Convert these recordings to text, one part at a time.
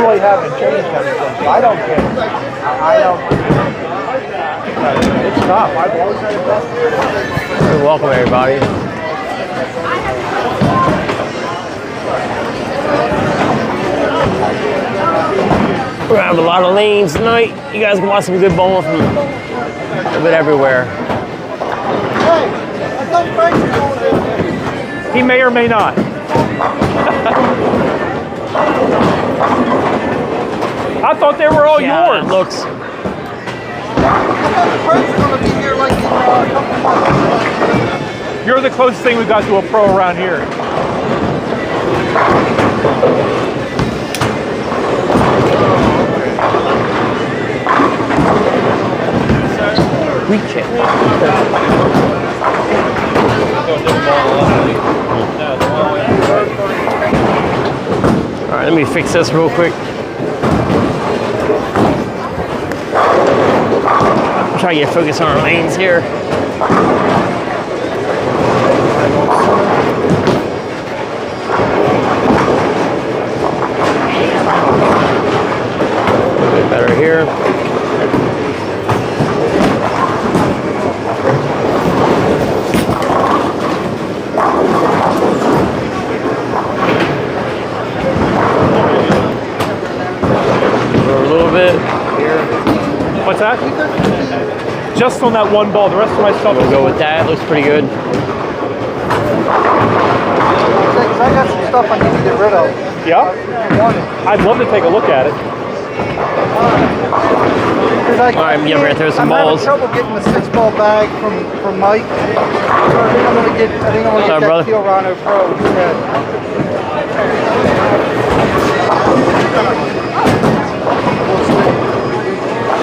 really haven't changed anything. So I don't get it. I don't. It's tough. I've always had it best. Welcome, everybody. We're gonna have a lot of lanes tonight. You guys can watch some good bowling from a bit everywhere. Hey, I thought Frank was going there. He may or may not. I thought they were all yours. It looks. I thought Frank's going to be here like in a couple months. You're the closest thing we got to a pro around here. Reach it. All right, let me fix this real quick. I'm trying to get focus on our lanes here. A bit better here. What's that? Just on that one ball. The rest of my stuff. We'll go with that. Looks pretty good. I got some stuff I need to get rid of. Yeah? I'd love to take a look at it. All right, yeah, we're gonna throw some balls. I'm having trouble getting the 6-ball bag from Mike. So I think I'm gonna get that Fiorano Pro instead.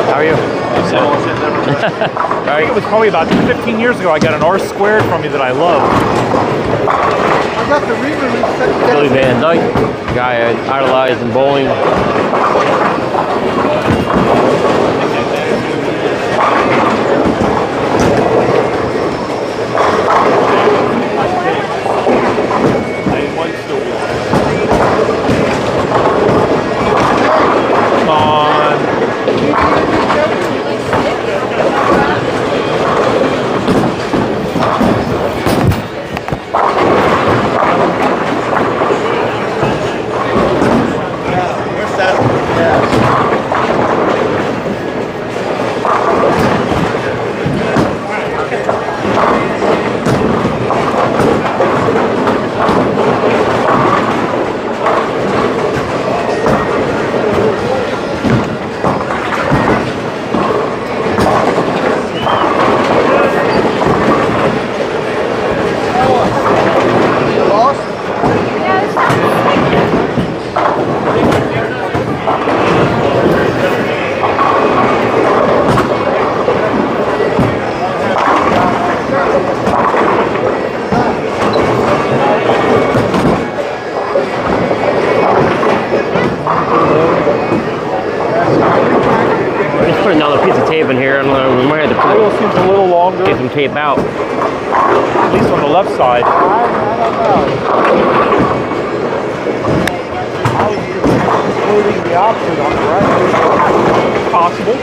How are you? I think it was probably about 15 years ago I got an R squared from you that I love. I got the re-release. Billy Van Dyke, guy I idolized in bowling. Come on. In here, I don't know, we might have to put it seems a little longer. Get some tape out. At least on the left side. I don't know. Including the opposite on the right. Possible.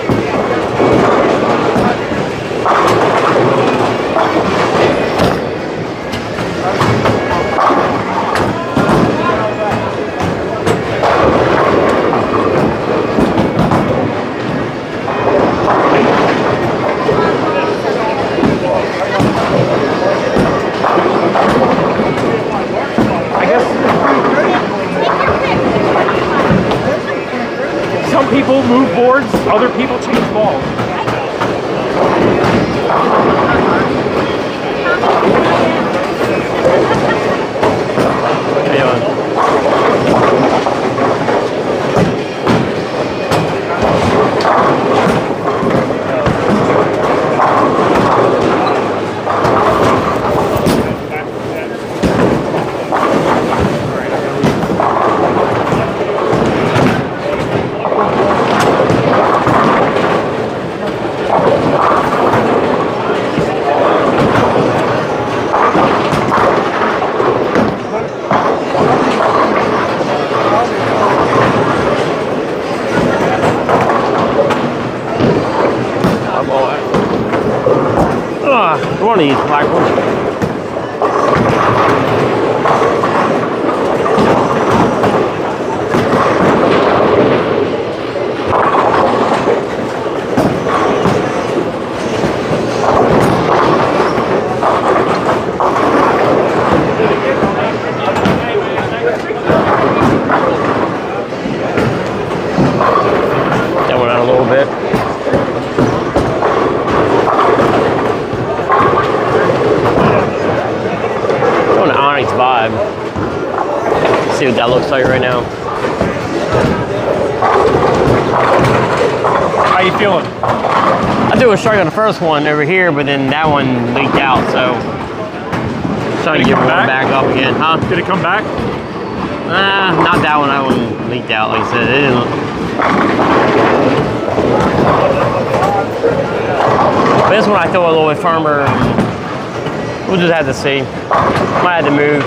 People move boards, other people change balls. one of these black ones. That went out a little bit. Doing an Onyx vibe. See what that looks like right now. How you feeling? I threw a strike on the first one over here, but then that one leaked out, so trying to get one back up again, huh? Did it come back? Not that one. That one leaked out, like I said. It didn't. But this one I throw a little bit firmer. We'll just have to see. Might have to move.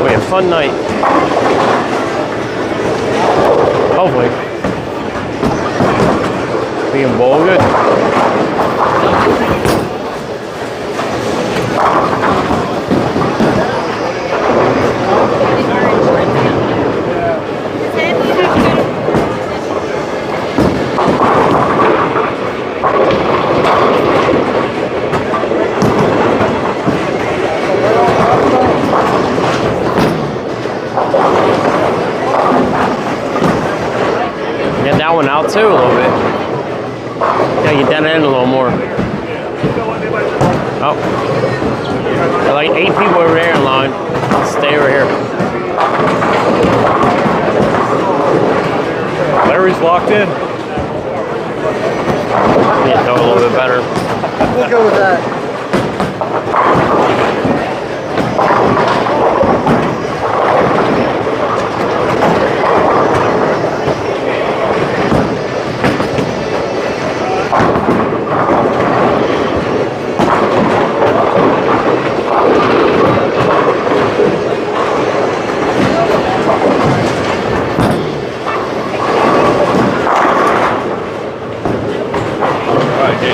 We have a fun night. Hopefully. Being bowl good. Get that one out too a little bit. Gotta get that in a little more. Oh. There are like 8 people over there in line. Let's stay over here. Larry's locked in. Yeah, throw a little bit better. We'll go with that.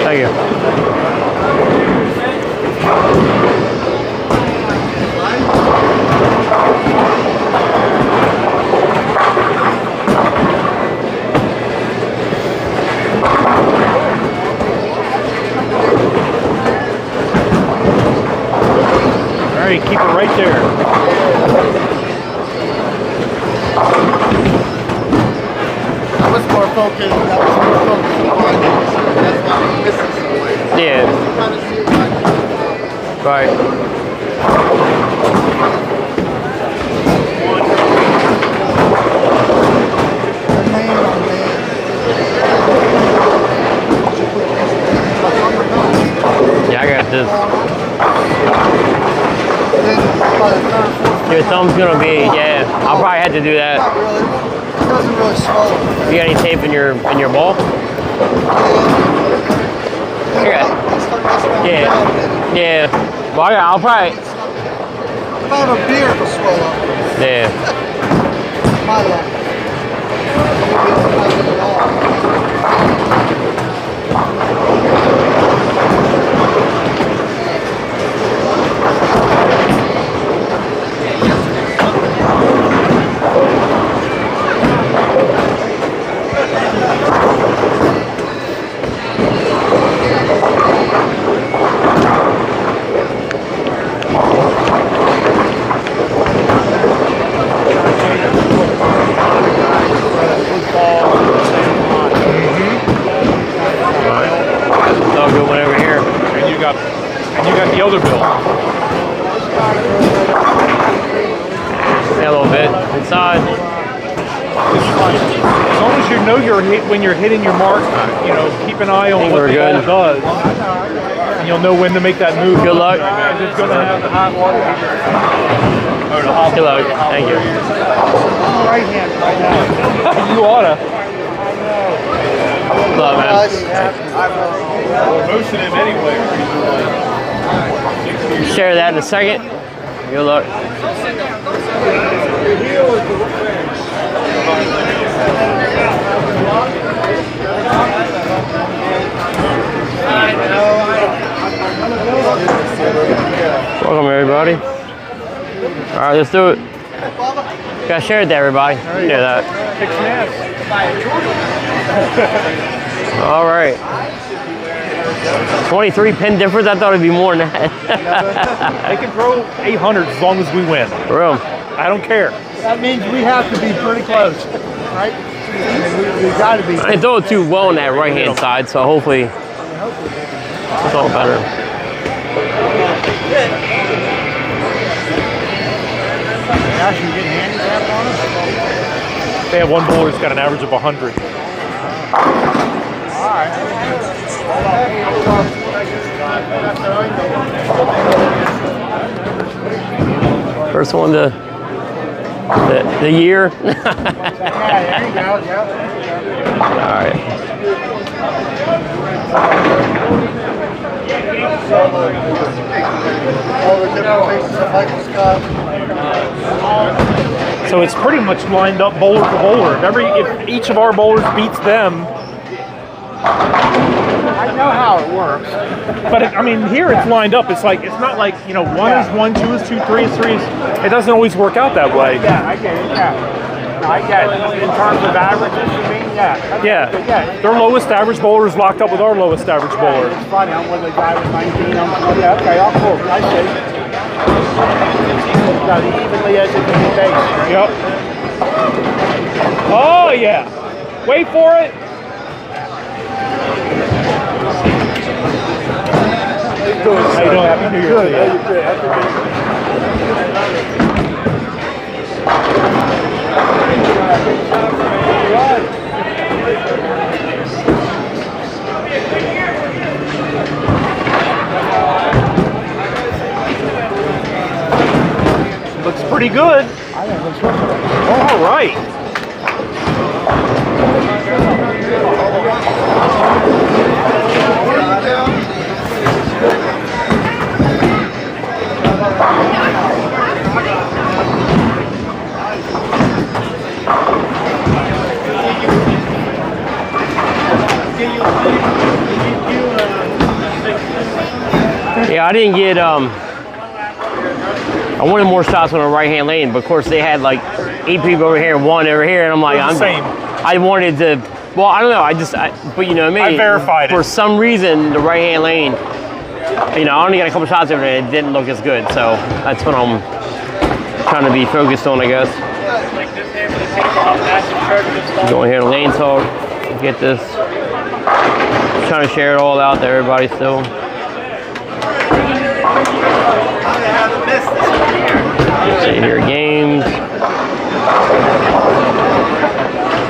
Thank you. All right, keep it right there. That was more focused. That was more focused on it. That's why I'm missing somewhere. Yeah. Kind of see it like Right. man on man. Yeah, I got this. Then by the third, fourth, Your thumb's gonna be, yeah. I'll probably have to do that. not really. It doesn't really swallow. You got any tape in your bowl? Here. Yeah. Yeah. Well, I'll probably. If I have a beer, it'll swell up. Yeah. My luck. I won't be able to have it at all. the other bill. Yeah, a little bit inside. As long as you know when you're hitting your mark, you know, keep an eye on what the ball does, and you'll know when to make that move. Good luck. It's going to have the hot water. Good luck. Thank you. right hand right now. You oughta. Love man. We're motion him anyway. Share that in a second. Good luck. Welcome everybody. All right, let's do it. Gotta share it to everybody. You know that. Kick some ass. All right. 23 pin difference. I thought it'd be more than that. They can throw 800 as long as we win. For real. I don't care. That means we have to be pretty close, right? We got to be. I didn't throw it too well on that right hand side, so hopefully it's all better. Gosh, you getting handicapped on us? They have one bowler who's got an average of 100. All right. First one the year. Yeah, there you go. Yeah. All right. All the different faces of Michael Scott. So it's pretty much lined up bowler for bowler. If each of our bowlers beats them, I know how it works. but I mean here it's lined up. It's not like one is one, two is two, three is three. It doesn't always work out that way. Yeah, I get it. Yeah. No, I get it. In terms of averages, you mean? Yeah. Yeah. Yeah. Their lowest average bowler is locked up with our lowest average bowler. It's funny. I'm with a guy with 19. Yeah, okay, I'll cool. I see. Got evenly as it can be based. Yep. Oh yeah. Wait for it. Good. How you doing? Happy New Year to you. Good. Happy New Looks pretty good. I think it looks good. All right. Yeah, I didn't get I wanted more shots on the right hand lane, but of course they had like 8 people over here, 1 over here, and I'm like, They're the same. I wanted to. Well, I don't know. But you know what I mean. I verified For it. some reason, the right hand lane. I only got a couple shots over there. It didn't look as good, so that's what I'm trying to be focused on, I guess. Go in here to lane talk, get this. Trying to share it all out to everybody still. See here, games.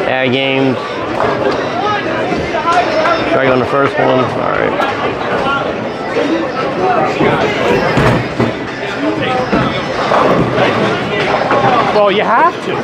Add games. Strike on the first one. All right. Well, you have to.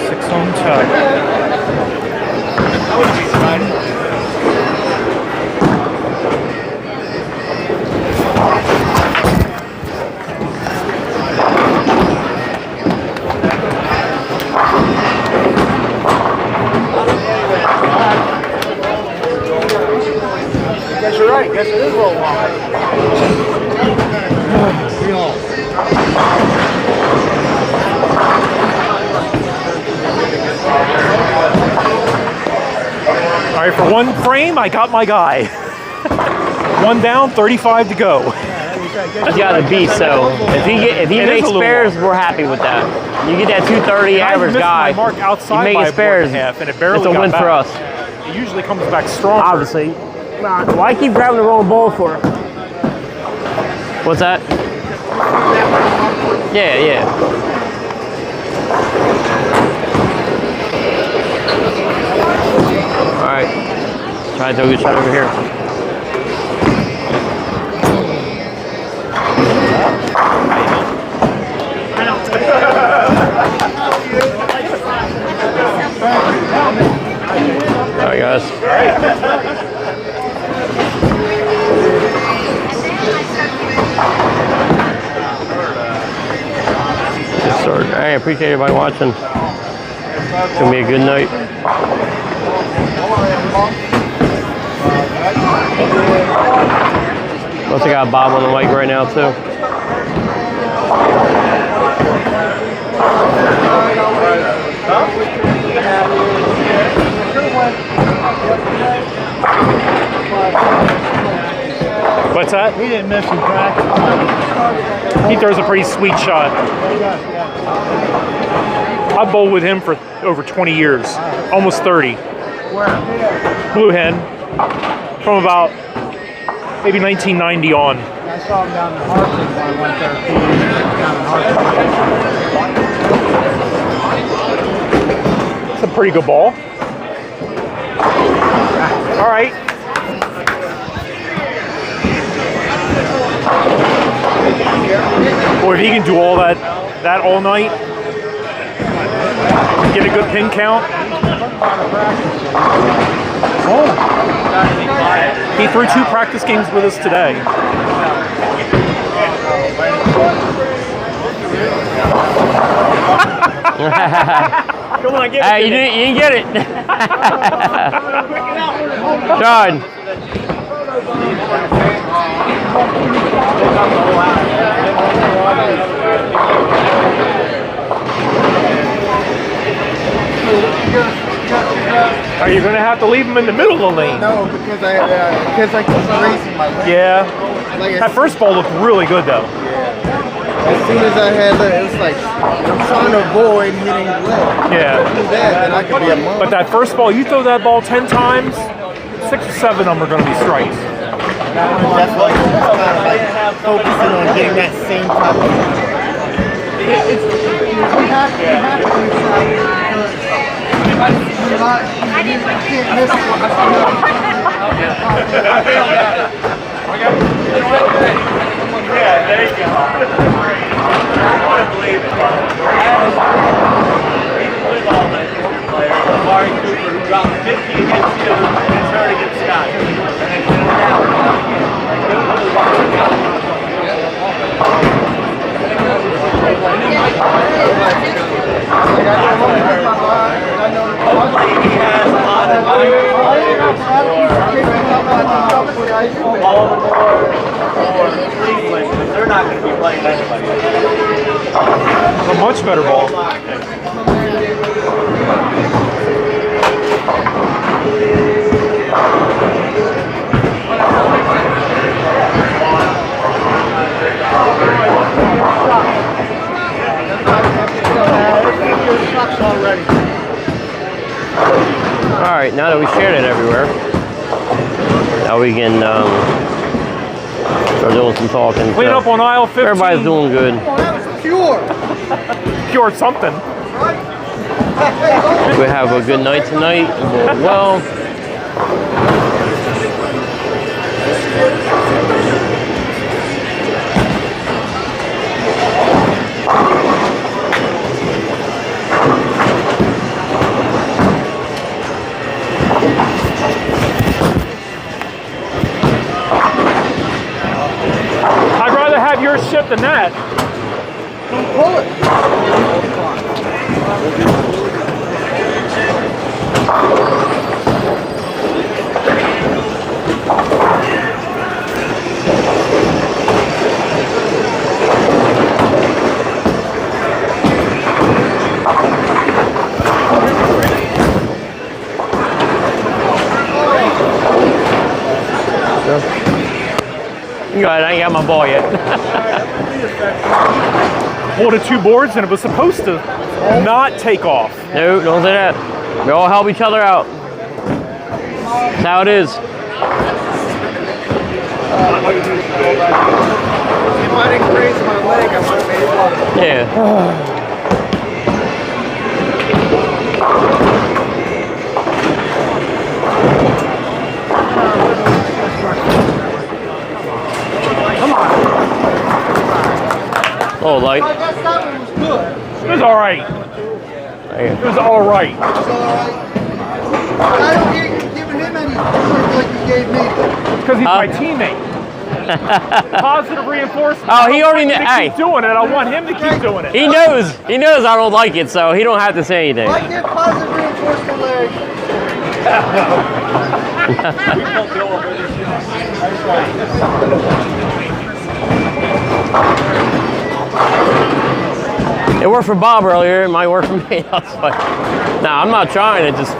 Six on top. Guess you're right. Guess it is a little long. All right, for one frame, I got my guy. One down, 35 to go. Yeah, there you He's got the beast. So if he makes spares, we're happy with that. You get that 230 average guy. Mark outside you make spares, half, and it barely it's a win got for us. It usually comes back stronger. Obviously. Why keep grabbing the wrong ball for? What's that? Yeah. All right. Try to throw a good shot over here. All right, guys. I appreciate everybody watching. It's gonna be a good night. Plus I got Bob on the mic right now too. What's that? He didn't miss in practice. He throws a pretty sweet shot. I bowled with him for over 20 years, almost 30. Where? Blue Hen, from about maybe 1990 on. I saw him down in Hartford when I went there a few years down in Hartford. It's a pretty good ball. All right. Boy, if he can do all that all night, get a good pin count. He threw 2 practice games with us today. Come on, get it. Hey, you didn't get it. John. Are you going to have to leave him in the middle of the lane? No, because I keep racing my leg. Yeah. Like That first ball looked really good, though. as soon as I had it was like I'm trying to avoid hitting the leg. Yeah. Do that, then I could be a monk. But that first ball, you throw that ball 10 times, 6 or 7 of them are going to be strikes. That's why I'm kind of like focusing on getting that same type of. We have to Yeah, there you go. I want to believe it. He's a football player, Amari Cooper, who dropped 50 against you and it's hard against Scott. Hopefully he has a lot of Baltimore or Cleveland, because they're not going to be playing anybody. A much better ball. All right, now that we shared it everywhere, now we can start doing some talking. Clean up on aisle 15. Everybody's doing good. Oh, that was pure. Pure something. We have a good night tonight. Well, I'd rather have your shit than that. Pull it. you ahead. I ain't got my ball yet. Holding 2 boards, and it was supposed to not take off. No, don't say that. We all help each other out. That's how it is. If I didn't raise my leg, I might have made one. Yeah. Oh, light. I guess that one was good. It was all right. It was all right. It's all right. But I don't hear you giving him any like you gave me. Because he's my teammate. Positive reinforcement. Oh, he already I hey. keep doing it. I want him to keep doing it. He knows I don't like it, so he don't have to say anything. I get positive reinforcement, Larry. It worked for Bob earlier, it might work for me. I was like, nah, I'm not trying, it just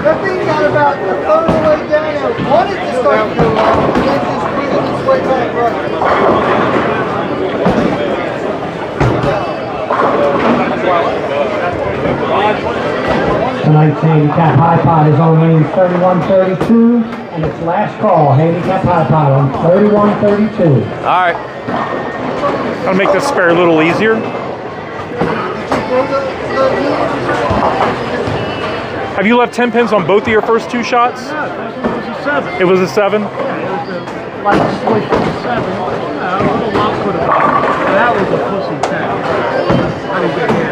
That thing got about a third of the way down and wanted to start to go up, and then just breathing its way back right. Tonight's handicap high pot is on lane 3132, and it's last call, handicap high pot on 3132. alright. I'll make this spare a little easier. Have you left 10 pins on both of your first 2 shots? No, it It was was a 7. a 7? Yeah, it was a light switch to 7. No, a little lot could have gone. That was a pussy 10. I didn't get that.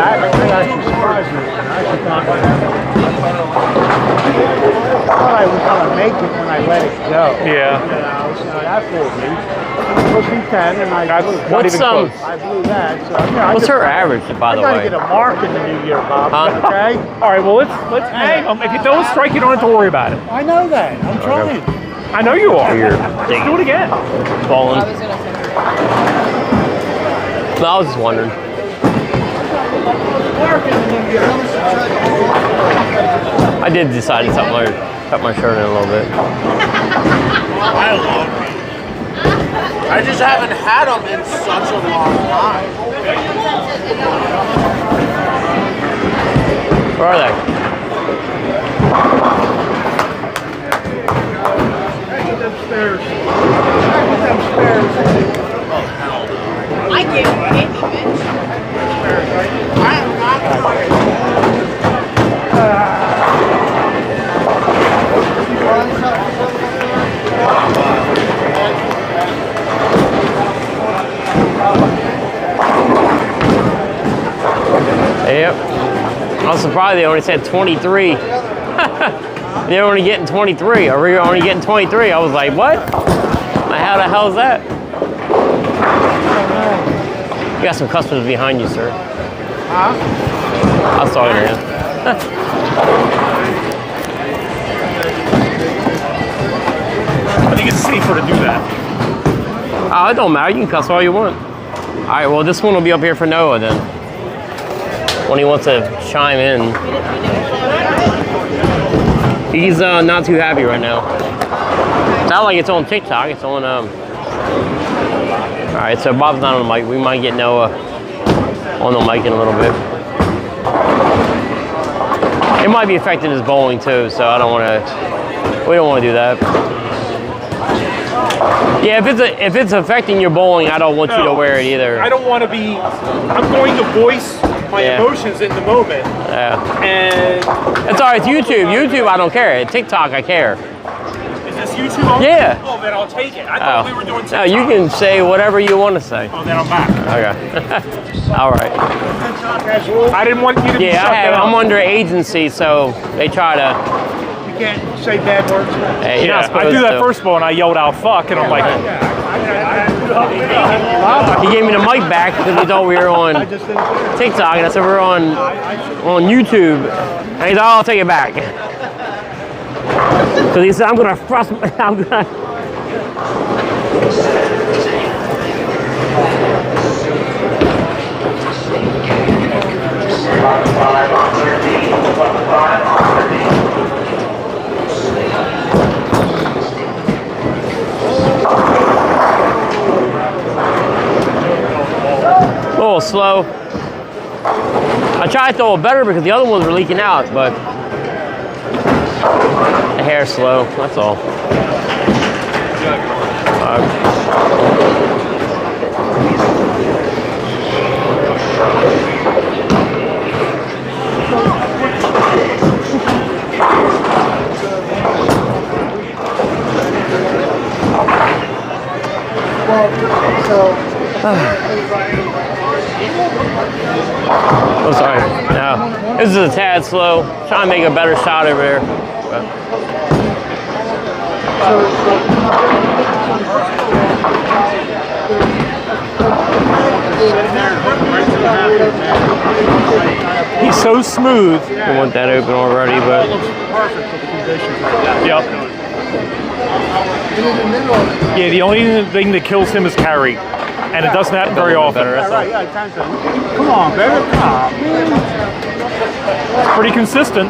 I actually surprised me. I actually thought I was going to make it when I let it go. Yeah. So that fooled me. Pussy 10, and I blew. Not What's even close. I blew that. So, yeah, What's her average, by the I gotta way? get a mark in the new year, Bob. Huh? Okay? All right, well, let's hang them. If you don't strike, you don't have to worry about it. I know that. I'm trying. I know you are. Weird. Let's do it again. Falling. No, I was just wondering. I did decide to cut my shirt in a little bit. I love it. I just haven't had them in such a long time. Where are they? I gave you candy, bitch. I am not Yep. I was surprised they only said 23. They're only getting 23. Or we're only getting 23. I was like, what? How the hell is that? You got some customers behind you, sir. Huh? I was talking to him. I think it's safer to do that. Oh, it don't matter. You can cuss all you want. All right, well, this one will be up here for Noah then. When he wants to chime in. He's not too happy right now. It's not like it's on TikTok. It's on, All right, so Bob's not on the mic. We might get Noah on the mic in a little bit. It might be affecting his bowling too, so I don't want to, we don't want to do that. Yeah, if it's affecting your bowling, I don't want you to wear it either. I don't want to be. I'm going to voice my emotions in the moment. Yeah. And It's all right. It's YouTube. YouTube, I don't care. TikTok, I care. is this YouTube on? Yeah. Oh, then I'll take it. I thought we were doing TikTok. No, you can say whatever you want to say. Oh, then I'm back. Okay. All right. I didn't want you to be Yeah, shut down. I'm under agency, so they try to. You can't say bad words. Hey, you're not Yeah, I supposed do that to. first ball and I yelled out "fuck" and I'm like, He gave me the mic back because he thought we were on TikTok, and I said we're on YouTube, and he's like, oh, I'll take it back. Because he said, I'm gonna thrust. I'm gonna. A little slow. I tried to throw it better because the other ones were leaking out, but the hair's slow, that's all. Oh, sorry. No, this is a tad slow. Trying to make a better shot over here. But. He's so smooth. I want that open already, but. Yep. Yeah, the only thing that kills him is carry. And it doesn't happen very often. Come on, baby. Come on. It's pretty consistent.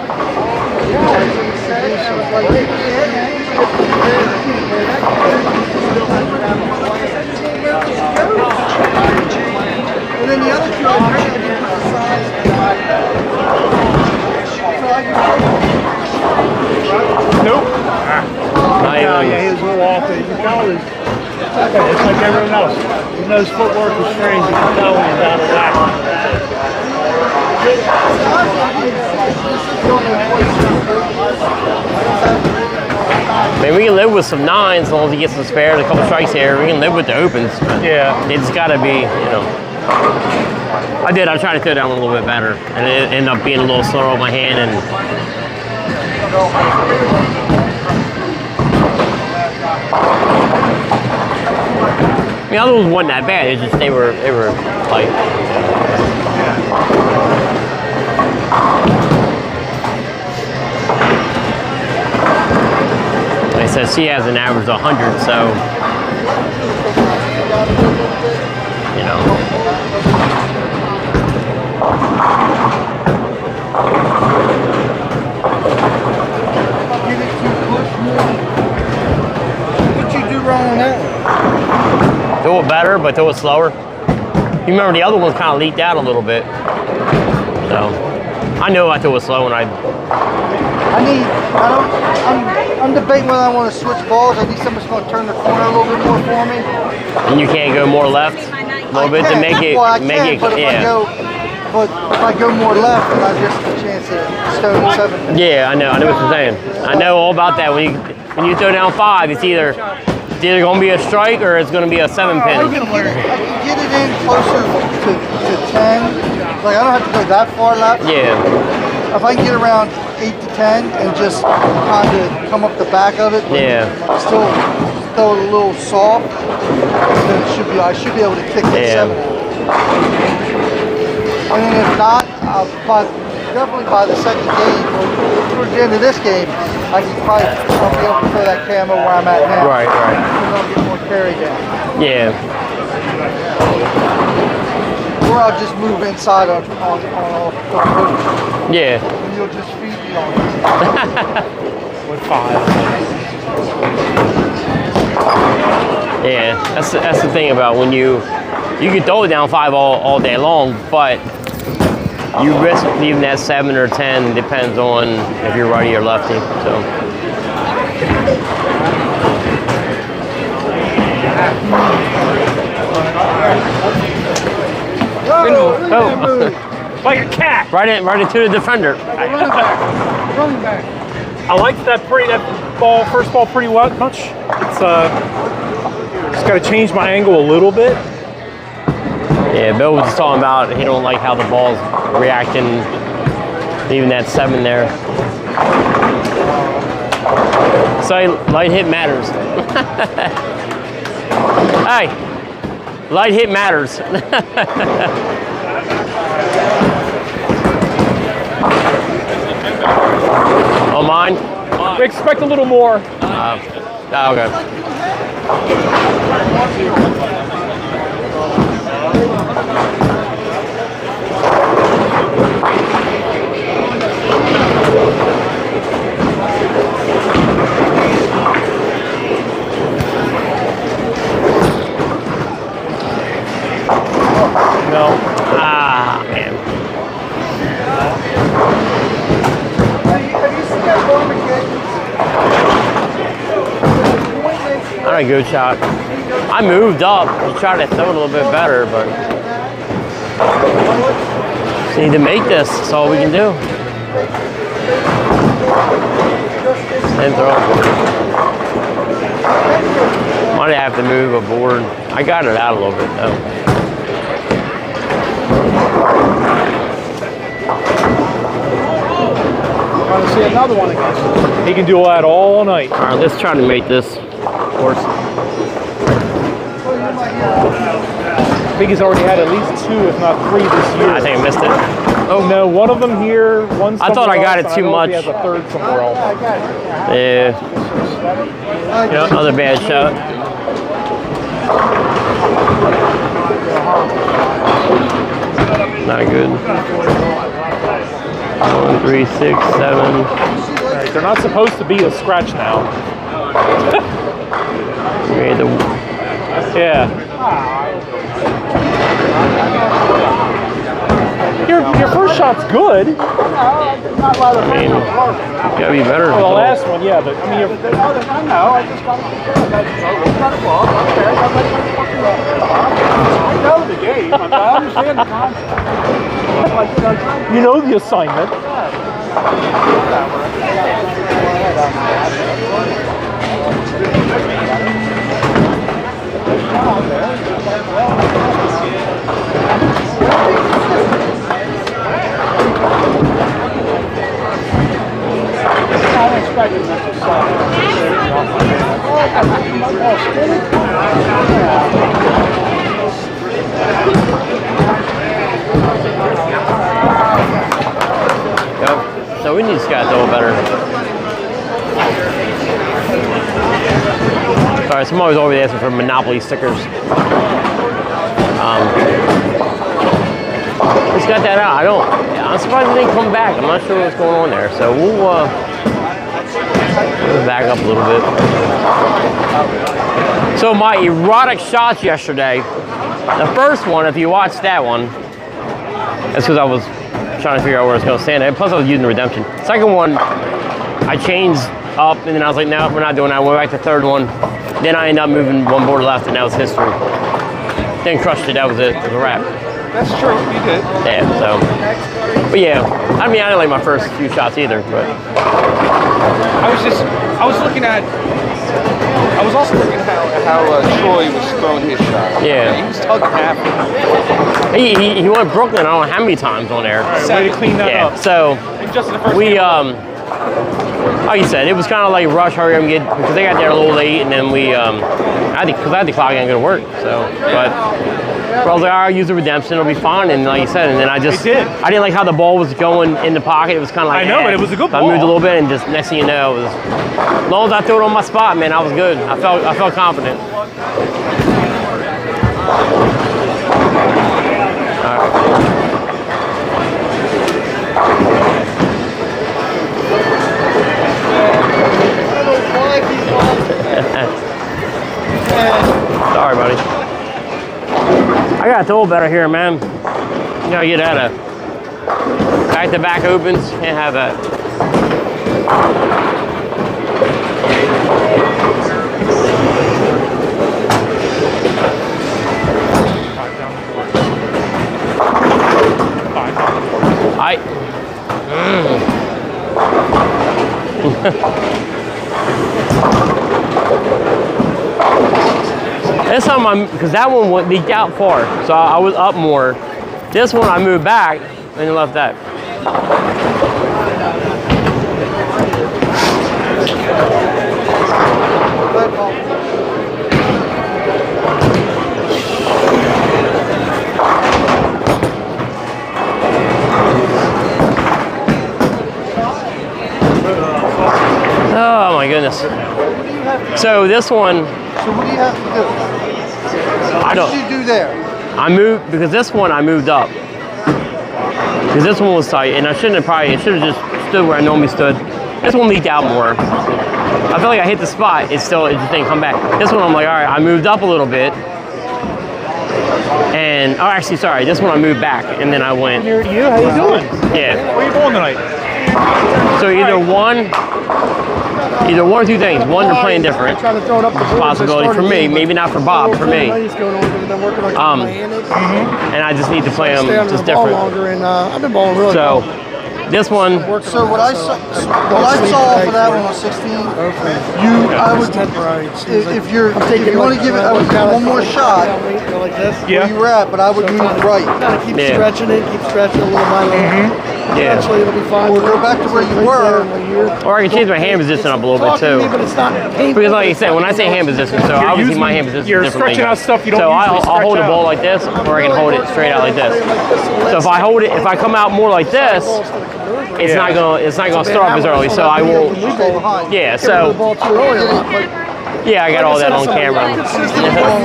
And then the other two are different size. Nope. Not even. Yeah, he was a little off. You can tell it's like everyone else. He knows footwork is strange. You can tell when he's out of whack. I mean, we can live with some nines as long as he gets some spares, a couple strikes here. We can live with the opens. But Yeah. it's got to be, you know. I tried to throw down a little bit better, and it ended up being a little slower on my hand. And the other ones wasn't that bad. It's just they were like. Like I said, she has an average of 100, so you know. What'd you do wrong on that one? Do it better, but do it slower. You remember the other ones kind of leaked out a little bit. So I knew I threw it slow when I'm debating whether I want to switch balls. I need somebody's going to turn the corner a little bit more for me. and you can't go more left a little bit to make it, But if I go more left, then I risk the chance of stone 7. Yeah, I know what you're saying. I know all about that. When you throw down 5, it's either going to be a strike or it's going to be a 7 pin. I can get it in closer to 10. Like I don't have to go that far left. Yeah. If I can get around 8 to 10 and just kind of come up the back of it, but still throw it a little soft, then I should be able to kick that 7. And then if not, definitely by the second game, or towards the end of this game, I'll be able to throw that camo where I'm at now. Right. I'll get more carry down. Yeah. Or I'll just move inside on Yeah. and you'll just feed me on it. With 5. Yeah. That's the thing about when you can throw it down 5 all day long, but you risk leaving that 7 or 10. Depends on if you're righty or lefty. So. Oh, like a cat. Right into the defender. Running back. I liked that first ball pretty much. It's just got to change my angle a little bit. Yeah, Bill was just talking about he don't like how the ball's reacting, leaving that 7 there. So light hit matters. Hey, light hit matters. Oh, mine? We expect a little more. Okay. got a good shot. I moved up to try to throw it a little bit better, but just need to make this. That's all we can do. And throw. Might have to move a board. I got it out a little bit though. Want to see another one again? He can do that all night. All right, let's try to make this course. I think he's already had at least 2, if not 3 this year. I think I missed it. Oh no, one of them here, one somewhere I thought I got else, it too and I much. know if he has a third somewhere else. Yeah. Another bad shot. Not good. 1, 3, 6, 7. Right, they're not supposed to be a scratch now. Made the Yeah. Your first shot's good. I mean, gotta be better. Well, the last one, yeah, but I mean, I know, I just got it ball. Okay, I know the game. I understand the concept. you know the assignment. Yep. So we need Scott to do better. Sorry, someone was always asking for Monopoly stickers. Just got that out. I'm surprised it didn't come back. I'm not sure what's going on there. So we'll back up a little bit. So my erotic shots yesterday, the first one, if you watched that one, that's because I was trying to figure out where I was going to stand. And plus I was using the redemption. Second one, I changed up and then I was like, no, we're not doing that. I went back to the third one. Then I ended up moving one board left and that was history. Then crushed it, that was it. It was a wrap. That's true, you did. Yeah, so. But yeah, I mean, I didn't like my first few shots either, but. I was also looking at how Troy was throwing his shot. Yeah. He was tugging half. He went Brooklyn, I don't know how many times on there. All right, way to clean that Yeah, up. so Just in the first we, game. like you said, it was kind of like rush, hurry up and get, because they got there a little late, and then we, because I had the clock and go to work, so, but I was like, all right, use the redemption, it'll be fine, and like you said, and then I just, It did. I didn't like how the ball was going in the pocket, it was kind of like, I know, but it was a good so I ball. moved a little bit, and just next thing you know, it was, as long as I threw it on my spot, man, I was good. I felt confident. All right. Sorry, buddy. I gotta throw better here, man. You gotta get out of back-to-back opens. Can't have that. This time because that one went leaked out far, so I was up more. This one I moved back and left that. Oh my goodness. So this one, So what do you have to do? I What did don't, you do there? I moved, because this one I moved up. Because this one was tight, and I should have just stood where I normally stood. This one leaked out more. I feel like I hit the spot, it just didn't come back. This one I'm like, all right, I moved up a little bit. And, oh actually, sorry, this one I moved back, and then I went. Here to you, how you doing? Yeah. Where are you going tonight? So either one, Either one or two things. One, they're playing different. Trying to throw it up the boards. Possibility for me, maybe not for Bob, for me. And I just need to play them just different. I've been balling really So, this one, So what I saw for that one was 16. I would if you want to give it, I would give one more shot. like this. Yeah. Where you were at, but I would move right. Gotta keep stretching it, keep stretching a little by little. yeah. Eventually it'll be fine. Or go back to where you were. Or I can change my hand position up a little bit too. But it's not painful. Because like you said, when I say hand position, so obviously my hand position You're is different. stretching out stuff you don't So usually I'll hold the stretch ball out. like this, or I can hold it straight out like this. So if I hold it, if I come out more like this, it's not gonna start up as early. So I will. Yeah. So yeah, I got all that on camera. You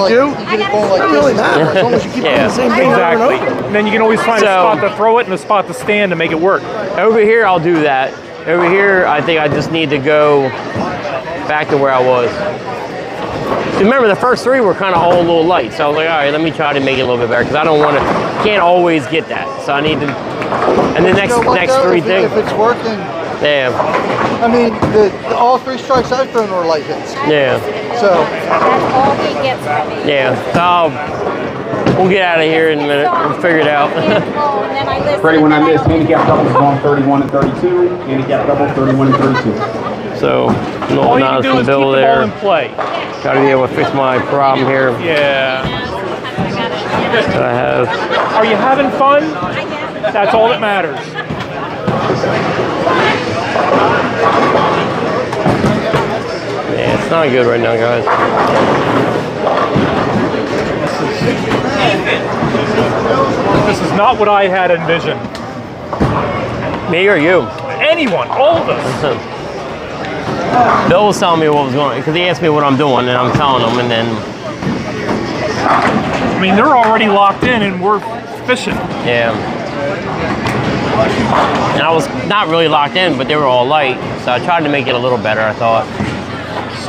do? You get it going like really this. matter as long as you keep doing the same thing over and Exactly. over. And then you can always find a spot to throw it and a spot to stand to make it work. Over here, I'll do that. Over here, I think I just need to go back to where I was. Remember, the first three were kind of all a little light, so I was like, all right, let me try to make it a little bit better because I don't want to, can't always get that. So I need to, and the next three things. If it's working, Yeah, I mean, all three strikes I've thrown were light hits. yeah, So That's all he gets from me. yeah. So we'll get out of here in a minute. We'll figure it out. For anyone I missed, handicap doubles going 31 and 32. Handicap double 31 and 32. So no, All you not can do is some keep the bill ball there. in play. Got to be able to fix my problem here Yeah. that I have. Are you having fun? That's all that matters. Yeah, it's not good right now, guys. This is not what I had envisioned. Me or you? Anyone, all of us. Bill was telling me what was going on because he asked me what I'm doing, and I'm telling him, and then I mean, they're already locked in and we're fishing. yeah. And I was not really locked in, but they were all light, so I tried to make it a little better. I thought.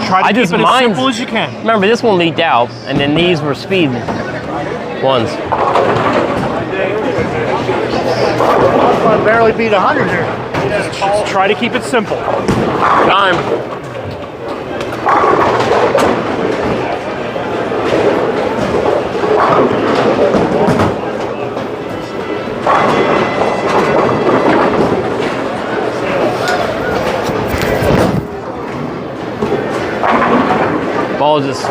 Try to I keep just it as mind- simple as you can. Remember, this one leaked out, and then these were speed ones. I barely beat 100 here. Just try to keep it simple. Time. Ball just.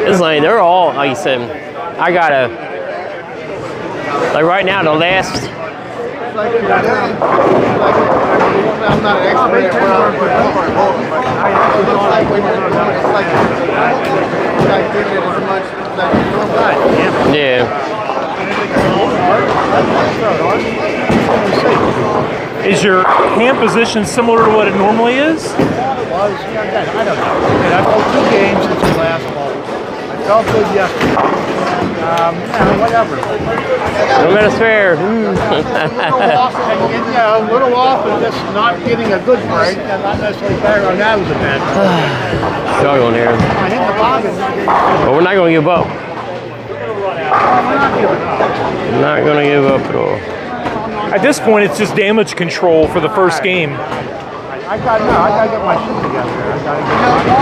It's like they're all, like you said, I gotta, like right now, the last, I'm not an expert at what I'm doing, but I yeah. Is your hand position similar to what it normally is? I don't know. I've played 2 games since the last ball. I felt good yesterday. Whatever. No matter fair. A little off and just not getting a good break, and not necessarily better on that was a bad break. Struggling here. I hit the bobbin. But we're not going to give up. Not going to give up at all. At this point, it's just damage control for the first game. I gotta get my shit together.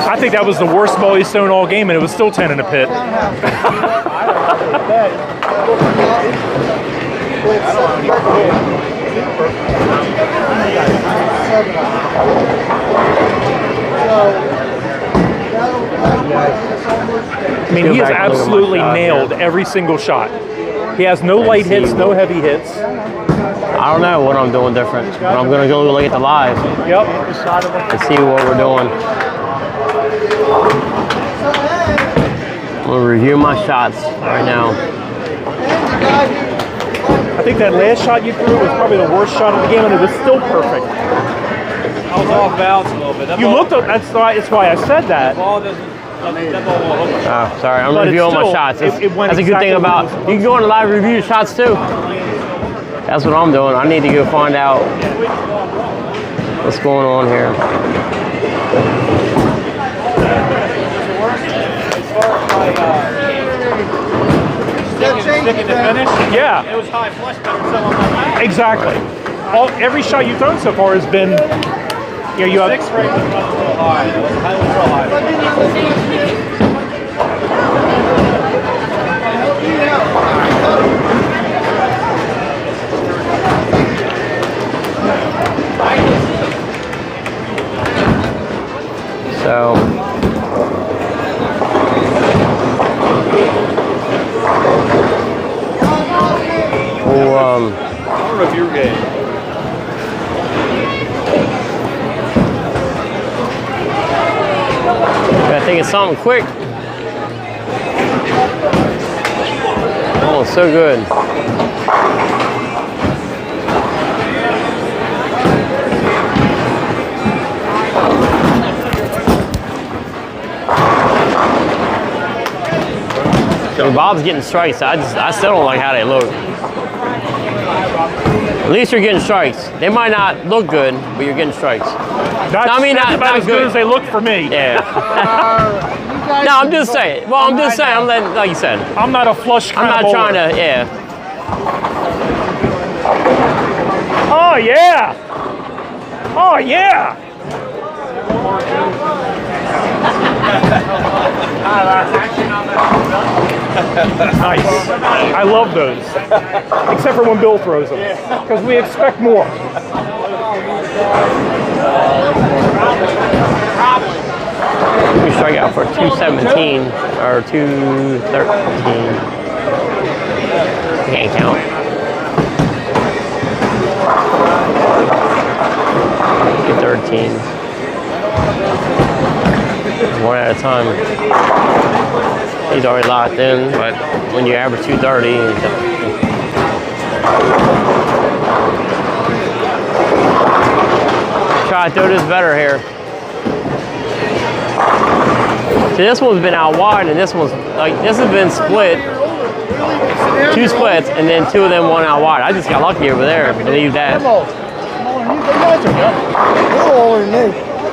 I think that was the worst ball he's thrown all game, and it was still 10 in the pit. I mean, he has absolutely nailed every single shot. He has no light hits, no heavy hits. I don't know what I'm doing different, but I'm going to go look at the live Yep. and see what we're doing. I'm going to review my shots right now. I think that last shot you threw was probably the worst shot of the game, and it was still perfect. I was off balance a little bit. You looked up. That's why I said that. The ball doesn't Oh, sorry, I'm But it's reviewing my still- shots. it went That's a good thing exactly about, what it was you can go on live review shots too. That's what I'm doing. I need to go find out what's going on here. Sticking to finish? Yeah. It was high flush better, so I'm like, exactly. Every shot you've thrown so far has been, you have 6 rate was real high. It was real high. So, well, I don't know if you're gay. I think it's something quick. Oh, so good. So Bob's getting strikes. I still don't like how they look. At least you're getting strikes. They might not look good, but you're getting strikes. That's, I mean, that's not about as good as they look for me. Yeah. No, I'm just saying. Well, I'm just saying. I'm letting, like you said. I'm not a flush kind I'm not of trying bowler. to. Yeah. Oh, yeah. Oh, yeah. Nice. I love those. Except for when Bill throws them. Because we expect more. We strike out for 217 or 213. Can't count. 213. One at a time. He's already locked in, but when you average 230, try to throw this better here. See, this one's been out wide, and this one's like this has been split, 2 splits, and then 2 of them one out wide. I just got lucky over there. Believe that.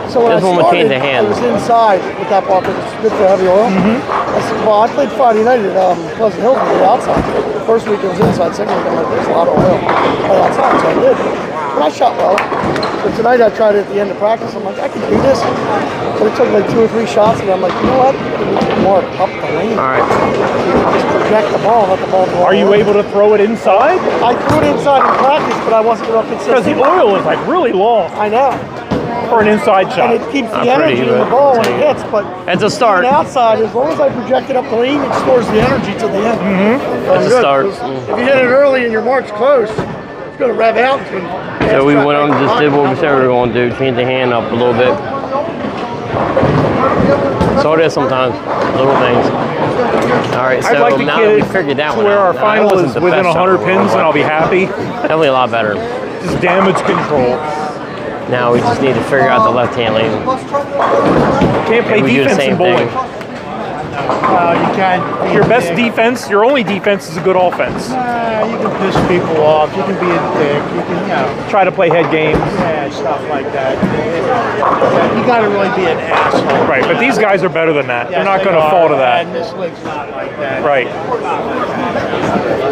So when This I one would change started, the hand. I was inside with that ball because it's good for heavy oil. I said, well, I played Friday night at Pleasant Hill on the outside. First week it was inside, second week I'm like, there's a lot of oil right outside, so I did. And I shot well. So tonight I tried it at the end of practice. I'm like, I can do this. So it took like 2 or 3 shots, and I'm like, you know what? I need to get more up the lane. All right. Just project the ball, let the ball go. Are you able to throw it inside? I threw it inside in practice, but I wasn't real Because consistent. the oil is like really long I know. for an inside shot. And it keeps the Not energy pretty, in the but ball when it hits, but It's a start. on the outside, as long as I project it up the lane, it stores the energy to the end. So It's a good, start. 'cause if you hit it early and your mark's close, it's going to rev out. So we went on and just did what we said we were going to do, change the hand up a little bit. So it is sometimes, little things. All right, so I'd like to now get that we it figured that to one where out, our that final wasn't is the within best shot 100 in the world, pins, and I'll be happy. Definitely a lot better. Just damage control. Now we just need to figure out the left-hand lane. Can't play And we do the defense same in bowling. thing. You can. Your best defense, your only defense is a good offense. You can piss people off. You can be a dick. You can, Try to play head games. yeah, stuff like that. You got to really be an asshole. Right, but these guys are better than that. They're Yes, not they going to are, fall to And that. this league's not like that. Right.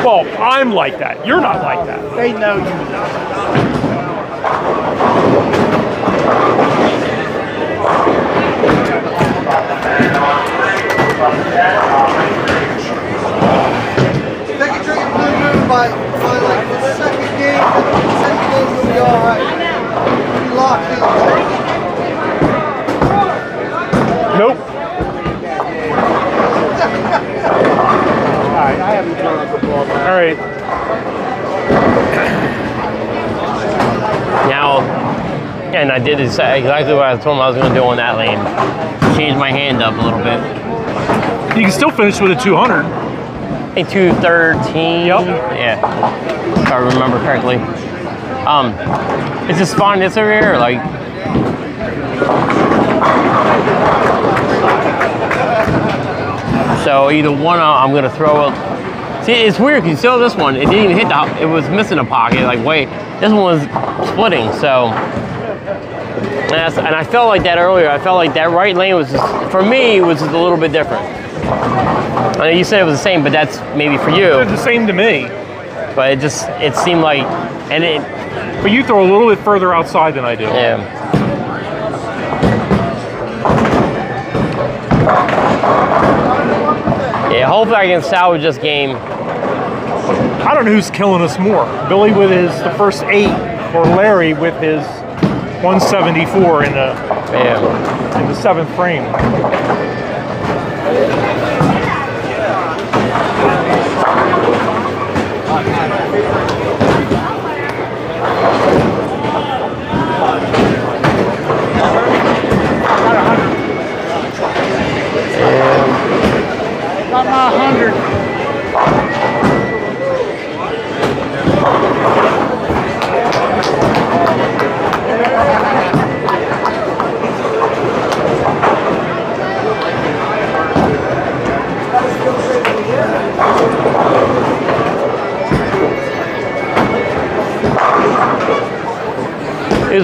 Well, I'm like that. You're not like that. They know you know. Take a drink of Blue Moon by like the second game, the second game will be all right. Be locked in. Nope. All right, I haven't thrown up the ball. All right. Now, and I did exactly what I told him I was going to do on that lane. Change my hand up a little bit. You can still finish with a 200. I think 213. Yep. Yeah. If I remember correctly. Is this spawn this over here or like? So either one, I'm gonna throw it. See, it's weird because you saw this one. It didn't even hit the. It was missing a pocket. Like, wait, this one was splitting. So, and I felt like that earlier. I felt like that right lane was just, for me, was just a little bit different. I know you said it was the same, but that's maybe for you. It's the same to me. But it seemed like, and it. But you throw a little bit further outside than I do. Yeah. Yeah, hopefully I can salvage this game. I don't know who's killing us more. Billy with the first 8, or Larry with his 174 in the 7th frame. Got my 100.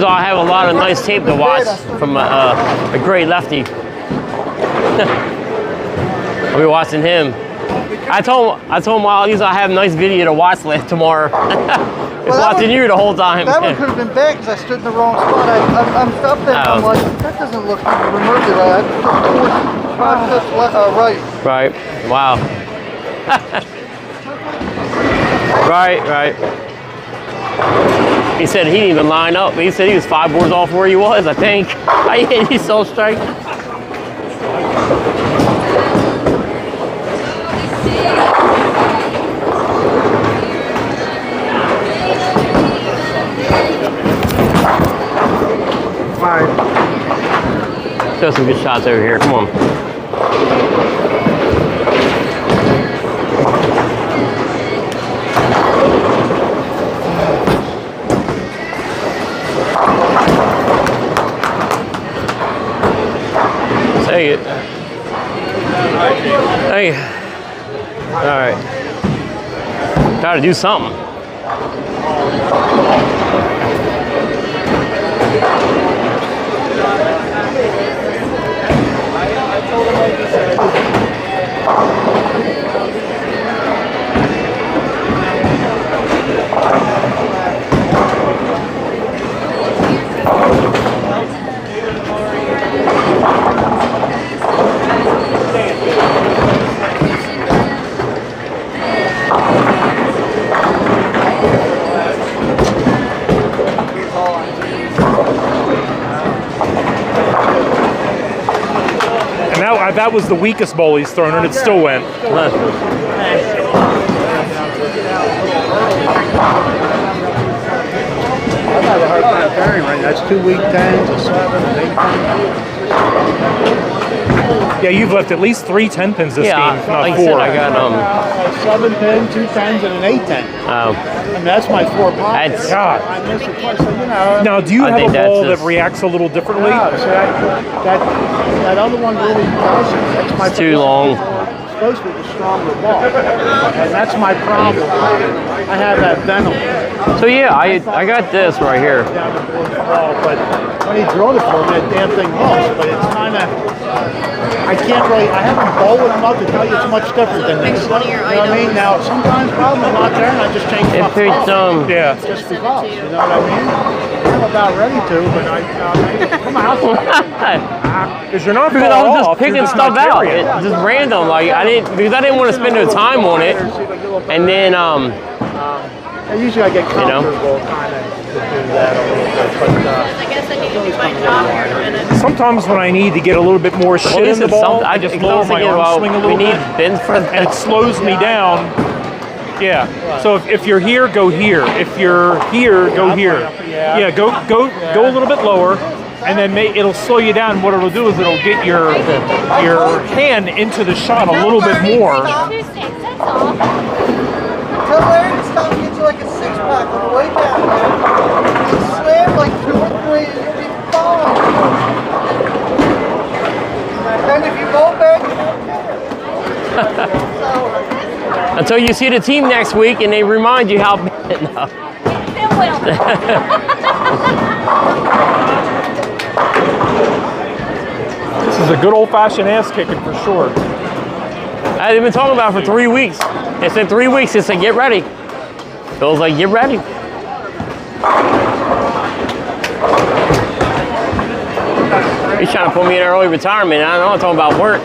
I have a lot of nice tape to watch from a great lefty. I'll be watching him. I told him, well, at least I have a nice video to watch tomorrow. It's watching you the whole time. That one could have been bad because I stood in the wrong spot. I'm up there and I'm like, that doesn't look good. Removed it. I took 5 steps right. Right. Wow. Right. He said he didn't even line up. He said he was 5 boards off where he was, I think. He saw strike. Show some good shots over here. Come on. Say it. Hey. All right. Got to do something. That was the weakest ball he's thrown, and it still went. I have a hard time carrying right. That's 2 weak 10s, a 7, an 8 pin. Yeah, you've left at least 3 10-pins this game, if not like 4. I said, I got a 7 pin, 2 10s, and an 8 10. And that's my 4 pockets. God. I missed it twice, so, you know. Now, do you have a ball that reacts a little differently? No, so that other one really doesn't. That's my too long. It's supposed to be the stronger ball. And that's my problem. I have that venom. So yeah, I got this right here. Down the ball, but when he drove it for me, that damn thing lost. But it's kind of, I can't really, I haven't bowled enough to tell you it's much different than this. You know what I mean? Now, sometimes probably I'm not there and I just change my ball. Yeah. Just because, you know what I mean? I'm about ready to, but I'm out. Because you're not Because I was just off, picking stuff out, just random. Like I didn't want to spend no time on it, and then usually I get comfortable kind of to do that a little bit, but I guess I need to do my job here in a minute. sometimes when I need to get a little bit more shit in the ball, I just lower my arm swing a little bit, and it slows me down. Yeah. So if you're here, go here. If you're here, go here. Yeah. Go a little bit lower, and then it'll slow you down. What it'll do is it'll get your hand into the shot a little bit more. That's all. Tell Larry to stop and get you like a 6-pack on the way down, man. You slam like 2 or 3 and you'll be fine. And if you go back, you don't care. Until you see the team next week and they remind you how bad. No. Then will. This is a good old-fashioned ass kicking for sure. I've been talking about it for 3 weeks. They said 3 weeks. They said get ready. Phil's like, get ready. He's trying to put me in early retirement. I know I'm talking about work.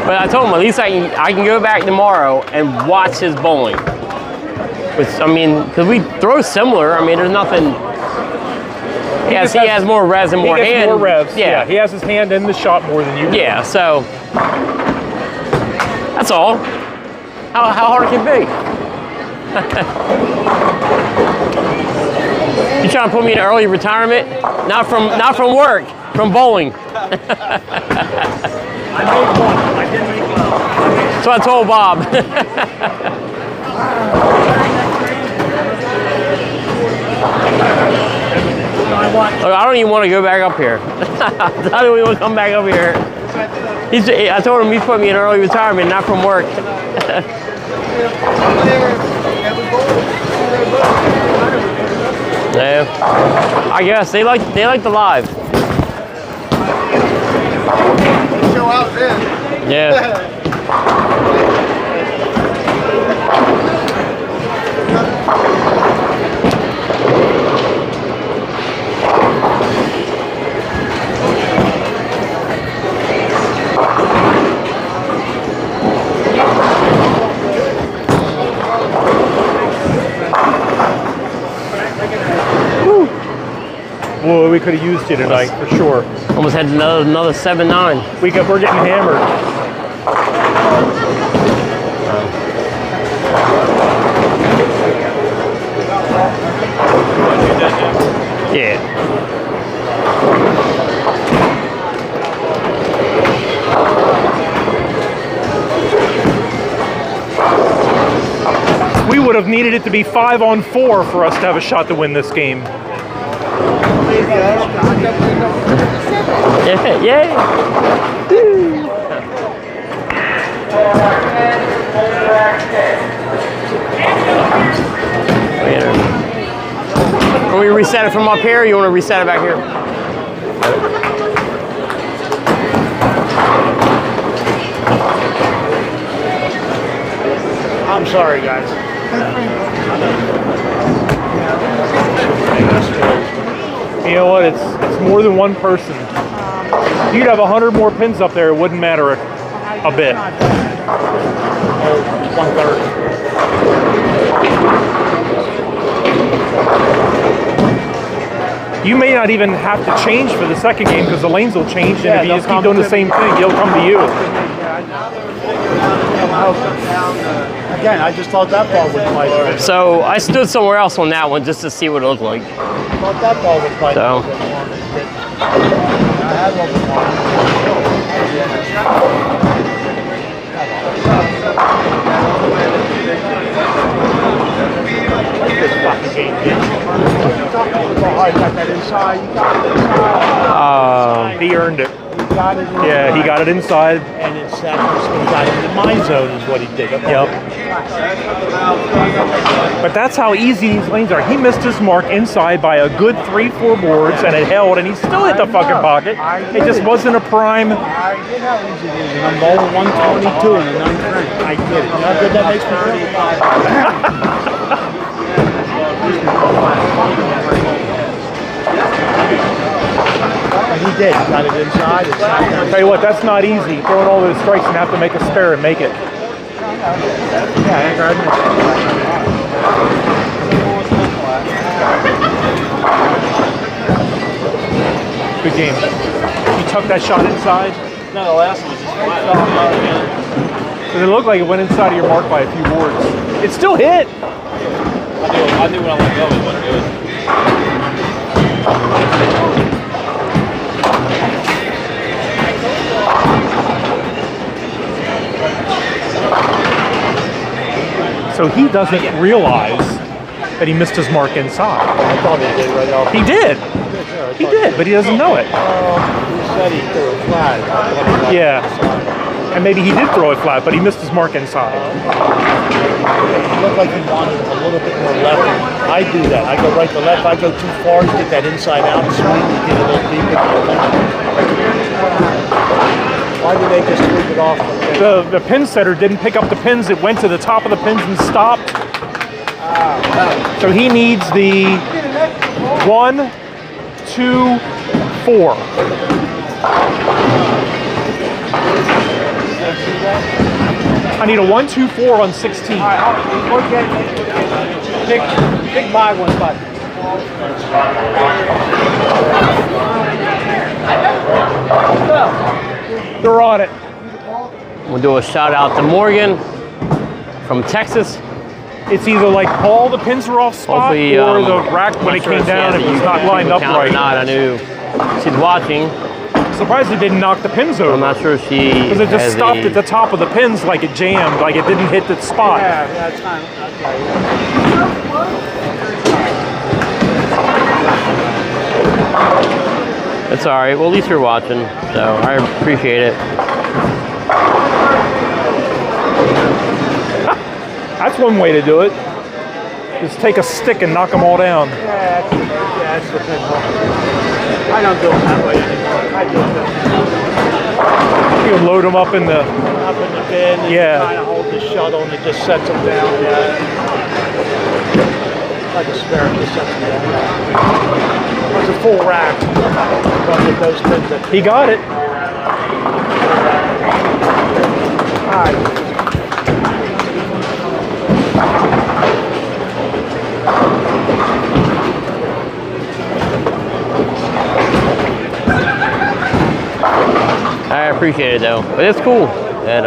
But I told him at least I can go back tomorrow and watch his bowling. Which, I mean, because we throw similar. I mean, there's nothing. Yes, he has more revs and more He gets hand. more revs. Yeah, He has his hand in the shot more than you do. yeah. So that's all. How hard it can be. You trying to put me in early retirement? Not from work, from bowling. I made one. I didn't make one. So I told Bob. Look, I don't even want to go back up here. I don't even want to come back up here. I told him he's put me in early retirement, not from work. Yeah, I guess they like the live. Show out then. Yeah. Boy, we could have used you tonight for sure. Almost had another 7-9. We're getting hammered. Yeah. We would have needed it to be 5-on-4 for us to have a shot to win this game. Yeah, yeah. Can we reset it from up here or you want to reset it back here? I'm sorry, guys. You know what? It's more than one person. If you'd have 100 more pins up there, it wouldn't matter a bit. 1/3. You may not even have to change for the second game because the lanes will change, and if you just keep doing the same thing, he'll come to you. Again, I just thought that ball would play. So I stood somewhere else on that one just to see what it looked like. I thought that ball would play. So. I had one more. This fucking game, bitch. Oh, you got that inside. You got it inside. He earned it. He got it inside. Yeah, he got it inside. And it's he got it in my zone is what he did. Yep. But that's how easy these lanes are. He missed his mark inside by a good 3-4 boards, and it held, and he still hit the fucking pocket. It just wasn't a prime. I did how easy it is, and I'm bowling 122 in the 9th inning. I did it. You know how good that makes me He did. He got it inside. Tell you what, that's not easy. Throwing all those strikes and have to make a spare and make it. Yeah, Good game. You tucked that shot inside? No, the last one was just flat. Because it looked like it went inside of your mark by a few boards. It still hit. I knew when I let go it wasn't good. So he doesn't realize that he missed his mark inside. I thought he did right off. He did. He did, but he doesn't know it. said he threw it flat. Yeah. And maybe he did throw it flat, but he missed his mark inside. It looked like he wanted a little bit more left. I do that. I go right to left. I go too far to get that inside out swing to get a little deeper. Why did they just leave it off? The pin setter didn't pick up the pins. It went to the top of the pins and stopped. So he needs the 1, 2, 4. I need a 1, 2, 4 on 16. All right, we'll get pick my one button. They're on it. We'll do a shout out to Morgan from Texas. It's either like all the pins were off spot Hopefully, or the rack when it came down, it was not lined up Or right. not, I knew she's watching. Surprised it didn't knock the pins over. I'm not sure she Because it just has stopped a- at the top of the pins like it jammed, like it didn't hit the spot. Yeah, that's fine. It's all right. Well, at least you're watching, so I appreciate it. That's one way to do it. Just take a stick and knock them all down. Yeah, that's the pinball. I don't do it that way anymore. I do it You can load them up in the... up in the bin and Yeah. kind of hold the shuttle and it just sets them down. Yeah. Like a spare, it just sets them down. It's a full rack. But with those pins that He got it. all right. I appreciate it though, but it's cool that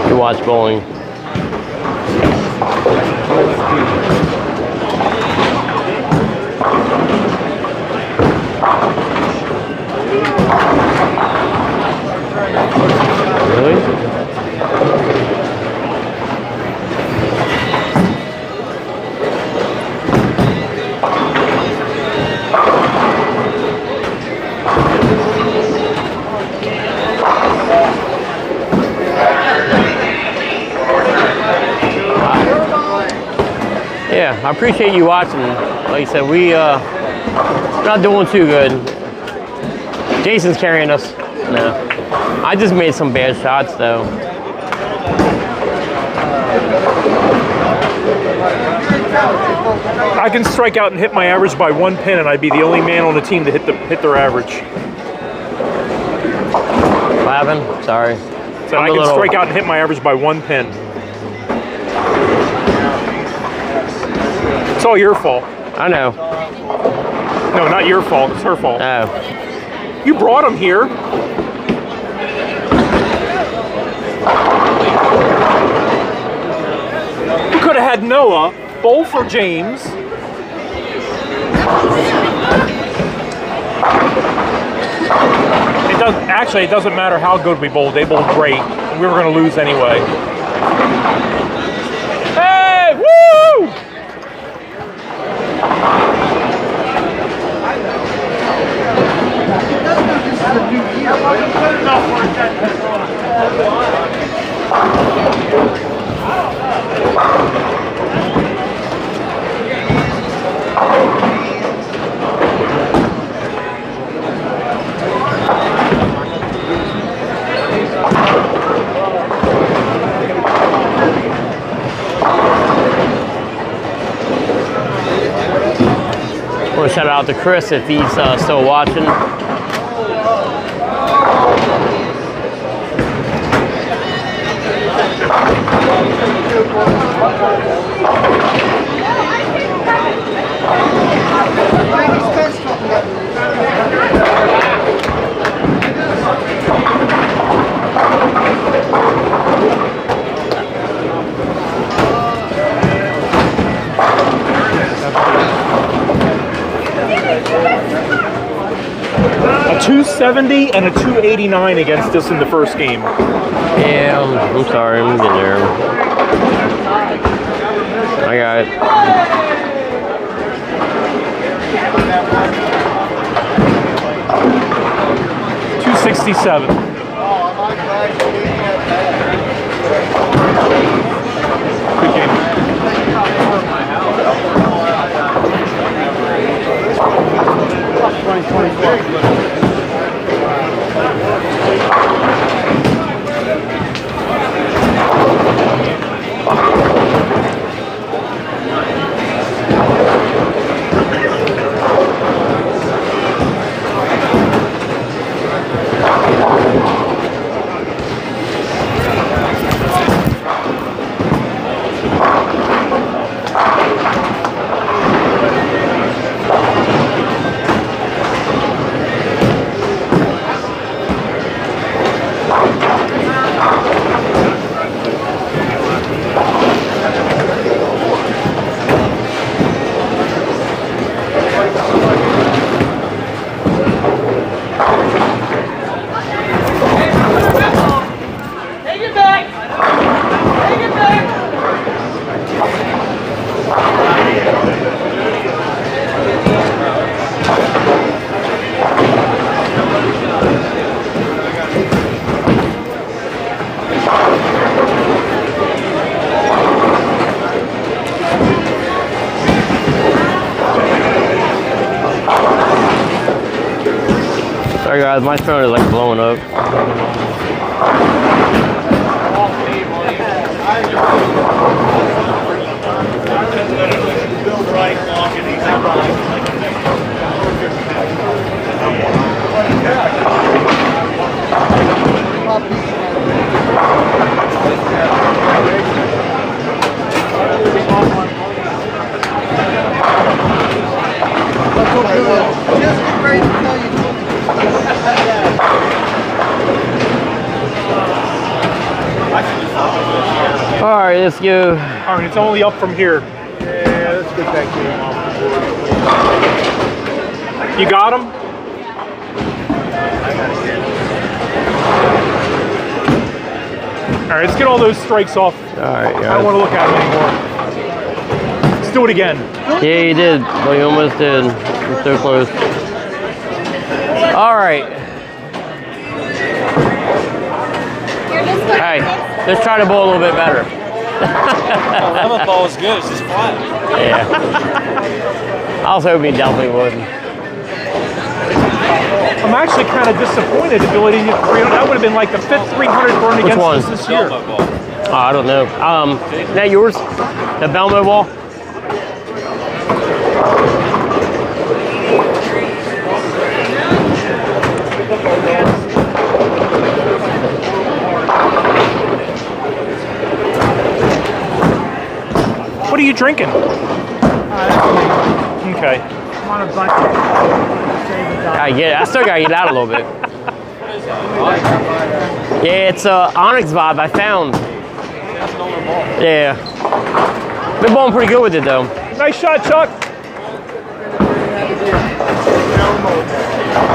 you watch bowling. Really? Yeah, I appreciate you watching. Like I said, we're not doing too good. Jason's carrying us. No, I just made some bad shots though. I can strike out and hit my average by 1 pin, and I'd be the only man on the team to hit their average. What happened? Sorry. So I can strike out and hit my average by 1 pin. It's all your fault. I know. No, not your fault. It's her fault. Oh. You brought him here. We could have had Noah bowl for James. It doesn't matter how good we bowled. They bowled great. We were going to lose anyway. Hey, woo! I want to shout out to Chris if he's still watching. A 270 and a 289 against us in the first game. Yeah, I'm sorry, I'm getting there. I got it. 267. Good game. Sorry guys, my phone is like blowing up. All right, let's go. All right, it's only up from here. Yeah, let's get that game off. You got him? All right, let's get all those strikes off. All right, I don't want to look at them anymore. Let's do it again. Yeah, you did. Well, you almost did. You're so close. All right. Hey, let's try to bowl a little bit better. Lemon ball is good. It's just flat. Yeah. I was hoping he definitely would. I'm actually kind of disappointed that Billy didn't get 300. That would have been like the 5th 300 burn Which against one? us this year. Belmo ball. Oh, I don't know. Is that yours? The Belmo ball? What are you drinking? Okay. I'm on a bunch of I still gotta get out a little bit. Yeah, it's Onyx vibe I found. Yeah. Been bowling pretty good with it though. Nice shot, Chuck.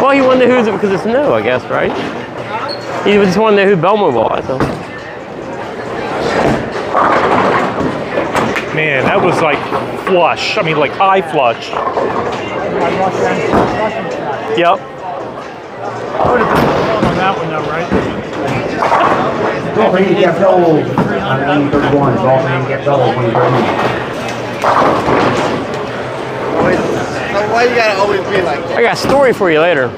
Well, he wanted to who's it because it's no, I guess, right? He just wanted to know who Belmo was. So. Man, that was like flush. I mean, like high flush. Yep. on that one though, right? Golf handicap double, 931. Golf handicap double, 2031. Why you gotta always be like that? I got a story for you later.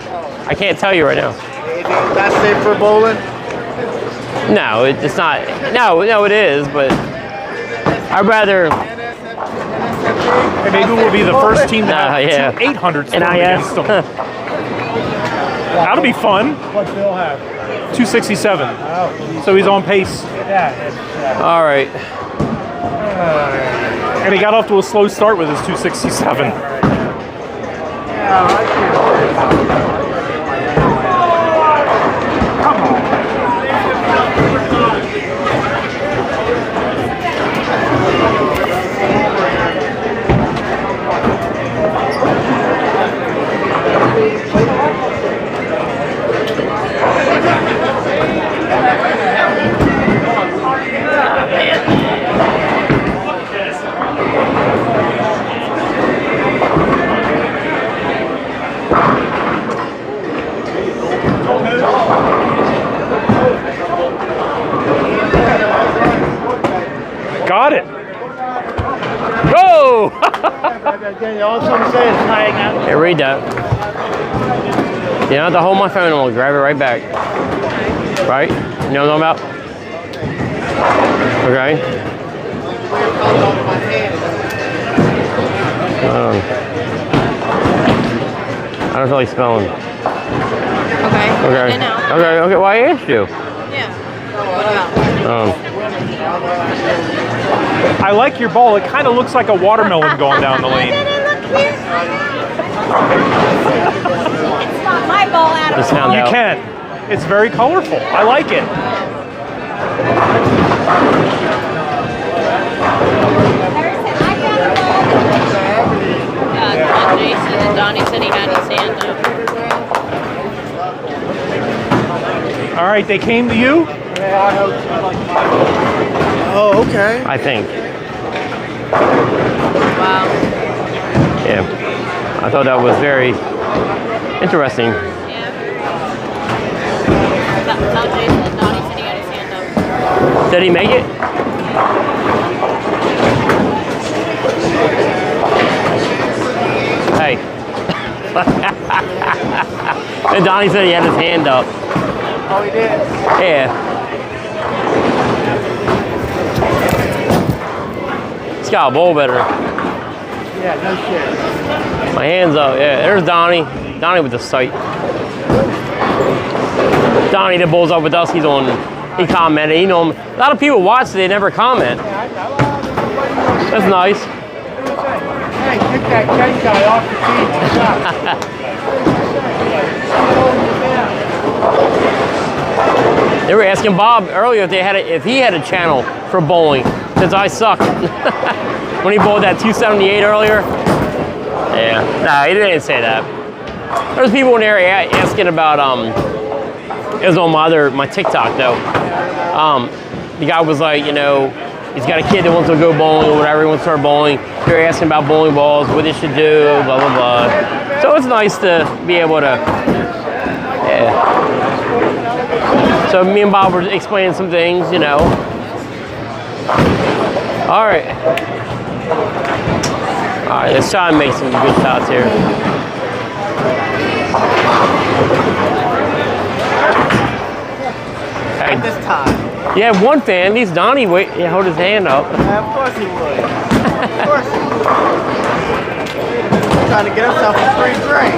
I can't tell you right now. That's safe for bowling? No, it's not. No, it is, but I'd rather. And maybe we'll be the first team to have yeah. 800 And against them. That'll be fun. What Bill have? 267. So he's on pace. Yeah. All right. And he got off to a slow start with his 267. All I'm saying is hang out. Hey, read that. You don't have to hold my phone, I'm gonna grab it right back. Right? You know what I'm talking about? Okay. I don't feel like smelling. Okay. Okay. I know. Okay. Well, I asked you. Yeah. What about? I like your ball. It kind of looks like a watermelon going down the lane. Doesn't it look cute? It's not my ball at Just all. found You out. can. It's very colorful. I like it. Harrison, I got a ball. Jason and Donnie said he had his hand up. All right, they came to you? Oh, okay. I think. Wow. Yeah. I thought that was very interesting. Yeah. Tell Jason and Donnie said he had his hand up. Did he make it? Hey. And Donnie said he had his hand up. Oh, he did. Yeah. He's got a bowl better. Yeah, no shit. My hand's up. Yeah, there's Donnie. Donnie with the sight. Donnie that bowls up with us. He commented. You know, a lot of people watch it. They never comment. That's nice. Hey, get that Ken guy off the team. They were asking Bob earlier if he had a channel for bowling, since I suck. When he bowled that 278 earlier. Yeah, nah, he didn't say that. There's people in there asking about it was on my TikTok though. The guy was like, you know, he's got a kid that wants to go bowling or whatever, he wants to start bowling. They're asking about bowling balls, what they should do, blah blah blah. So it's nice to be able to, yeah. So me and Bob were explaining some things, you know. All right, let's try and make some good shots here. Okay. This time. Yeah, one fan, at least Donnie hold his hand up. Yeah, of course he would. Of course he would. Trying to get himself a free drink.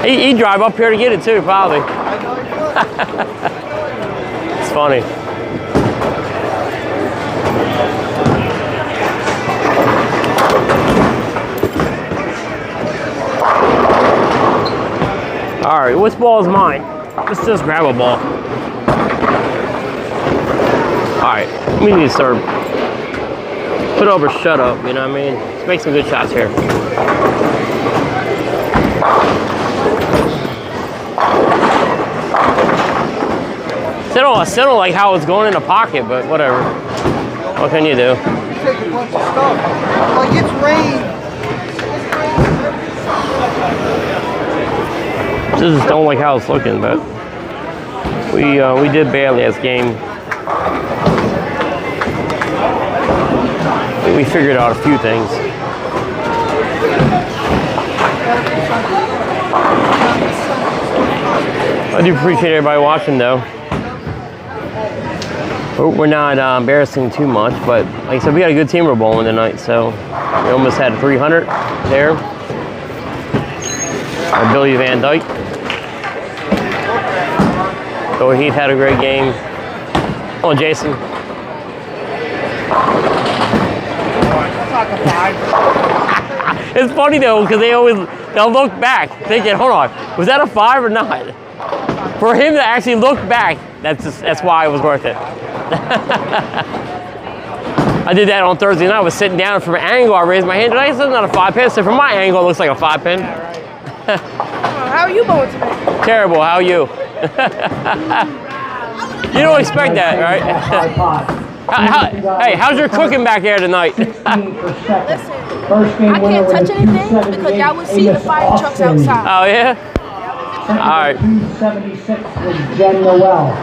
He'd drive up here to get it too, probably. I know he would. It's funny. All right, which ball is mine? Let's just grab a ball. All right, we need to start put over shut up, you know what I mean? Let's make some good shots here. Still don't like how it's going in the pocket, but whatever. What can you do? You take a bunch of stuff. Like it's rain. Just don't like how it's looking, but we did badly as game. We figured out a few things. I do appreciate everybody watching, though. Hope we're not embarrassing too much, but like I said, we got a good team we're bowling tonight, so we almost had 300 there. Our Billy Van Dyke. So Heath had a great game. Oh, Jason. It's funny though, because they'll look back thinking, hold on, was that a 5 or not? For him to actually look back, that's why it was worth it. I did that on Thursday night. I was sitting down from an angle. I raised my hand. Did I say it's not a 5 pin? So from my angle, it looks like a 5 pin. How are you bowling today? Terrible. How are you? You don't expect that, right? Hey, how's your cooking back there tonight? Listen, I can't touch anything because y'all would see the fire trucks outside. Oh, yeah? All right. 276 was Jen Noel.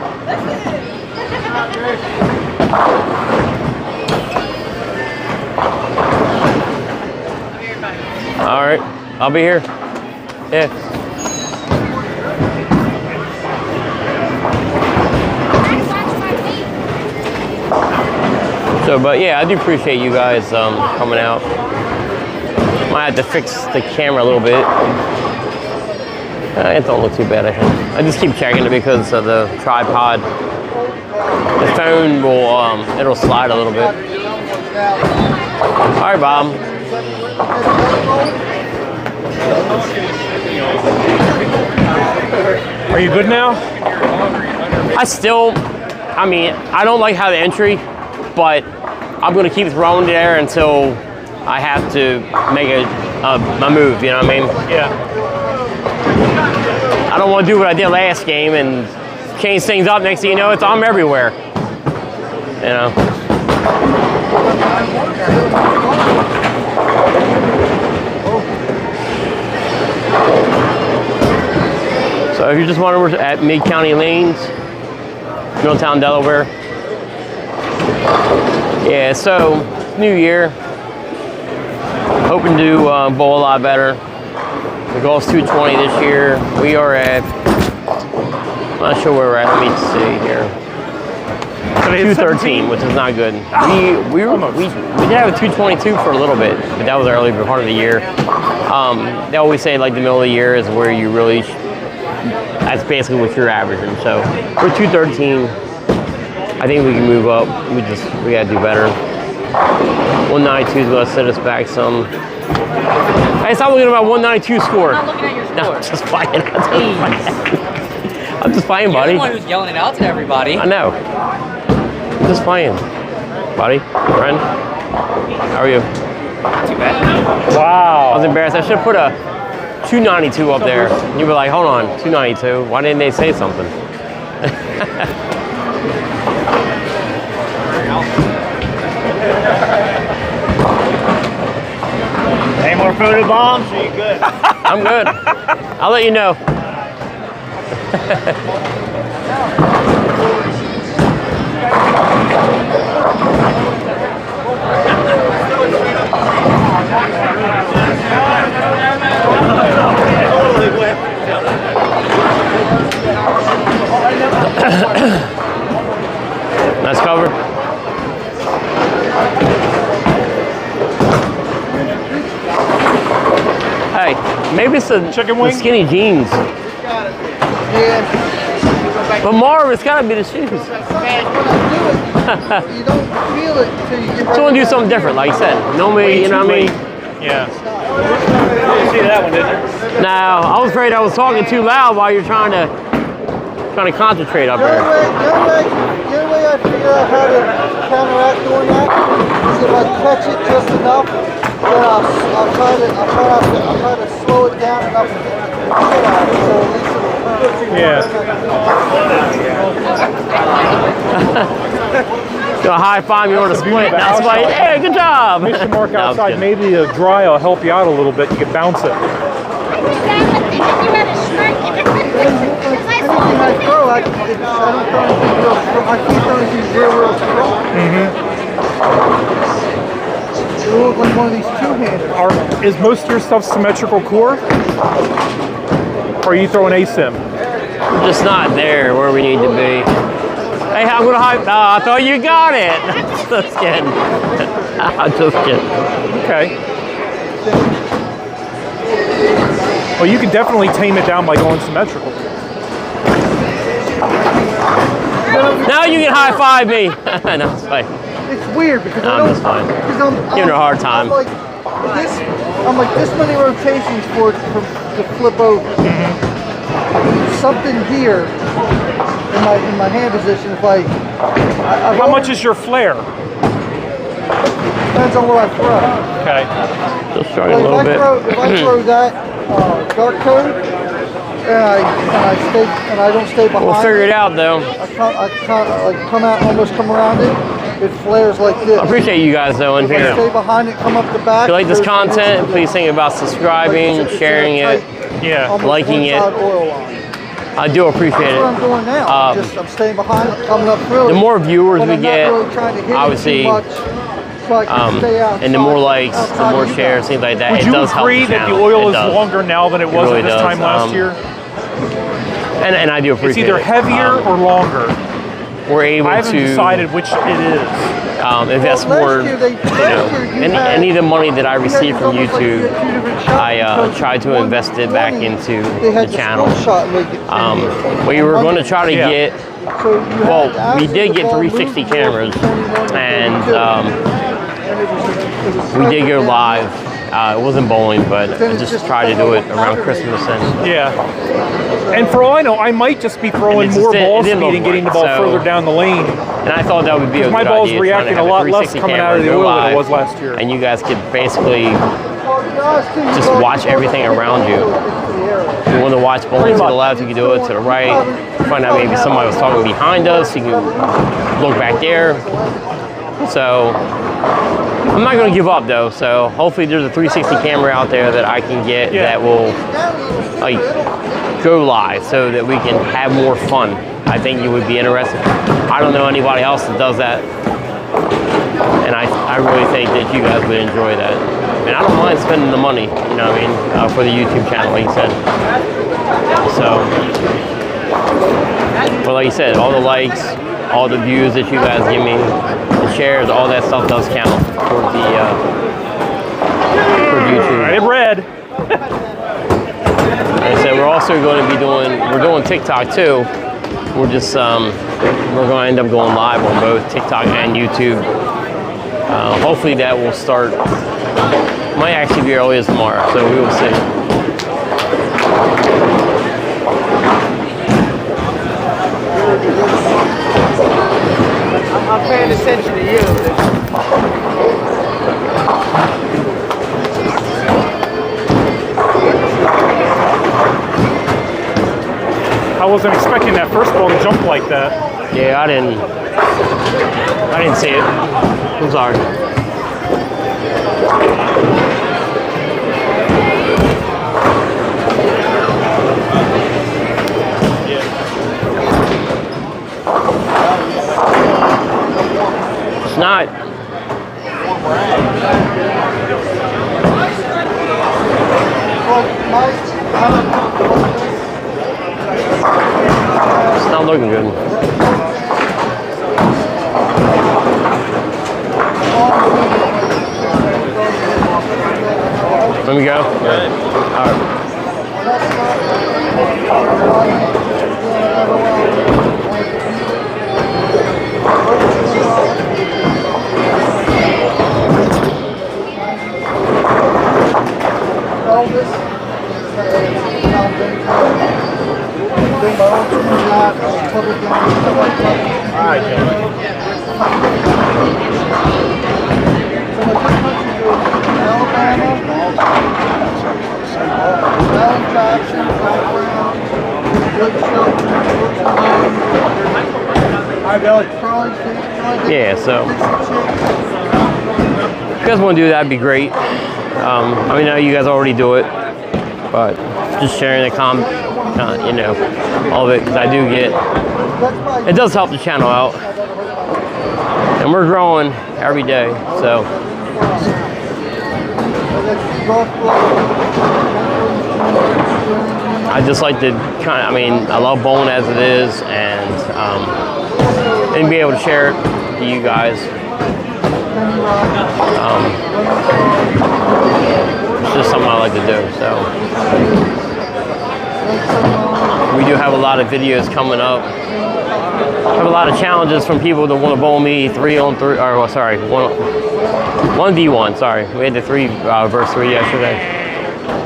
All right, I'll be here. Yeah. So, but yeah, I do appreciate you guys coming out. Might have to fix the camera a little bit. It don't look too bad, I think. I just keep checking it because of the tripod. The phone will, it'll slide a little bit. All right, Bob. Are you good now? I mean, I don't like how the entry, but I'm gonna keep throwing there until I have to make a move, you know what I mean? Yeah. I don't want to do what I did last game and change things up. Next thing you know, I'm everywhere. You know. So if you just wondering, we're at Mid-County Lanes, Middletown, Delaware. Yeah, so new year. Hoping to bowl a lot better. The goal is 220 this year. We are at, I'm not sure where we're at. Let me see here. 213, which is not good. We did have a 222 for a little bit, but that was early part of the year. They always say like the middle of the year is where you really, that's basically what you're averaging. So we're 213. I think we can move up. We gotta do better. 192 is gonna set us back some. Hey, stop looking at my 192 score. I'm not looking at your score. No, I'm just playing. I'm just playing, buddy. You're the one who's yelling it out to everybody. I know. I'm just playing, buddy, friend. How are you? Too bad. Wow. I was embarrassed. I should have put a 292 up there. You were like, hold on, 292. Why didn't they say something? Any more photo bombs? Are you good? I'm good. I'll let you know. Nice cover. Hey, maybe it's the chicken wing? The skinny jeans. Yeah. But Marv, it's gotta be the shoes. Man, when I do it, you don't feel it until you get So I want to do something different, like you said. Normally, you know what I mean? Yeah. You see that one, didn't you? No, I was afraid I was talking too loud while you're trying to concentrate up The there. only way I figure out how to counteract doing that is if I catch it just enough, then I'll try to slow it down enough to get the shit out of it, so at least it'll Yeah. Do a high five, you want to split. That's why, hey, good job. Mission mark No, I'm outside. kidding. Maybe the dry will help you out a little bit. You can bounce it. Anything I throw, I don't throw anything real strong. I can't throw anything real strong. It looks like one of these two-handers. Is most of your stuff symmetrical core? Or are you throwing asym? We're just not there where we need to be. Hey, I'm gonna hype. Oh, I thought you got it. Just kidding. I'm just kidding. Okay. Well, you can definitely tame it down by going symmetrical. Now you can high five me. No, it's fine. It's weird because I'm just fine. I'm Giving her a hard time. I'm like this many rotations for it to flip over. Something here in my hand position. If How much is your flare? Depends on what I throw. Okay. Just struggling a little bit. If I throw that dark code and I don't stay behind. We'll figure it out though. I come out, almost come around it. It flares like this. I appreciate you guys though in If I here. stay behind it, come up the back. If you like this there's- content, please think about subscribing, sharing it. Yeah. almost liking it. one-side oil line. I do appreciate That's what I'm it. doing now. I'm staying behind it, coming up through The it. more viewers But we I'm not get, really trying to hit it obviously, too much, so And the more likes, the more shares, things like that. Would you agree that the oil is longer now than it was really at this time last year? And I do appreciate it. It's either heavier or longer. We're able I haven't decided which it is. Invest more, any of the money that I receive from YouTube, I try to invest it back into the channel. We were going to try to get, well, we did get 360 cameras, and we did go live. It wasn't bowling, but I just tried to do it around Christmas. And for all I know, I might just be throwing more ball speed and getting the ball further down the lane. And I thought that would be a good idea. My ball's reacting a lot less coming out of the oil than it was last year. And you guys could basically just watch everything around you. If you want to watch bowling to the left, you can do it to the right. Find out maybe somebody was talking behind us, you can look back there. So I'm not going to give up though, so hopefully there's a 360 camera out there that I can get that will go live so that we can have more fun. I think you would be interested. I don't know anybody else that does that, and I really think that you guys would enjoy that. And I don't mind spending the money, you know what I mean, for the YouTube channel, like you said. So, but like you said, all the likes, all the views that you guys give me, the shares, all that stuff does count for the for YouTube. It read. And so we're also going to be doing TikTok too. We're just we're going to end up going live on both TikTok and YouTube. Hopefully that will start. Might actually be early as tomorrow, so we will see. I'm paying attention to you. I wasn't expecting that first ball to jump like that. Yeah, I didn't see it. I'm sorry. It's not. It's not looking good. Let me go. All right. Yeah, so if you guys want to do that, that'd be great. I mean, I know you guys already do it, but just sharing the you know, all of it, because I do get, it does help the channel out, and we're growing every day, so. I just like to kind of, I mean, I love bowling as it is, and be able to share it to you guys. It's just something I like to do, so. We do have a lot of videos coming up. I have a lot of challenges from people that want to bowl me 3-on-3, or sorry, 1v1, sorry. We had the 3 versus 3 yesterday.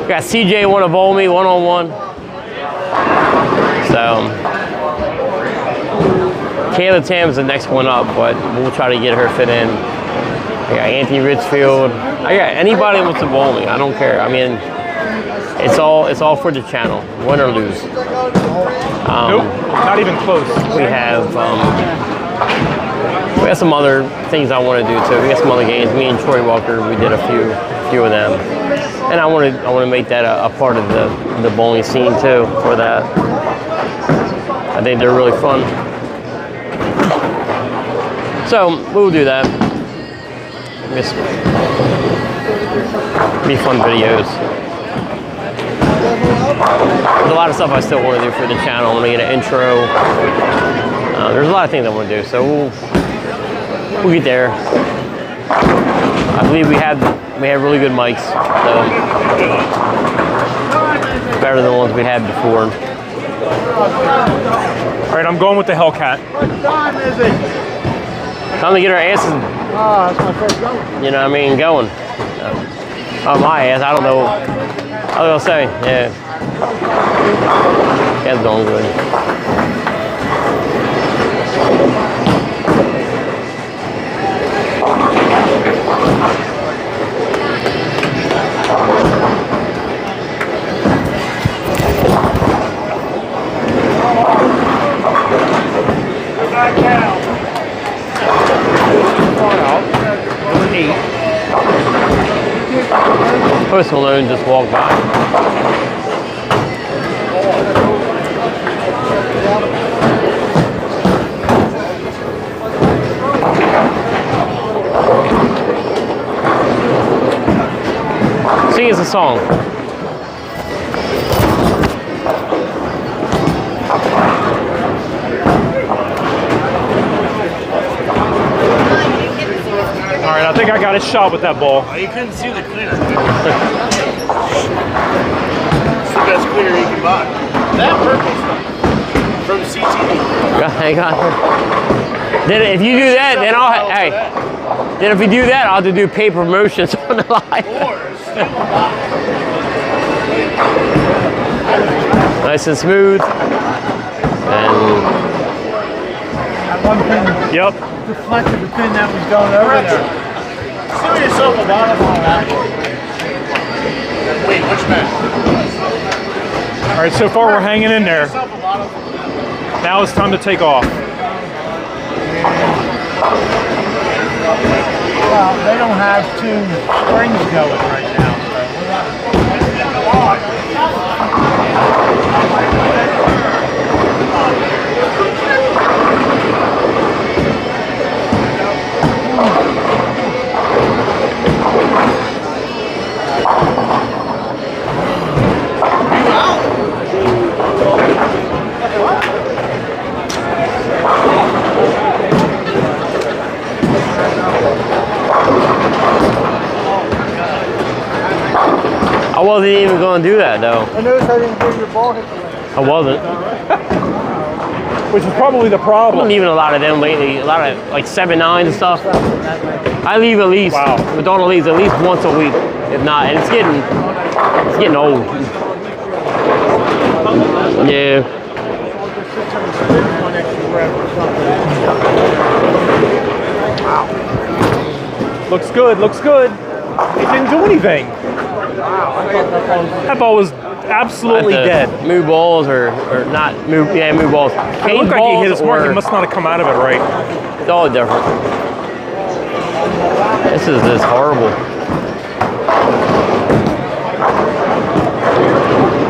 We got CJ want to bowl me 1-on-1. So, Kayla Tam's the next one up, but we'll try to get her fit in. I got Anthony Richfield. I got anybody who wants to bowl me. I don't care. I mean, it's all for the channel, win or lose. Nope, not even close. We have some other things I want to do too. We got some other games. Me and Troy Walker, we did a few of them, and I want to make that a part of the bowling scene too. For that, I think they're really fun. So we'll do that. Be fun videos. There's a lot of stuff I still want to do for the channel. I want to get an intro. There's a lot of things I want to do, so we'll get there. I believe we have really good mics, so better than the ones we had before. All right, I'm going with the Hellcat. What time is it? Time to get our asses, That's my first go. you know what I mean, going. Oh, my ass, I don't know. I was gonna say, yeah. That's going good. Post Malone just walked by. Sing us a song. All right, I think I got a shot with that ball. Oh, you couldn't see the cleaner. It's the best cleaner you can buy. That purple stuff from CTV. Hang on. Then if you do that, then I'll then if you do that, I'll have to do paid promotions on the live. Nice and smooth. And One pin Yep. deflected the pin that was going over there. See yourself a bottom on that. Wait, which man? All right, so far we're hanging in there. Now it's time to take off. Well, they don't have two springs going right now. I wasn't even going to do that though. I noticed I didn't bring your ball hit the I wasn't. Which is probably the I'm problem. leaving a lot of them lately. A lot of like 7-9 and stuff. I leave at least. Wow. Madonna leaves at least once a week, if not, and it's getting old. Yeah. Looks good, looks good. It didn't do anything. That ball was absolutely dead. Move balls or not move, move balls. It Paint looked like he hit his balls mark. or- He must not have come out of it right. It's all different. This is just horrible.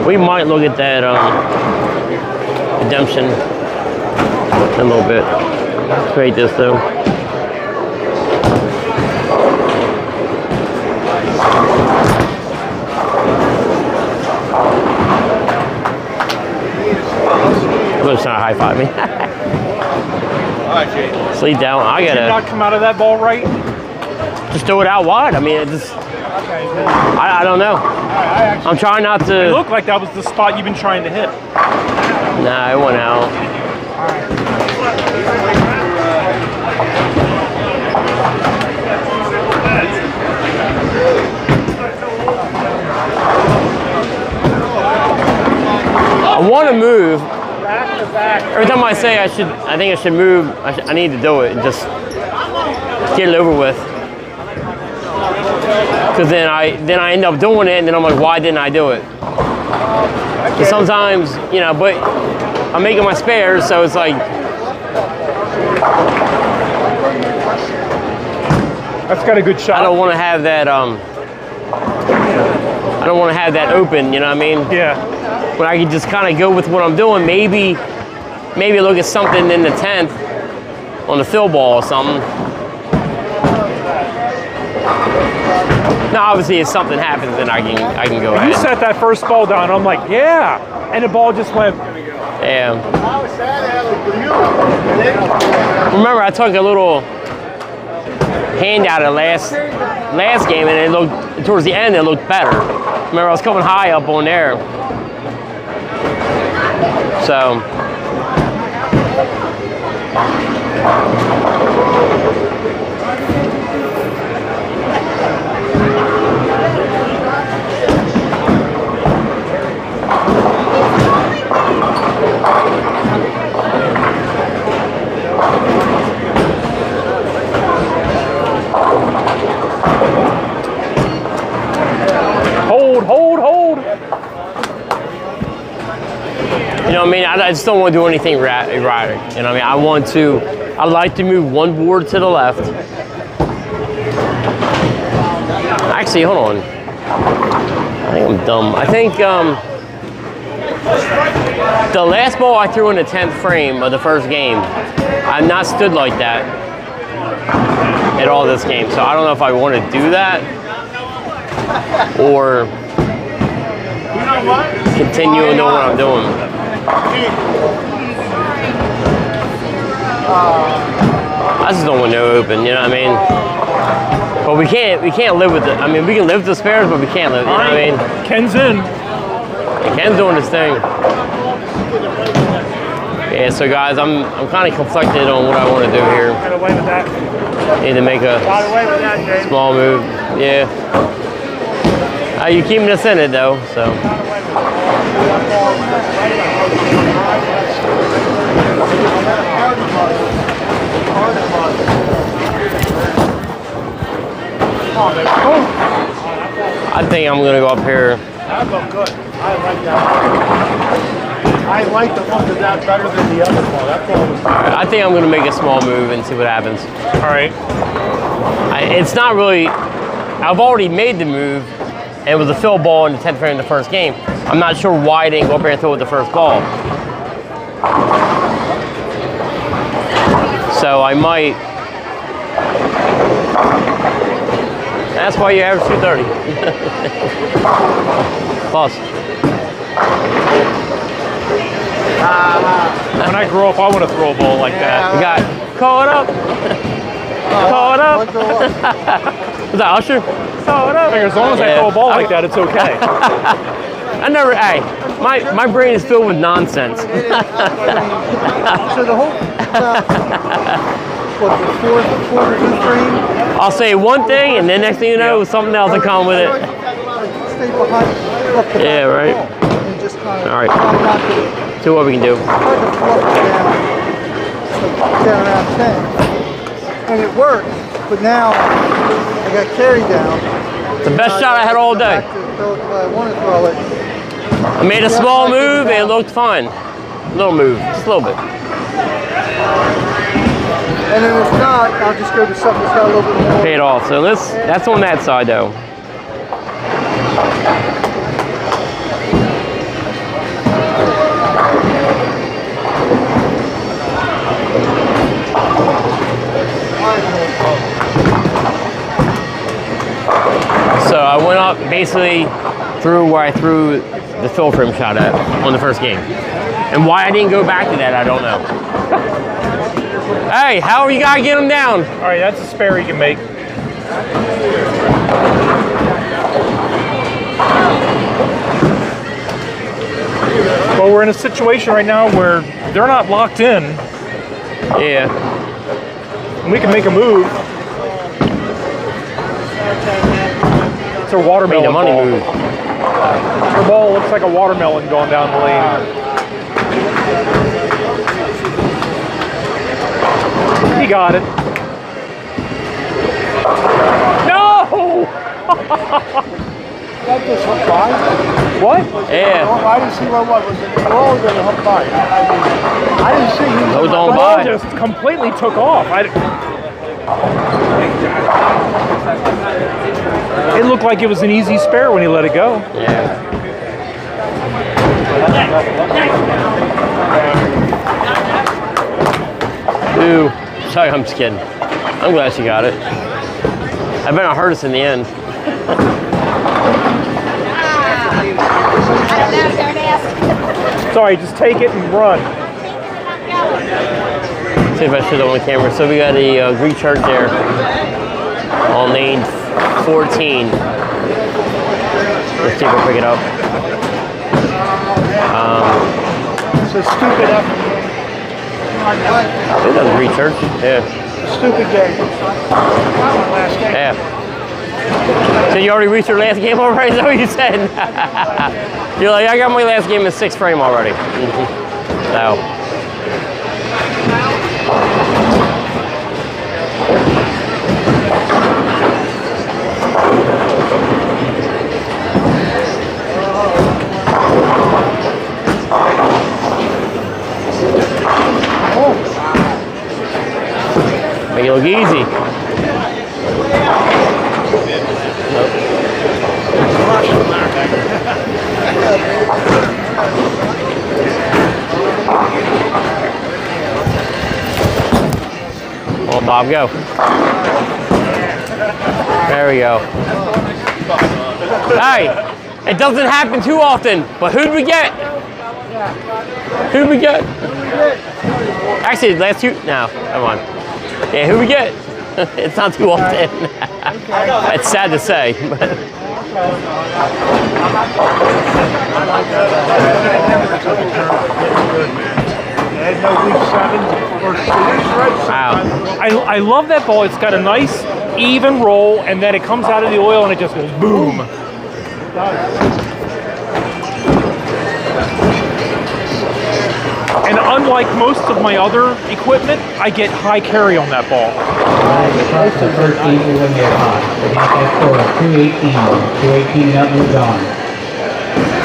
We might look at that redemption in a little bit. Let's create this though. Let's not high five me. Sleep down. I Did gotta not come out of that ball right? just throw it out wide. I mean, it just. I don't know. I'm trying not It to. looked like that was the spot you've been trying to hit. Nah, it went out. I want to move. Every time I say I think I should move. I need to do it and just get it over with. Because then I end up doing it, and then I'm like, why didn't I do it? 'Cause sometimes, but I'm making my spares, so it's like. That's got a good shot. I don't want to have that. I don't want to have that open. You know what I mean? Yeah. When I can just kind of go with what I'm doing. Maybe look at something in the 10th on the fill ball or something. Now, obviously, if something happens, then I can go ahead. You set that first ball down. I'm like, yeah, and the ball just went. Yeah. Remember, I took a little handout at last game, and it looked towards the end. It looked better. Remember, I was coming high up on there. So. Hold. You know what I mean? I just don't want to do anything erratic. You know what I mean? I like to move one board to the left. Actually, hold on. I think I'm dumb. I think the last ball I threw in the 10th frame of the first game, I've not stood like that at all this game. So I don't know if I want to do that or continue and know what I'm doing. I just don't want no open, you know what I mean? But we can't live with it. I mean, we can live with the spares, but we can't live, you know what I mean? Ken's in. And Ken's doing his thing. Yeah, so guys, I'm kind of conflicted on what I want to do here. Got away with that. Need to make a small move. Yeah. You're keeping us in it though, so. I think I'm gonna go up here. That looked good. I like that. I like the look of that better than the other ball. That ball was. All right, I think I'm gonna make a small move and see what happens. All right. It's not really. I've already made the move. And it was a fill ball in the 10th frame of the first game. I'm not sure why I didn't go up there and throw with the first ball. So I might. That's why you average 230. Plus. When I grow up, I want to throw a ball like that. You got caught up. Caught up. Was that Usher? Caught up. As long as I throw a ball like that, it's okay. Hey, my brain is filled with nonsense. So the whole, what, the fourth frame? I'll say one thing, and then next thing you know, something else will come with it. Stay behind. Yeah, right. And just kind of, All right. See what we can do. Try to fluff it down around 10. And it worked, but now I got carried down. The best shot I had all day. I want to throw it. I made a small move, and it looked fine. Little move, just a little bit. And then if not, I'll just go to something that's got a little bit more. Paid off. So that's on that side though. So I went up basically through where I threw the fill frame shot at on the first game. And why I didn't go back to that, I don't know. Hey, how you gotta get them down? All right, that's a spare you can make. Well, we're in a situation right now where they're not locked in. Yeah. And we can make a move. It's a watermelon money ball. move. Your ball looks like a watermelon going down the lane. He got it. No! That just hooked by? What? Yeah. I didn't see what was it. We're all going to hook by. I didn't see you. Those The on ball by. just completely took off. It looked like it was an easy spare when he let it go. Yeah. Ooh. Sorry, I'm just kidding. I'm glad she got it. I bet it hurt us in the end. Sorry, just take it and run. See if I should on the camera. So we got a Greek church there on lane 14. Let's see if we'll pick it up. It's a stupid effort. I think that was Greek church. Yeah. Stupid game. Last game. Yeah. So you already reached your last game already? Is that what you said? You're like, I got my last game in 6th frame already. So. Make it look easy. Well, Bob, go. There we go. Hey, it doesn't happen too often, but who'd we get? Who'd we get? Actually, last two. No, come on. Yeah, who we get? It's not too often. It's sad to say. Wow. I love that ball. It's got a nice even roll, and then it comes out of the oil and it just goes boom. And unlike most of my other equipment, I get high carry on that ball.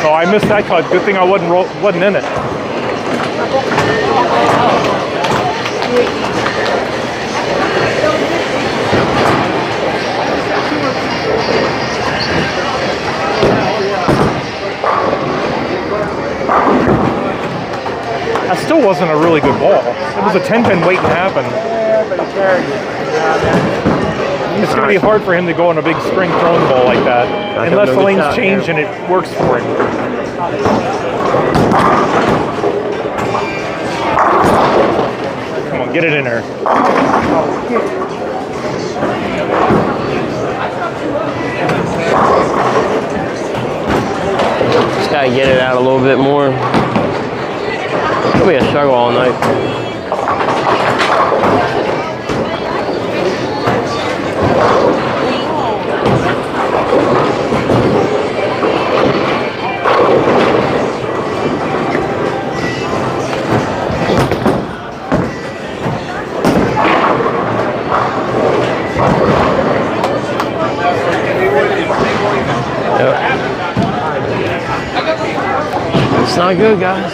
So I missed that cut. Good thing I wasn't in it. That still wasn't a really good ball. It was a 10-pin waiting to happen. It's going to be hard for him to go on a big string throwing ball like that, unless the lanes change and it works for him. Come on, get it in there. Just got to get it out a little bit more. It'll be a struggle all night. Yep. It's not good, guys.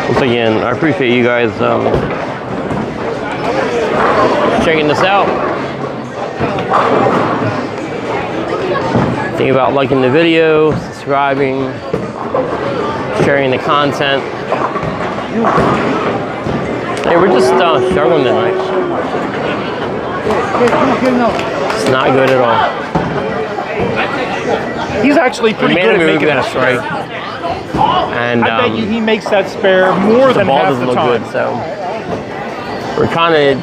Once again, I appreciate you guys checking this out. Think about liking the video, subscribing, sharing the content. Hey, we're just struggling tonight. It's not good at all. He's actually pretty good at making that strike. And I bet you he makes that spare more than half the time. Good, so we're kind of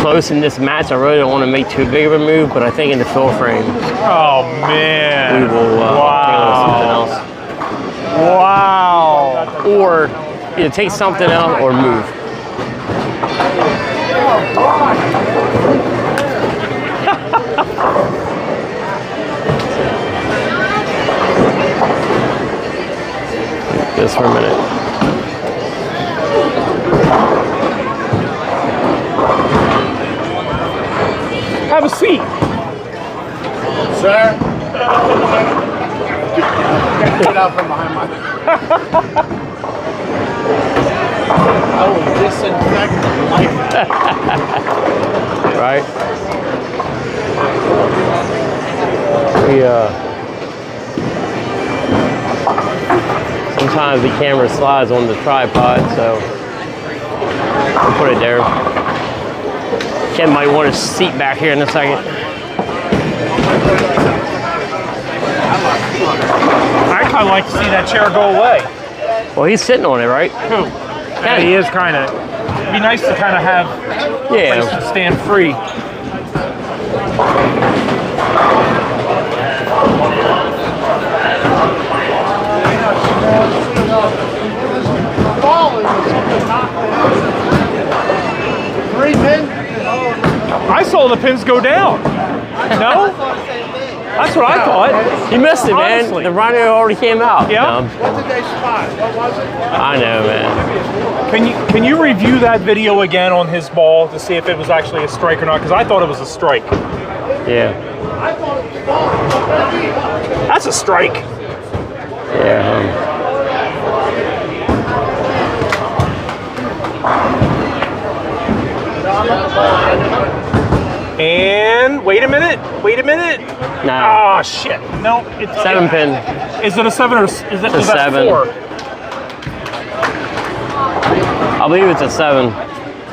close in this match. I really don't want to make too big of a move, but I think in the fill frame, oh man, we will take something else. Wow. Or either take something else or move. Just for a minute. Have a seat. Sir? Get out from behind my... I will disinfect life. Right? sometimes the camera slides on the tripod, so I'll put it there. Ken might want a seat back here in a second. I kind of like to see that chair go away. Well, he's sitting on it, right? Who? Yeah, he is kind of. It'd be nice to kind of have a place to stand free. Three pin? I saw the pins go down. No? That's what I thought. You missed it, man. Honestly. The rhino already came out. Yeah. What did they spot? What was it? I know, man. Can you review that video again on his ball to see if it was actually a strike or not? Because I thought it was a strike. Yeah. I thought it was ball. That's a strike. Yeah. And wait a minute. No. Oh shit. No, it's 7 pin. Is it a 7 or is that It's a 7. 4? I believe it's a 7.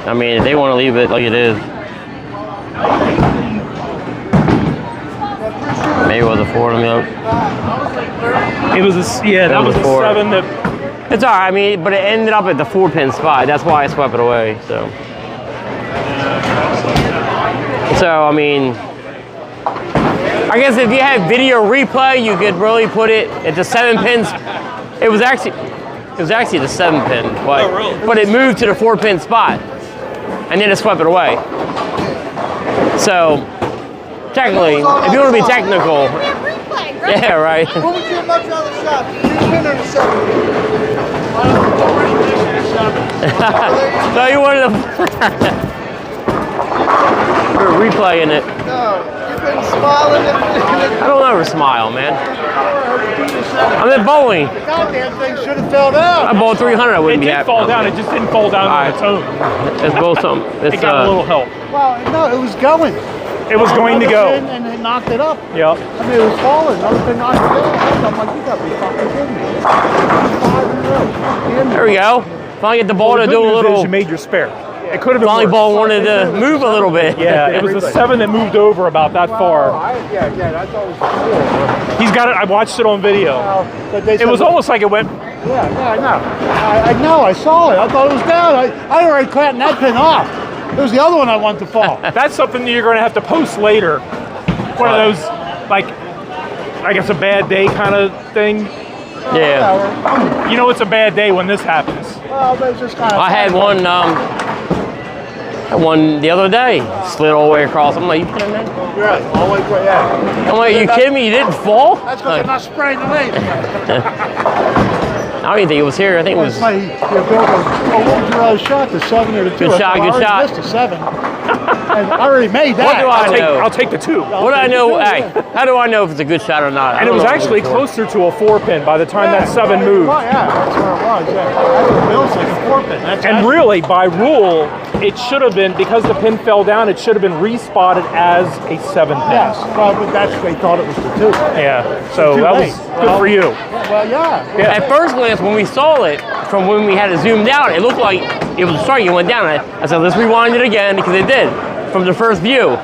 I mean, if they want to leave it like it is. Maybe it was a 4. Let me look. It was a that was a 4. 7 that. It's all right. I mean, but it ended up at the 4 pin spot. That's why I swept it away. So I mean, I guess if you had video replay, you could really put it at the 7 pins. It was actually the 7 pin, but it moved to the 4 pin spot, and then it swept it away. So technically, if you want to be technical, yeah, right. What would you much rather shot? The 2 pin or the 7? So you wanted to we're replaying it. No, you've been smiling at I don't ever smile, man. I'm at bowling. The goddamn thing should have fell down. I bowled 300. I It wouldn't be did happy. fall down. It just didn't fall down on its own. Let's bowl some. It got a little help. Well, no, it was going. It was going to go. And they knocked it up. Yep. I mean, it was falling. Another thing knocked it down. I'm like, you gotta be fucking kidding me. 5 in a row. There we go. Finally get the ball to do a little. You made your spare. It could have been worse. Volleyball wanted to move a little bit. Yeah, it was the 7 that moved over about that far. Yeah, that's always cool. He's got it. I watched it on video. But they It was almost like it went. Yeah, I know. I know. I saw it. I thought it was down. I already clamped that pin off. It was the other one I wanted to fall. That's something that you're going to have to post later. One of those, like, I guess a bad day kind of thing. Yeah. You know, it's a bad day when this happens. Well, that's just kind of. I had one the other day. Slid all the way across. I'm like, you kidding me? Really? All the way through, yeah. I'm like, you kidding me? You didn't fall? That's because I'm not spraying the lane. I don't even think it was here. I think it was. What would you rather shot, the 7 or the 2? Good shot, I good already shot. missed the 7. And I already made that. What do I know? I'll take the 2. What do I know? Hey, how do I know if it's a good shot or not? And it was actually closer to a 4 pin by the time that 7 moved. Yeah, that's where it was. Yeah. That's what Bill's like, a 4 pin. And really, by rule, it should have been, because the pin fell down, it should have been respotted as a 7 pin. Yes, well, but that's they thought it was the 2. Yeah, so Too that late. was good for you. Well, yeah. At first glance, when we saw it, from when we had it zoomed out, it looked like it was a strike. It went down. I said, let's rewind it again, because it did from the first view.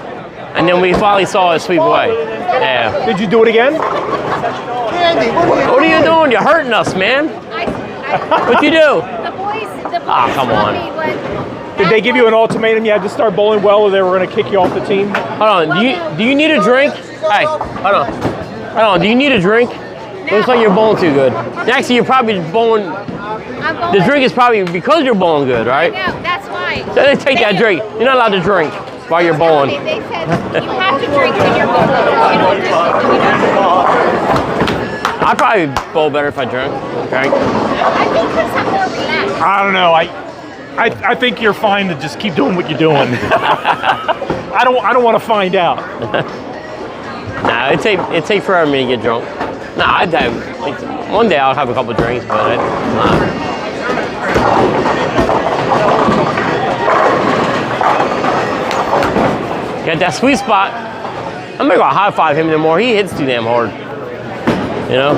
And then we finally saw it sweep away. Yeah. Did you do it again? Candy, What are you doing? You're hurting us, man. What'd you do? The boys come told on. me what Did they give you an ultimatum? You had to start bowling well, or they were going to kick you off the team? Hold on. Do you need a drink? Hey, hold on. Hold on. Do you need a drink? Looks like you're bowling too good. Actually, you're probably bowling. I'm bowling. The drink is probably because you're bowling good, right? No, that's why. So they take that drink. You're not allowed to drink while you're bowling. They said you have to drink when you're bowling. You don't drink when you don't. I'd probably bowl better if I drank. I think because I'm more relaxed. I don't know. I think you're fine to just keep doing what you're doing. I don't want to find out. Nah, it'd take forever for me to get drunk. Nah, I'd have, one day I'll have a couple drinks, but nah. Got that sweet spot. I'm not gonna high five him anymore. He hits too damn hard. You know?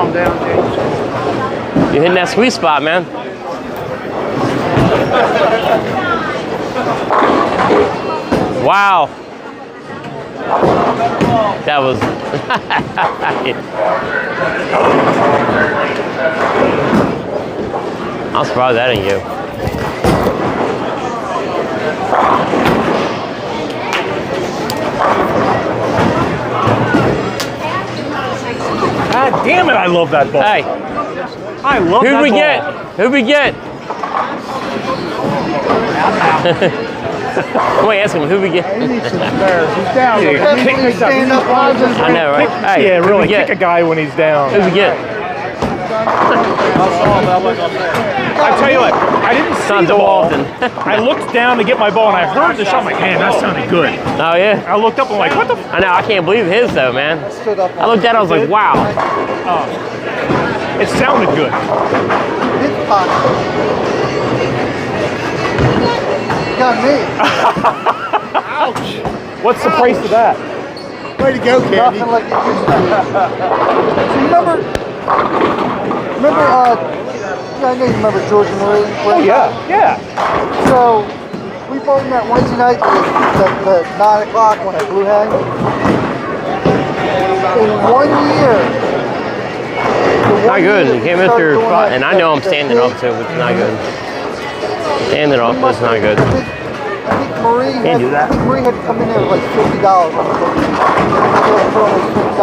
calm down, James. You're hitting that sweet spot, man. Wow. That was. I'm surprised that didn't go. God damn it, I love that ball. Hey, I love that who'd we ball. get? Who'd we get? Wait, ask him, who'd we get? He needs some spares. He's down. Yeah, He needs to stand up. I know, right? Hey, Yeah, who'd really, we get? kick a guy when he's down. Who'd we get? I tell you what, I didn't see Not the so ball. often. I looked down to get my ball, and I heard the shot. I'm like, man, that sounded good. Oh, yeah? I looked up, I'm like, what the I know, I can't believe his, though, man. Stood up. I looked at it, I was like, wow. It sounded good. Hit pocket. Got me. Ouch. What's the price of that? Way to go, Candy. Nothing like it used to be. So remember, I know you remember George and Marie? Oh, yeah, yeah. So, we bowled that Wednesday night the 9 o'clock when I blew hang. In 1 year. Not good. You can't miss your spot. And I know I'm standing up too, which is not good. Standing up is not good. I think Marie Can't do that. I think Marie had to come in there with like $50 on the book. $50.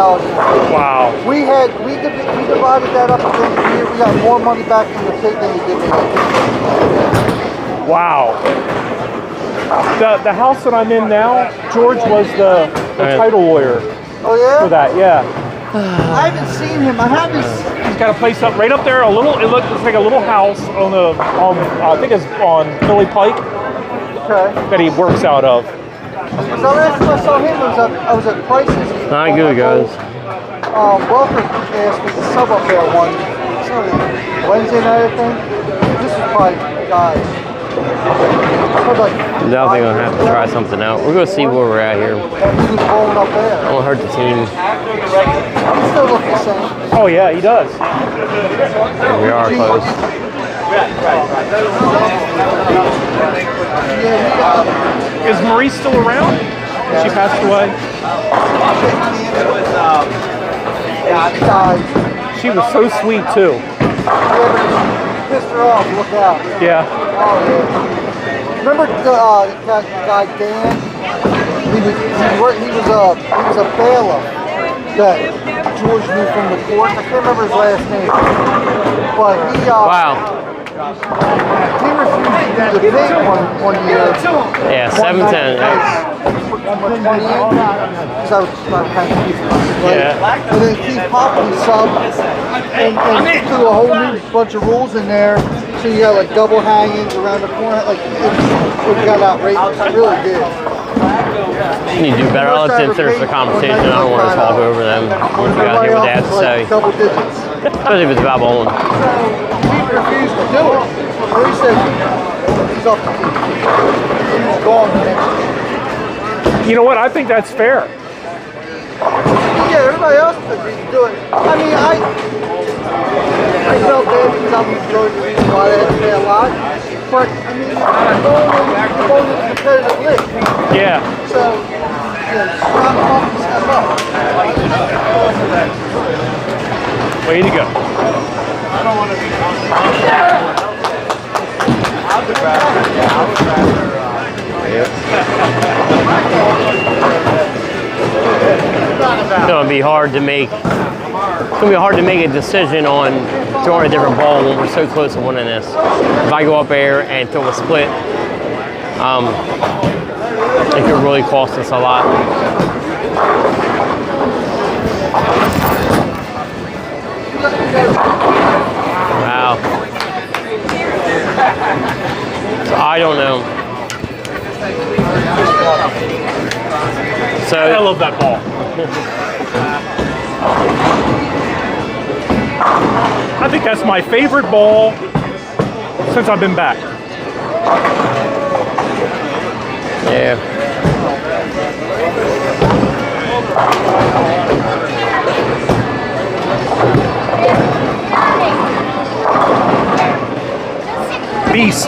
Wow. We divided that up at the end of the year. We got more money back from the pit than we did. Wow. The house that I'm in now, George was the title lawyer Oh yeah? for that, yeah. I haven't seen him. I haven't. He's got a place up right up there, it looks like a little house on I think it's on Philly Pike Okay. that he works out of. So last time I saw him, I was at Price's. Not good, guys. Walker asked me to sub up there Wednesday night, I think. This is probably guys. Definitely gonna have to try something out. We're gonna see where we're at here. He was bowling up there. I won't hurt the team. He still looks the same. Oh yeah, he does. We are close. Yeah, Is Marie still around? She passed away. he died. She was so sweet too. Pissed her off. Look out. Yeah. Oh yeah. Remember the guy Dan? He was a bailiff that George knew from the court. I can't remember his last name, but he Wow. he refused to do the big one year. Yeah, 7-10. Because I was kind of confused. Yeah. And then Keith Popley subbed and threw a whole new bunch of rules in there. So you got like double hangings around the corner. Like it got outrageous. It really did. You need to do better. I'll let them finish the conversation. I don't want to talk over them. I want you guys to hear what they have to say. Double digits. Especially if it's about bowling. He refused to do it. Or he said he's off the team. He was gone the next year. You know what? I think that's fair. Yeah, everybody else could do it. I mean, I felt bad because I'm really the reason why they had to pay a lot. But, I mean, you're going to a competitive league. Yeah. So, step up. Way to go. I don't want to be I would rather. It's gonna be hard to make. It's gonna be hard to make a decision on throwing a different ball when we're so close to winning this. If I go up there and throw a split, it could really cost us a lot. Wow. So I don't know. So I love that ball. I think that's my favorite ball since I've been back. yeah. beast.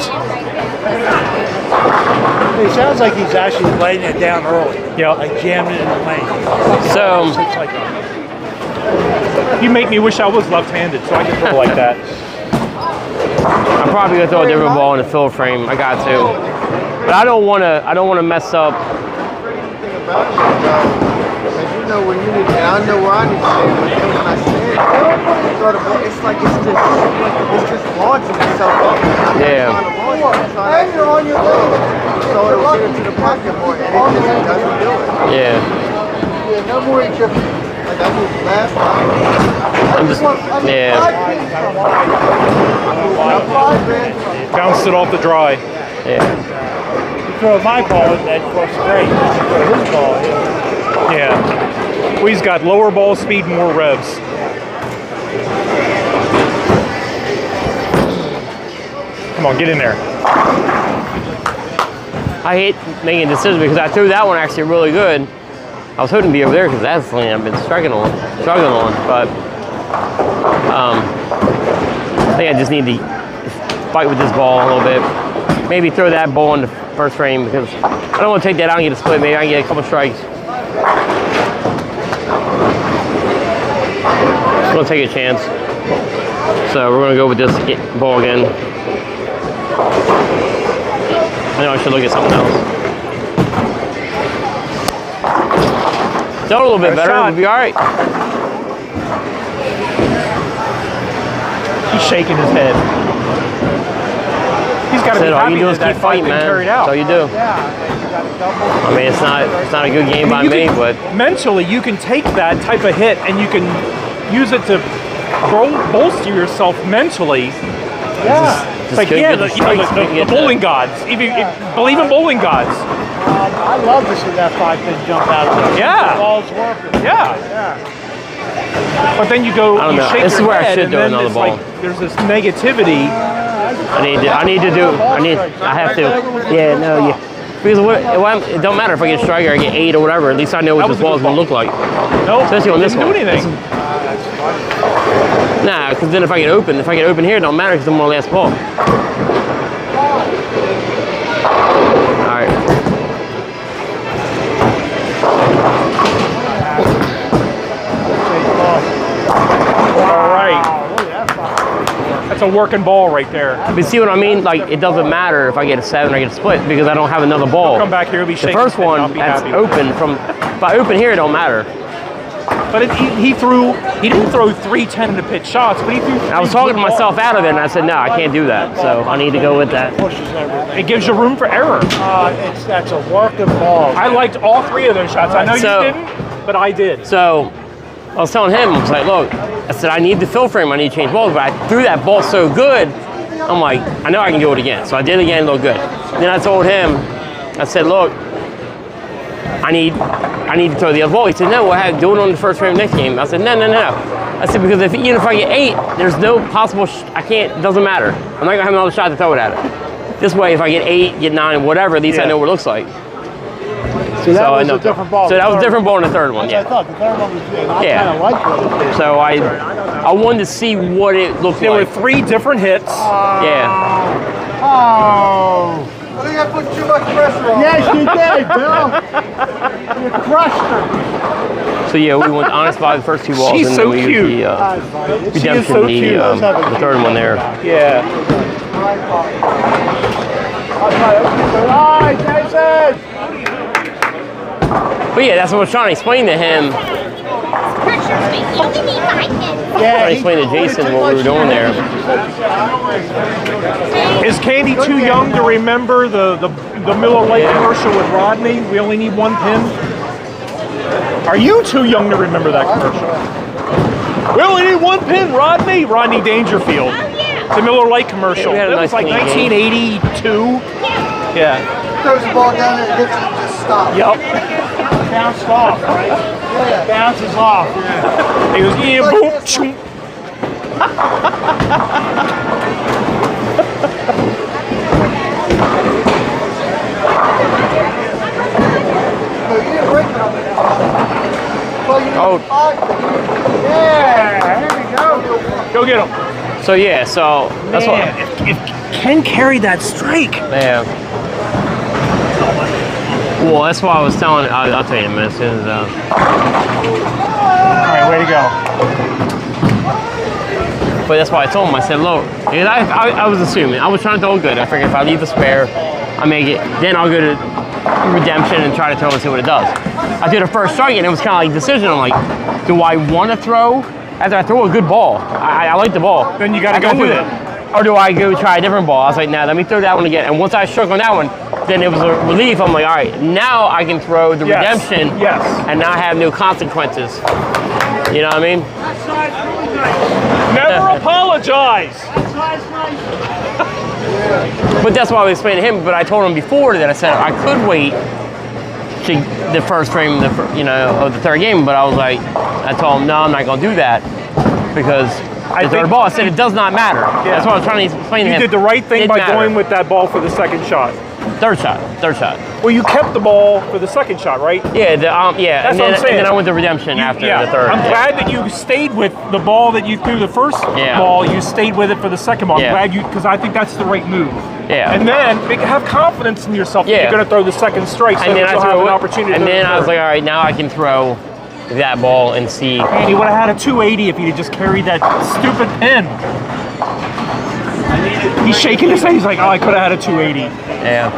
It sounds like he's actually laying it down early. Yeah. Like jamming it in the lane. So, It's like You make me wish I was left-handed, so I could throw like that. I'm probably gonna throw a different ball in the fill frame. I got to, but I don't wanna mess up. You know when you need, and I know where I need to stand, but then when I stand, throw the ball, it's like it's just launching itself up. Yeah. And you're on your leg. So it'll get into the pocket more, and it just doesn't do it. Yeah. Yeah, no more each other. Like I moved last time. I'm just, yeah. Bounced it off the dry. Yeah. you throw my ball, that works great. You throw his ball, Yeah. Well, he's got lower ball speed, more revs. Come on, get in there. I hate making decisions because I threw that one actually really good. I was hoping to be over there because that's the thing I've been struggling on. But I think I just need to fight with this ball a little bit. Maybe throw that ball in the first frame because I don't want to take that out and get a split. Maybe I can get a couple strikes. Just going to take a chance. So we're going to go with this ball again. I know I should look at something else. Throw a little bit better, it'll be all right. He's shaking his head. He's got to be All happy you do is that keep that fighting, thing man. carried That's out. all you do. I mean, it's not a good game by You me, can- but mentally, you can take that type of hit and you can use it to bolster yourself mentally. Yeah. It's like, good, yeah, good the strikes, you can the get bowling gods. Believe in bowling gods. I love to see that 5-pin jump out of there. Yeah. The ball's working. Yeah. But then you go, I don't you know. shake This is your where I head, should and do then another it's ball. like there's this negativity. I have to. Yeah, no, yeah. Because it don't matter if I get a strike or I get 8 or whatever. At least I know what this ball is going to look like. No, Especially on this didn't one. do anything. Nah, because then if I get open here, it don't matter because I'm on the last ball. All right. All right. That's a working ball right there. But see what I mean? Like, it doesn't matter if I get a 7 or I get a split because I don't have another ball. Come back here, he'll be The shaking first his head, and I'll one, be that's happy. open from. If I open here, it don't matter. But he didn't throw 3-10 in the pitch shots, but he threw. I was talking to myself out of it, and I said, no, I can't do that. So I need to go with that. Pushes everything. It gives you room for error. That's a working ball. I liked all 3 of those shots. I know So- you didn't, but I did. So I was telling him, I was like, look, I said, I need the fill frame. I need to change balls. But I threw that ball so good, I'm like, I know I can do it again. So I did it again, it looked good. Then I told him, I said, look, I need to throw the other ball. He said, no, we'll do it on the first frame next game. I said, no. I said, because even if I get 8, there's no possible, I can't, it doesn't matter. I'm not going to have another shot to throw it at it. This way, if I get 8, get 9, whatever, at least I know what it looks like. So that I was know. a different ball. So that was a different ball in the third one, That's what I yeah. thought. The third one was good. I Yeah. kind of liked what it did. So I wanted to see what it looked There were like. 3 different hits. Yeah. Oh. I think I put too much pressure on. Yes, you did, Bill. You crushed her. So yeah, we went honest by the first 2 balls, She's and so then we cute. used the She is redemption, so cute. the third one there. Yeah. All right, Jason. But yeah, that's what I was trying to explain to him. Pressure space. You only need 5 minutes. Trying to explain to Jason what we were doing there. Is Candy too young to remember the Miller Lite commercial with Rodney? We only need 1 pin. Are you too young to remember that commercial? We only need 1 pin, Rodney. Rodney Dangerfield. Oh, yeah. The Miller Lite commercial. Yeah, we had a That was nice like clean 1982. Yeah. Throws the ball down there and hits it, just stop. Yep. Bounced off, right? Yeah. Bounces off. Yeah. He goes, yeah, boom, choom. Oh, Yeah, here we go. Go get him. so yeah, so that's what. If can carry that strike. Yeah. Well, that's why I was telling. I'll tell you in a minute. As soon as, All right, way to go. But that's why I told him. I said, look, because I was assuming. I was trying to throw good. I figured if I leave the spare, I make it. Then I'll go to redemption and try to throw and see what it does. I did a first strike and it was kind of like decision. I'm like, do I want to throw after I throw a good ball? I like the ball. Then you got to go with it. Or do I go try a different ball? I was like, nah, let me throw that one again. And once I struck on that one, then it was a relief. I'm like, all right, now I can throw the redemption and not have no consequences. You know what I mean? Never apologize. But that's why I was explaining to him. But I told him before that I said I could wait to the first frame, of the third game. But I was like, I told him, no, I'm not gonna do that because the third ball. I said it does not matter. Yeah. That's what I was trying to explain to him. You did the right thing by going with that ball for the second shot. Third shot. Well, you kept the ball for the second shot, right? Yeah, That's what I'm saying. And then I went to redemption after the third. I'm glad that you stayed with the ball that you threw the first ball. You stayed with it for the second ball. I'm glad because I think that's the right move. Yeah. And then have confidence in yourself that you're going to throw the second strike so that you'll have an opportunity. And then I was like, all right, now I can throw that ball and see. And he would have had a 280 if he'd just carried that stupid pin. He's shaking his head. He's like, oh, I could have had a 280. Yeah.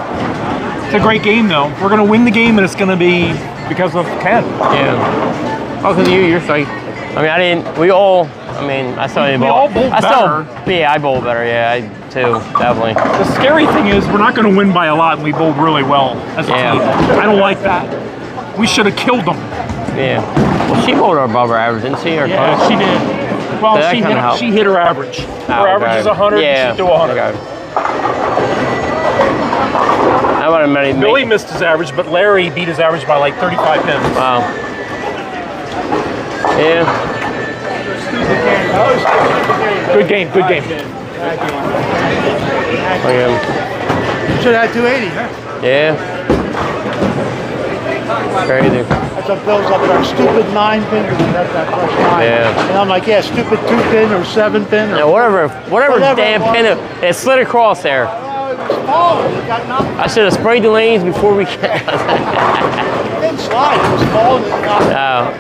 It's a great game, though. We're going to win the game, and it's going to be because of Ken. Yeah. Oh, because you're like, I mean, I didn't, we all, I mean, I saw you bowl. We all bowled better. Yeah, I bowled better. Yeah, I too, definitely. The scary thing is we're not going to win by a lot, and we bowled really well as a team. I don't like that. We should have killed them. Yeah. Well, she bowled above her average, didn't she? Or yeah, close? she did. Well, she hit her average. Her average is 100, and she threw 100. Okay. How about Billy missed his average, but Larry beat his average by like 35 pins. Wow. Yeah. Good game. Okay. Should have had 280, huh? Yeah. Crazy. That's what Bill's up there. Stupid 9-pin. That's that first 9. Yeah. And I'm like, yeah, stupid 2-pin or 7-pin. Yeah, whatever damn pin it slid across there. I should have sprayed the lanes before we get. It didn't slide. It was falling. Oh.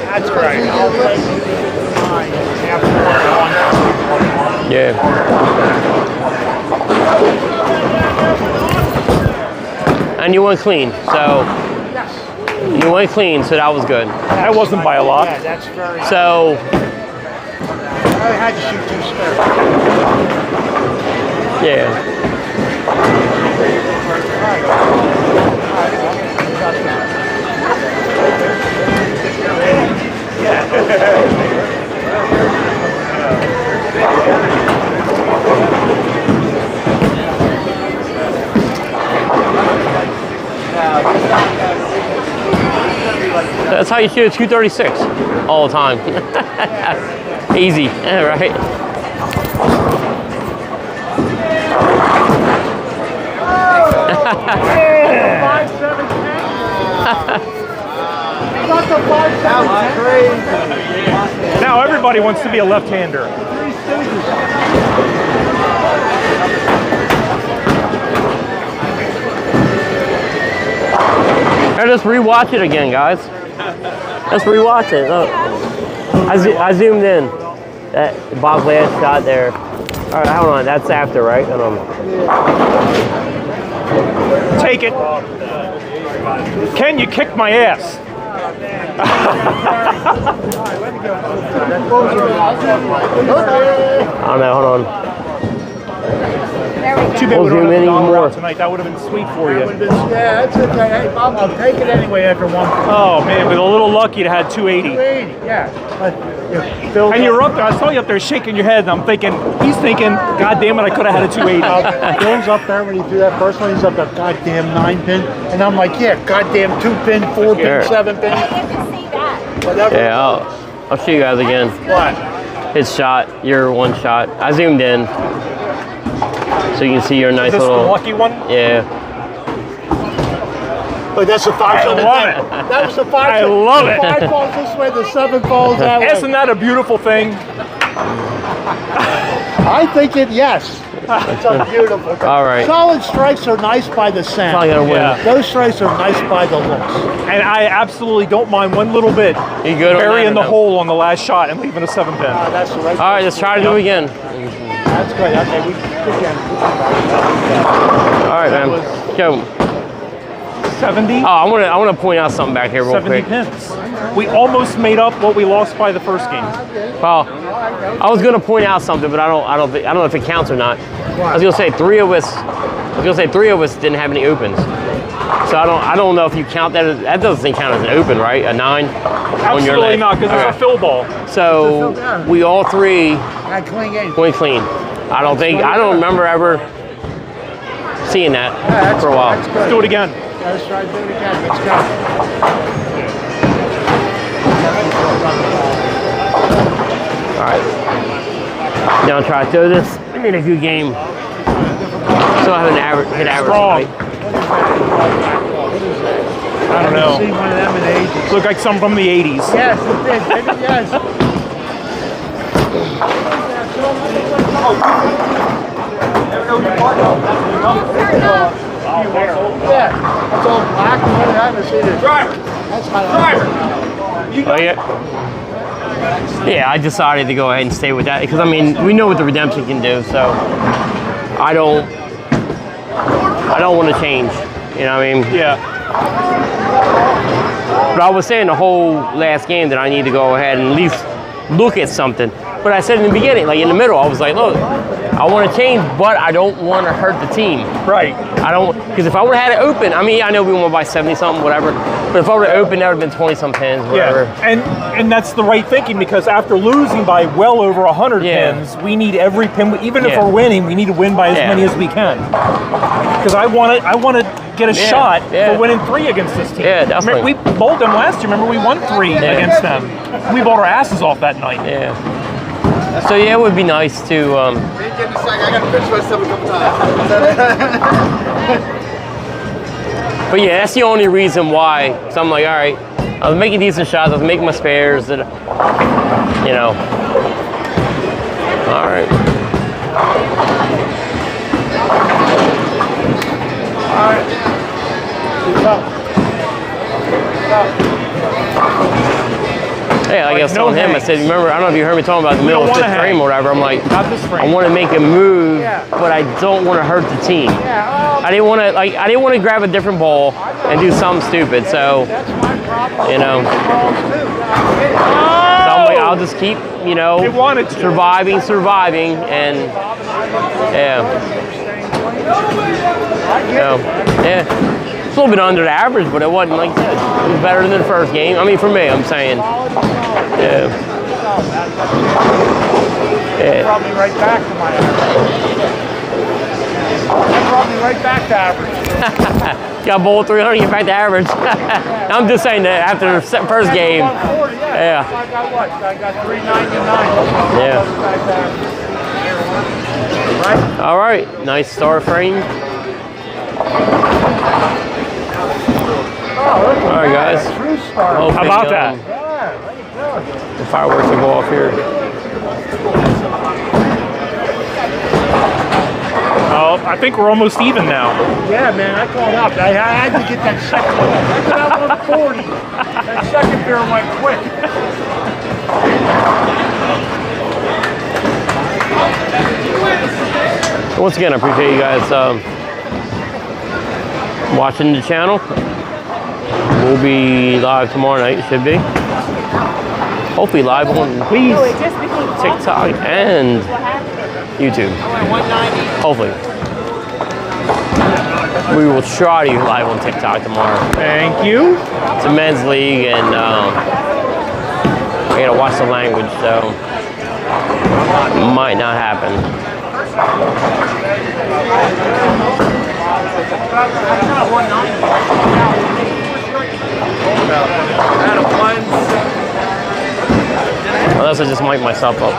That's great. I'll take 9 after 1. Yeah. And you went clean, so you went clean, so that was good. That wasn't by a lot. Yeah, that's very. So I had to shoot 2 spares. yeah. That's how you shoot a 236 all the time. Easy, right? Now everybody wants to be a left-hander. Let's rewatch it again, guys. Let's rewatch it. Look. I zoomed in. That Bob's last shot there. All right, hold on. That's after, right? Hold on. Take it. Ken, you kicked my ass. I don't know. Hold on. Too bad we don't have more tonight. That would have been sweet for you. Yeah, that's okay. Hey, Bob, I'll take it anyway after 1. Oh man, with a little luck, you'd have had 280. 280, yeah. But, and you're up there. I saw you up there shaking your head, and I'm thinking, he's thinking, God damn it, I could have had a 280. Bill's up there when he threw that first one. He's up there, goddamn 9-pin, and I'm like, yeah, goddamn 2-pin, 4-pin, 7-pin. Whatever. Yeah, I'll show you guys again. What? His shot, your one shot. I zoomed in. So you can see your nice Is this little. the lucky one? Yeah. But that's the 5. I love it. That was the 5. I love it. The 5 falls this way, the 7 falls that way. Isn't that a beautiful thing? I think yes. It's a beautiful. All right. Solid strikes are nice by the sound. Probably gonna win. Yeah. Those strikes are nice by the looks. And I absolutely don't mind one little bit You good on that burying or the no? hole on the last shot and leaving a 7-pin. That's the right. All right, let's try to do it again. That's good. Okay, we again. All right, man. Go. 70? Oh, I want to point out something back here real 70 quick. pins. We almost made up what we lost by the first game. Well, I was gonna point out something, but I don't know if it counts or not. I was gonna say three of us didn't have any opens. So I don't know if you count that. That doesn't count as an open, right? A 9 on your Absolutely leg. not, because it's a fill ball. So we all three I clean game. went clean. I don't remember ever seeing that for a while. Let's do it again. Let's try to do it again. Let's go. All right. Now I'll try to throw this. I need a good game. So I have an average hit average. Strong. Right? I don't know. See one of them in the 80s. Look like some from the 80s. Yes, it did. Baby, yes. Yeah, that's all black. I haven't seen it. Driver. That's how. Oh yeah. Yeah, I decided to go ahead and stay with that because I mean we know what the redemption can do, so I don't want to change. You know what I mean? Yeah. But I was saying the whole last game that I need to go ahead and at least look at something. But I said in the beginning, like in the middle, I was like, look, I want to change, but I don't want to hurt the team. Right. I don't, because if I would have had it open, I mean, I know we won by 70 something, whatever. But if I would have opened, that would have been 20 some pins, whatever. Yeah, and that's the right thinking because after losing by well over 100 Yeah. pins, we need every pin. Even if Yeah. we're winning, we need to win by as Yeah. many as we can. Because I want to get a shot Yeah. for winning 3 against this team. Yeah, definitely. We bowled them last year. Remember, we won 3 against them. We bowled our asses off that night. Yeah. So yeah, it would be nice to. I got to pitch myself a couple times. But yeah, that's the only reason why. So I'm like, all right, I was making decent shots. I was making my spares. That, you know. All right. Hey, like I was telling him, I said, remember, I don't know if you heard me talking about the middle of the fifth frame or whatever. I'm like, Not this frame. I want to make a move, but I don't want to hurt the team. I didn't want to grab a different ball and do something stupid. So, you know, so I'm like, I'll just keep, you know, surviving, and yeah. So, yeah. It's a little bit under the average, but it wasn't, like I said, it was better than the first game. I mean, for me, I'm saying. Yeah. Yeah. Brought me right back to my average. That brought me right back to average. Got bowled 300, get back to average. I'm just saying that after the first game. Yeah. I got what? I got 399. Yeah. Right? All right. Nice star frame. All right, guys. How about that? The fireworks will go off here. Oh, I think we're almost even now. Yeah, man, I called up. I had to get that second one. I got 140. That second beer went quick. Once again, I appreciate you guys watching the channel. We'll be live tomorrow night, should be. Hopefully live on TikTok and YouTube. Hopefully. We will try to be live on TikTok tomorrow. Thank you. It's a men's league and I gotta watch the language, so it might not happen. Unless I just mic myself up.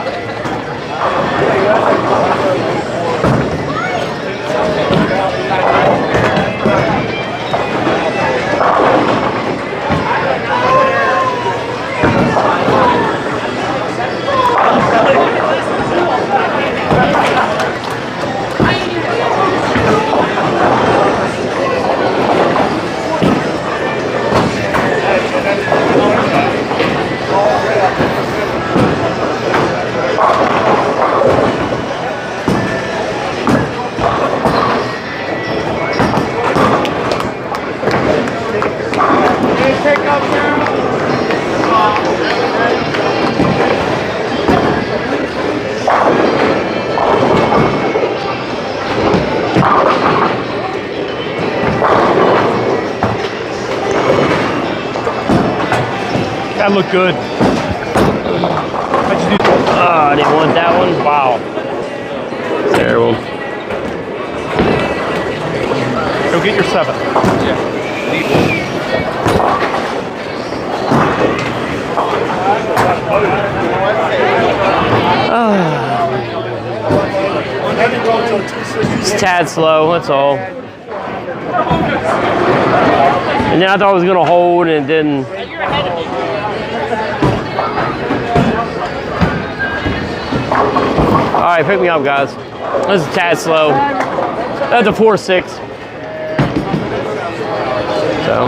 That looked good. How'd you do? I didn't want that one. Wow. Terrible. Go get your 7. It's a tad slow, that's all. And then I thought it was going to hold, and it didn't. All right, pick me up, guys. This is a tad slow. That's a 4.6. So.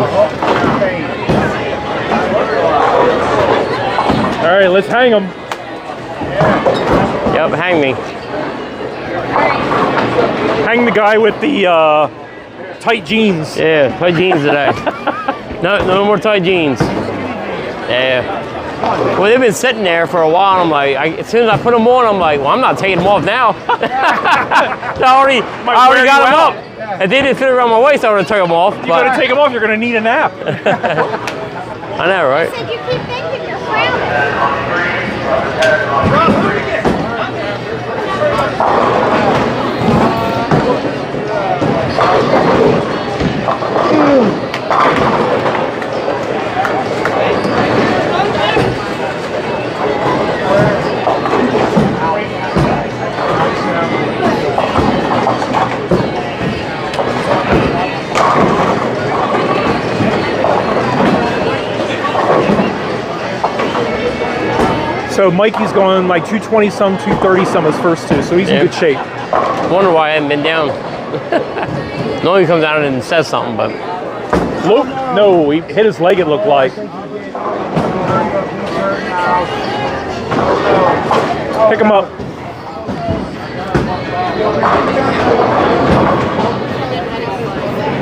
All right, let's hang them. Yep, hang me. Hang the guy with the tight jeans. Yeah, tight jeans today. No more tight jeans. Yeah. Well, they've been sitting there for a while. I'm like, as soon as I put them on, I'm like, well, I'm not taking them off now. I already got them up. And they didn't fit around my waist. I would have took them off. You got to take them off. You're going to need a nap. I know, right? You said you keep thinking you're frowning. So Mikey's going like 220 some, 230 some his first 2, so he's in good shape. Wonder why I haven't been down. No, he comes out and says something, but Look, no, he hit his leg. It looked like. Pick him up.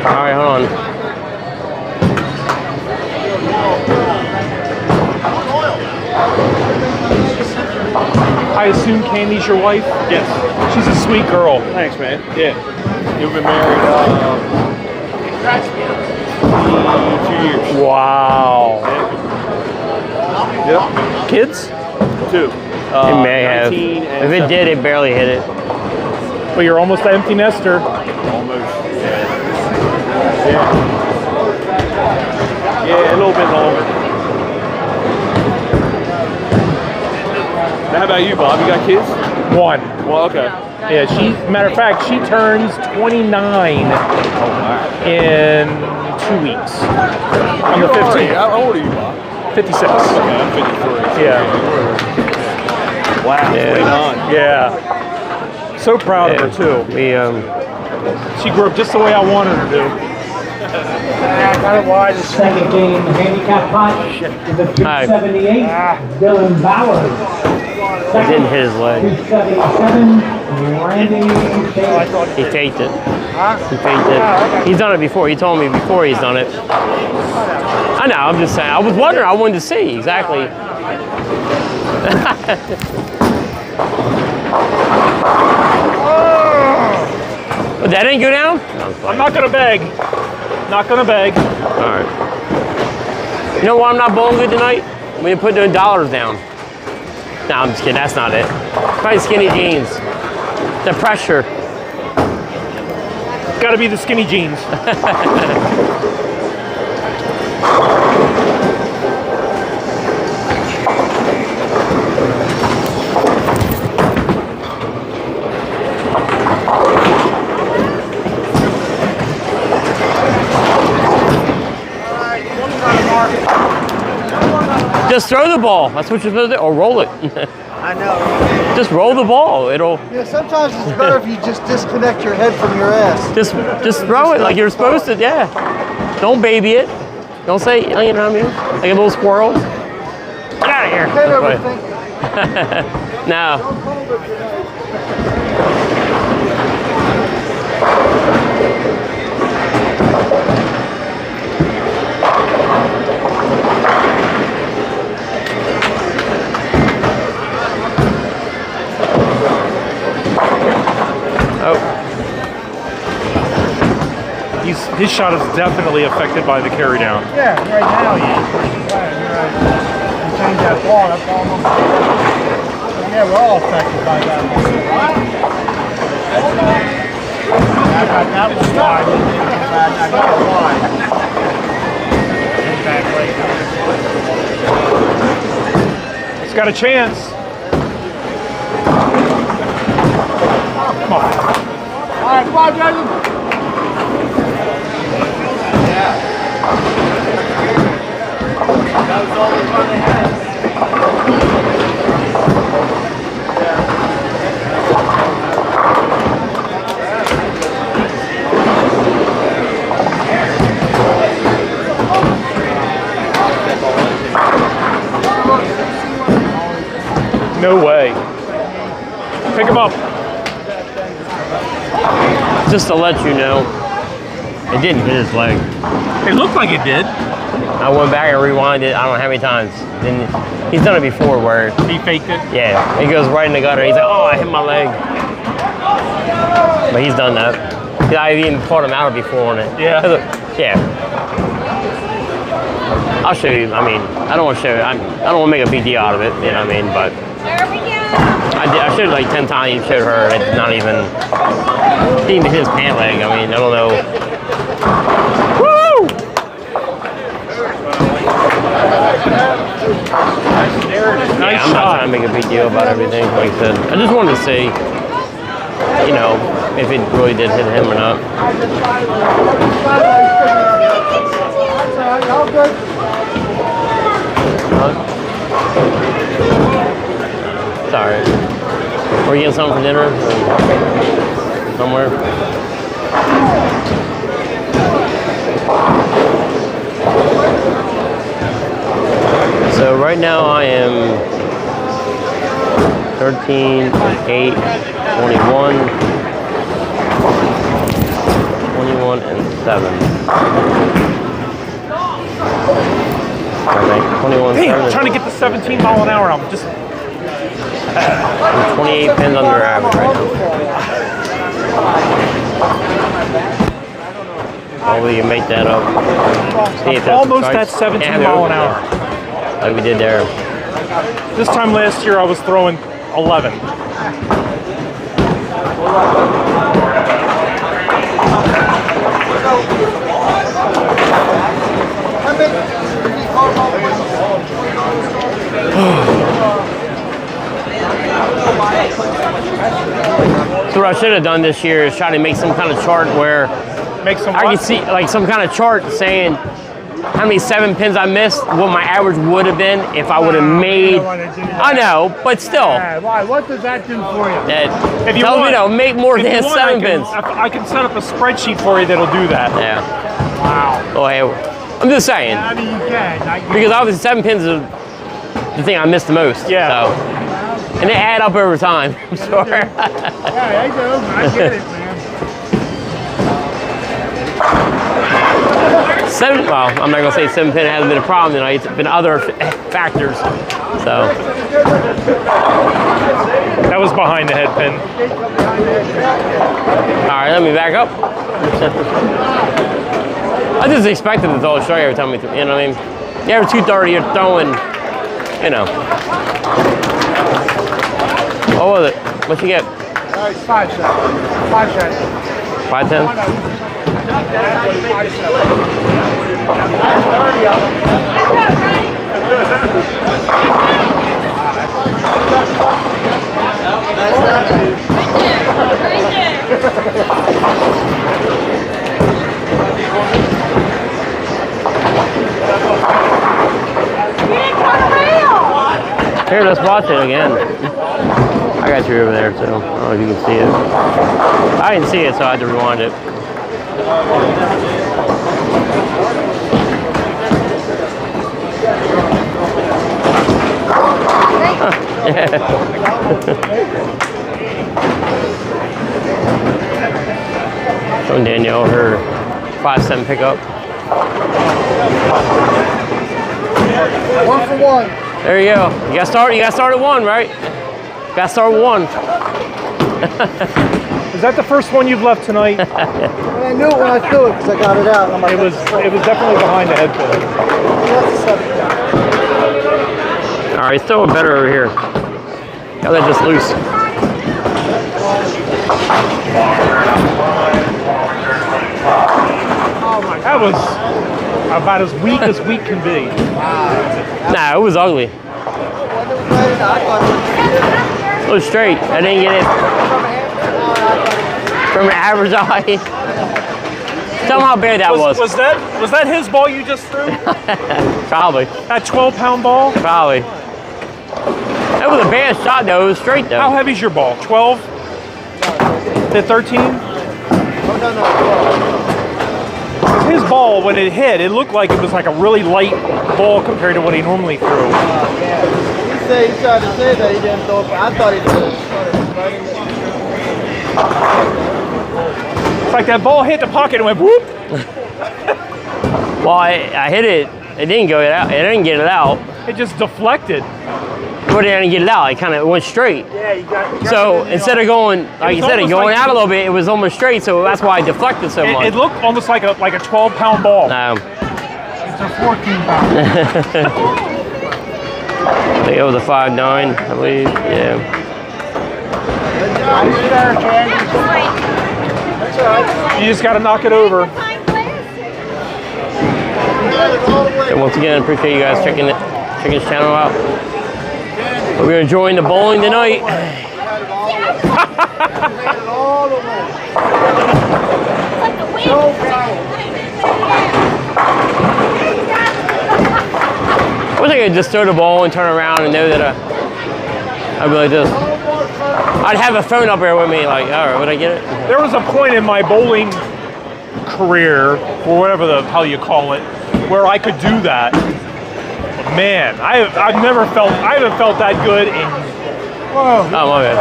all right, hold on. I assume Candy's your wife? Yes. She's a sweet girl. Thanks, man. Yeah. You've been married 2 years. Wow. Yep. Kids? 2. It may have. If it did, it barely hit it. But you're almost an empty nester. Almost. Yeah. Yeah, a little bit longer. Now, how about you, Bob? You got kids? 1. Well, okay. Yeah, matter of fact, she turns 29 in 2 weeks. On the 15th. How old are you, Bob? 56. Okay, I'm 53. Yeah. Wow, Yeah. 29. Yeah. So proud of her, too. We She grew up just the way I wanted her to. Second game, handicap punch to the 278, Dylan Bowers. it didn't hit his leg. 277, Randy Tate. He faked it. He faked it. He's done it before. He told me before he's done it. I know. I'm just saying. I was wondering. I wanted to see exactly. But that didn't go down? I'm not going to beg. Not going to beg. All right. You know why I'm not bowling good tonight? We didn't put the dollars down. No, I'm just kidding. That's not it. Probably skinny jeans. The pressure. Got to be the skinny jeans. Just throw the ball. That's what you're supposed to do. Or roll it. I know. Just roll the ball. It'll Yeah, sometimes it's better if you just disconnect your head from your ass. just throw it like you're supposed to. Yeah. Don't baby it. Don't say, you know what I mean? Like a little squirrel. Get out of here. Can't That's overthink it. No. Oh. His shot is definitely affected by the carry down. Yeah, right now, yeah. Right. change that ball. That ball looks yeah, we're all affected by that. That was wide. That was wide. It's got a chance. Come on. All right, come on, Jason. That was all the fun they had. No way. Pick him up. Just to let you know, it didn't hit his leg. It looked like it did. I went back and rewound it, I don't know how many times. And he's done it before where He faked it. yeah, it goes right in the gutter. He's like, oh, I hit my leg. But he's done that. I even caught him out before on it. Yeah. Yeah. I'll show you. I mean, I don't want to show you. I don't want to make a big deal out of it. You know what I mean? But I showed it like 10 times. You showed her. It's not even. It didn't even hit his pant leg. I mean, I don't know. Woo! Nice I'm not shot. trying to make a big deal about everything. Like I said, I just wanted to see, you know, if it really did hit him or not. Sorry. Were you getting something for dinner? Or somewhere? So right now I am 13, 8, 21, 21, and 7. I think 21, Hey, 7. I'm trying to get the 17 mile an hour. I'm just. I'm 28 pins under average right now. Hopefully you make that up. See if there's Almost some at strikes. 17 mile an hour. Like we did there. This time last year I was throwing 11. So what I should have done this year is try to make some kind of chart where Make some. I could see like some kind of chart saying how many 7 pins I missed, what my average would have been if I would have made. I know, but still. Yeah, why? What does that do for you? That If you tells want, me to make more if than you want, 7 pins. I can set up a spreadsheet for you that'll do that. Yeah. Wow. Oh, hey, I'm just saying. I mean, you can. Because obviously 7 pins is the thing I missed the most. Yeah. So. And they add up over time. I'm sure. Yeah, I do. I get it, man. 7, well, I'm not gonna say 7 pin hasn't been a problem tonight. It's been other factors. So. That was behind the head pin. All right, let me back up. I just expected to throw a strike every time we threw, you know what I mean? Yeah, every 230 you're throwing, you know. What was it? What'd you get? 5 cents. 5 cents. 510? Here, let's watch it again. I got you over there too. I don't know if you can see it. I didn't see it, so I had to rewind it. Showing Danielle her 5-7 pickup. 1 for 1. There you go. You got start at 1, right? Got to start with 1. Is that the first one you've left tonight? And I knew it when I threw it because I got it out. And I'm like, It was definitely behind the head pin. that's a 7. Alright, throw it better over here. Got that just loose. That was about as weak can be. Nah, it was ugly. It was straight. I didn't get it from an average eye. Tell them how bad that was. Was that his ball you just threw? Probably. That 12-pound ball? Probably. That was a bad shot though. It was straight though. How heavy's your ball? 12? To 13? Oh, no. His ball, when it hit, it looked like it was like a really light ball compared to what he normally threw. Yeah. He tried to say that he didn't throw it, but I thought he did. It's like that ball hit the pocket and went whoop. Well, I hit it. It didn't go out. It didn't get it out. It just deflected. But it didn't get it out. It kind of went straight. Yeah, you got so instead of going, like you said, going out a little bit, it was almost straight. So that's why it deflected so much. It looked almost like a 12-pound ball. No. It's a 14-pound. I think it was a 5.9, I believe. Yeah. You just got to knock it over. So once again, appreciate you guys checking this channel out. We're enjoying the bowling tonight. I wish I could just throw the ball and turn around and know that I'd be like this. I'd have a phone up there with me, like, all right, would I get it? There was a point in my bowling career, or whatever the hell you call it, where I could do that. But man, I haven't felt that good in. Whoa. Oh my bad.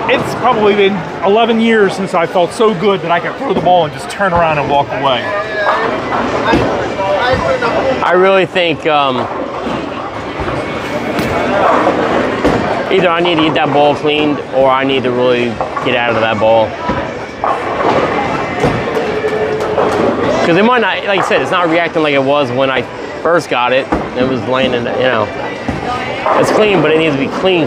It's probably been 11 years since I felt so good that I could throw the ball and just turn around and walk away. I really think either I need to get that ball cleaned or I need to really get out of that ball. Because it might not, like I said, it's not reacting like it was when I first got it. It was landing, you know. It's clean, but it needs to be clean.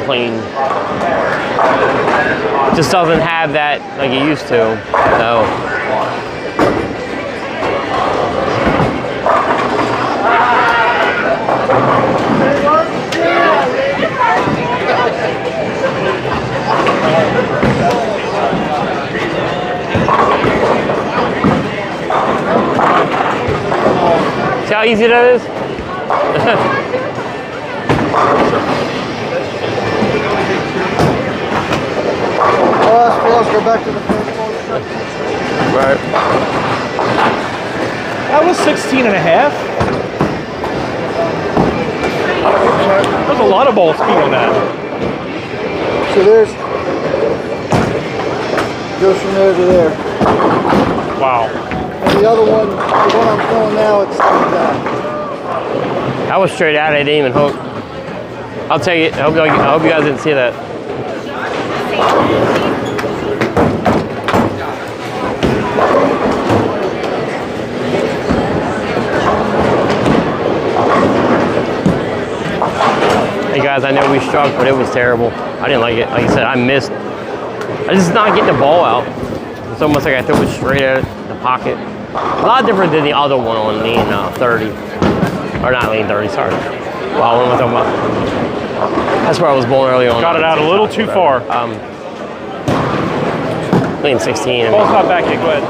It just doesn't have that like it used to. So. See how easy that is? Let's go back to the first ball. Right. That was 16 and a half. There's a lot of ball speed on that. So there's, goes from there to there. Wow. And the other one, the one I'm throwing now, it's straight down. That was straight out. I didn't even hook. I'll take it. I hope you guys didn't see that. Hey guys, I know we struck, but it was terrible. I didn't like it. Like I said, I missed. I just not getting the ball out. It's almost like I threw it straight at the pocket. A lot different than the other one on lean 30. Or not lean 30, sorry. Wow, what am I talking about? That's where I was bowling early on. Got it out a little too far. Lean 16. Ball's not back yet, go ahead.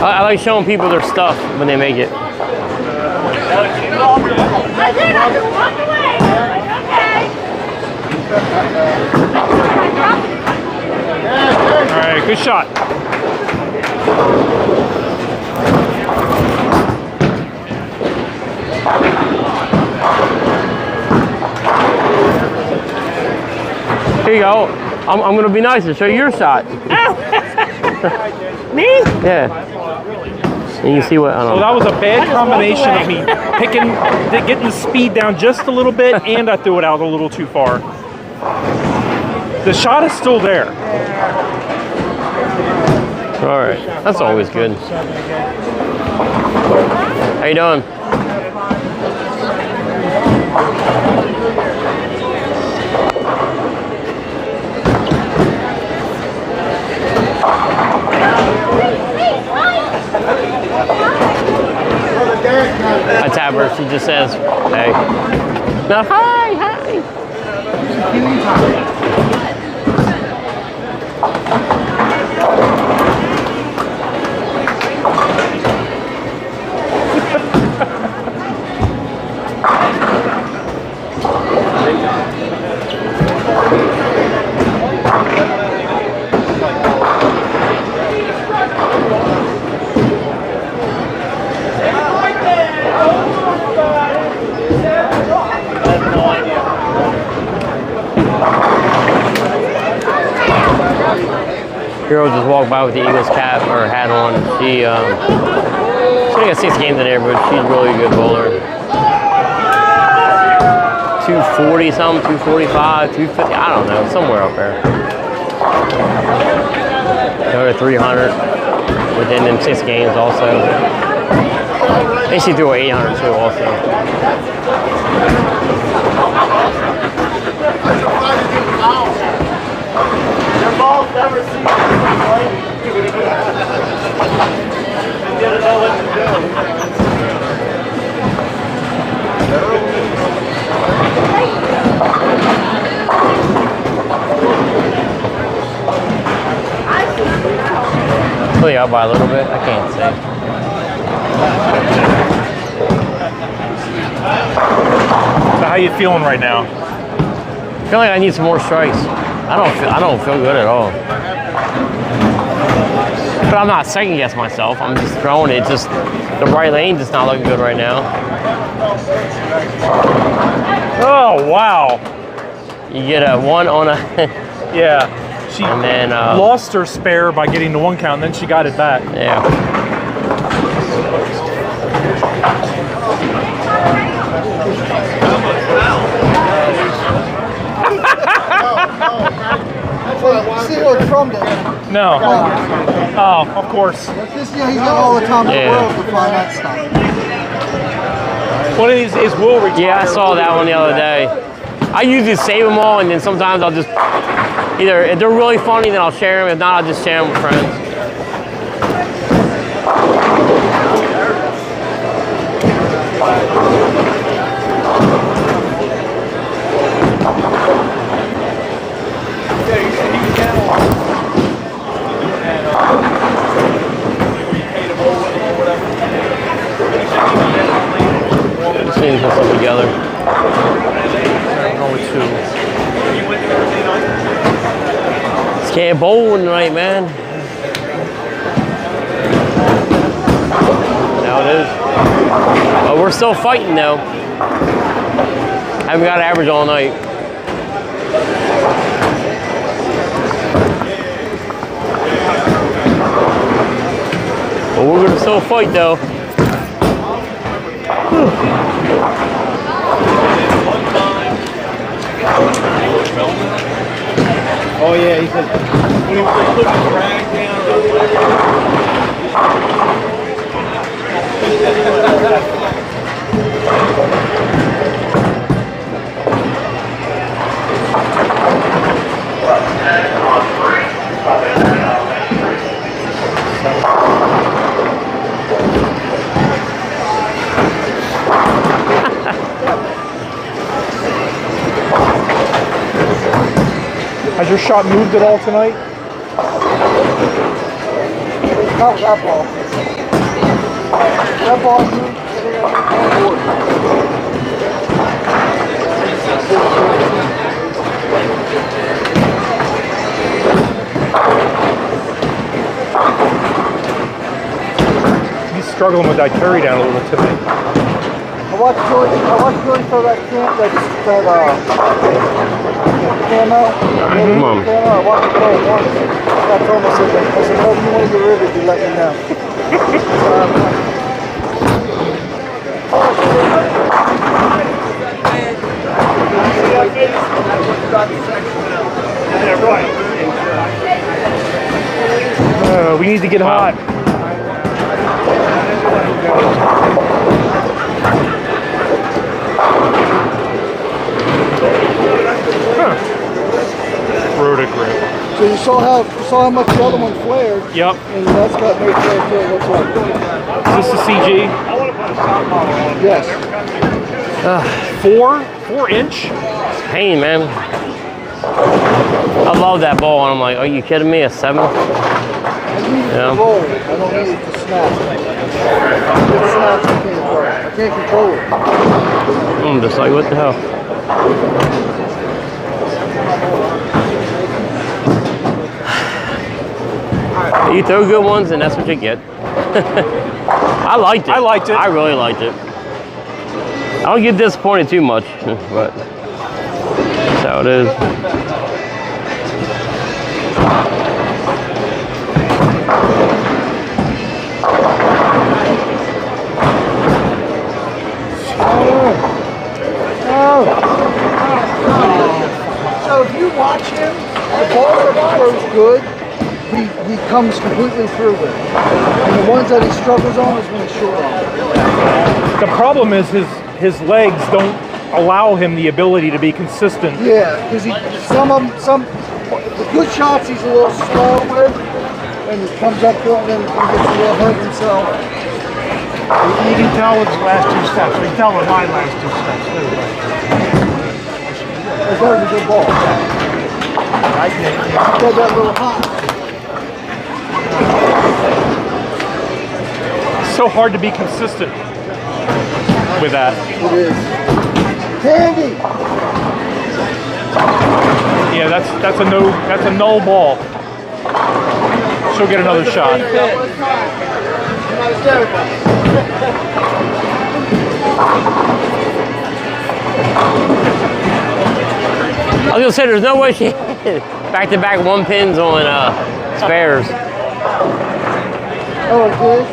I like showing people their stuff when they make it. All right, good shot. Here you go. I'm going to be nice and show you your shot. Me? Yeah. And you see what, I don't know. So that was a bad combination of me getting the speed down just a little bit, and I threw it out a little too far. The shot is still there. All right, that's always good. How you doing? I tap her, she just says, hey. No, hi, hi. Girl just walked by with the Eagles cap or hat on. She only got 6 games in there, but she's a really good bowler. 240 something, 245, 250, I don't know, somewhere up there. Another 300 within them 6 games also. And she threw 800 too also. Your balls never see you play. You gotta know what to do. Really out by a little bit, I can't say. So how you feeling right now? I feel like I need some more strikes. I don't feel good at all. But I'm not second guessing myself. I'm just throwing it. Just the right lane just not looking good right now. Oh wow! You get a 1 on a Yeah. She and then lost her spare by getting the 1 count, and then she got it back. Yeah. See where it's from, then. No. Oh, of course. This, he's got all the time in the world to find that stuff. One of these is Will retire. Yeah, I saw that one the other day. I usually save them all, and then sometimes I'll just either if they're really funny, then I'll share them. If not, I'll just share them with friends. Just need to put something together. Only 2. Just can't bowl tonight, man. Now it is. But we're still fighting though. Haven't got an average all night. But we're gonna still fight though. Oh yeah, he said when he put his rag down. Has your shot moved at all tonight? Not that ball. That ball moved. He's struggling with that carry down a little tonight. I watched Jordan throw that camo. Come on. I watched him throw it once. I told him, I said, whenever you want to get rid of it, you let me know. Yeah, right. We need to get hot. Rotogrip. So you saw how much the other one flared. Yep. And that's got no flare to it whatsoever. Is this the CG? Yes. 4 inch? Pain, man. I love that ball, and I'm like, are you kidding me? A 7? I need it to roll. I don't need it to snap. If it snaps, I can't roll. I can't control it. I'm just like, what the hell? You throw good ones, and that's what you get. I liked it. I liked it. I really liked it. I don't get disappointed too much, but that's how it is. So if you watch him, the balls that he throws good, he comes completely through with. And the ones that he struggles on is when he's short on. The problem is his legs don't allow him the ability to be consistent. Yeah, because the good shots he's a little slow with, and he comes up to it and then he gets a little hurt himself. You can tell with his last 2 steps. You can tell with my last 2 steps too. That was a good ball. I did. He got that little hop. It's so hard to be consistent with that. It is. Candy! Yeah, that's a no. That's a null ball. She'll get another shot. I was gonna say, there's no way she back-to-back 1 pins on spares. Oh, good.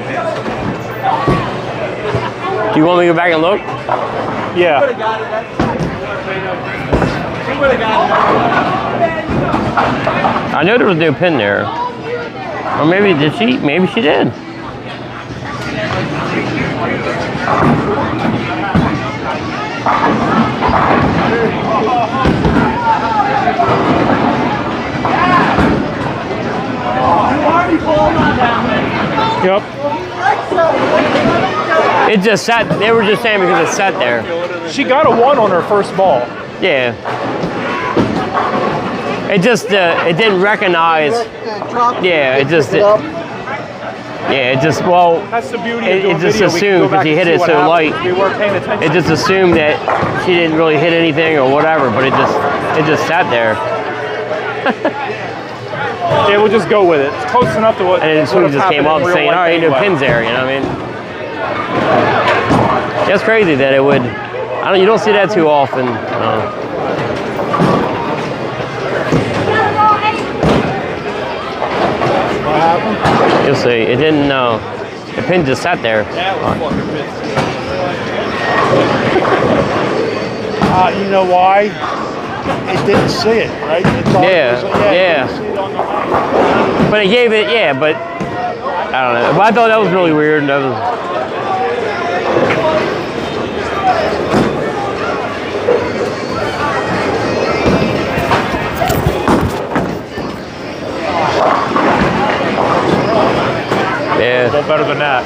Do you want me to go back and look? Yeah. I know there was no pin there. Or maybe did she? Maybe she did. Yep. It just sat. They were just saying because it sat there. She got a 1 on her first ball. Yeah. It just it didn't recognize. Yeah, it just. Yeah, it just That's the beauty of doing it just video. assumed because he hit it so light. We weren't paying attention. It just assumed that she didn't really hit anything or whatever, but it just sat there. Yeah, we'll just go with it. It's close enough to what. And then Sweeney just came up saying, "All right, no pins there." You know what I mean? That's crazy that it would. You don't see that too often. You'll see. It didn't. The pin just sat there. You know why? It didn't see it, right? It thought Yeah, it was, yeah. It didn't see it on the But it gave it, yeah. But I don't know. But I thought that was really weird. That was. Yeah. A little better than that.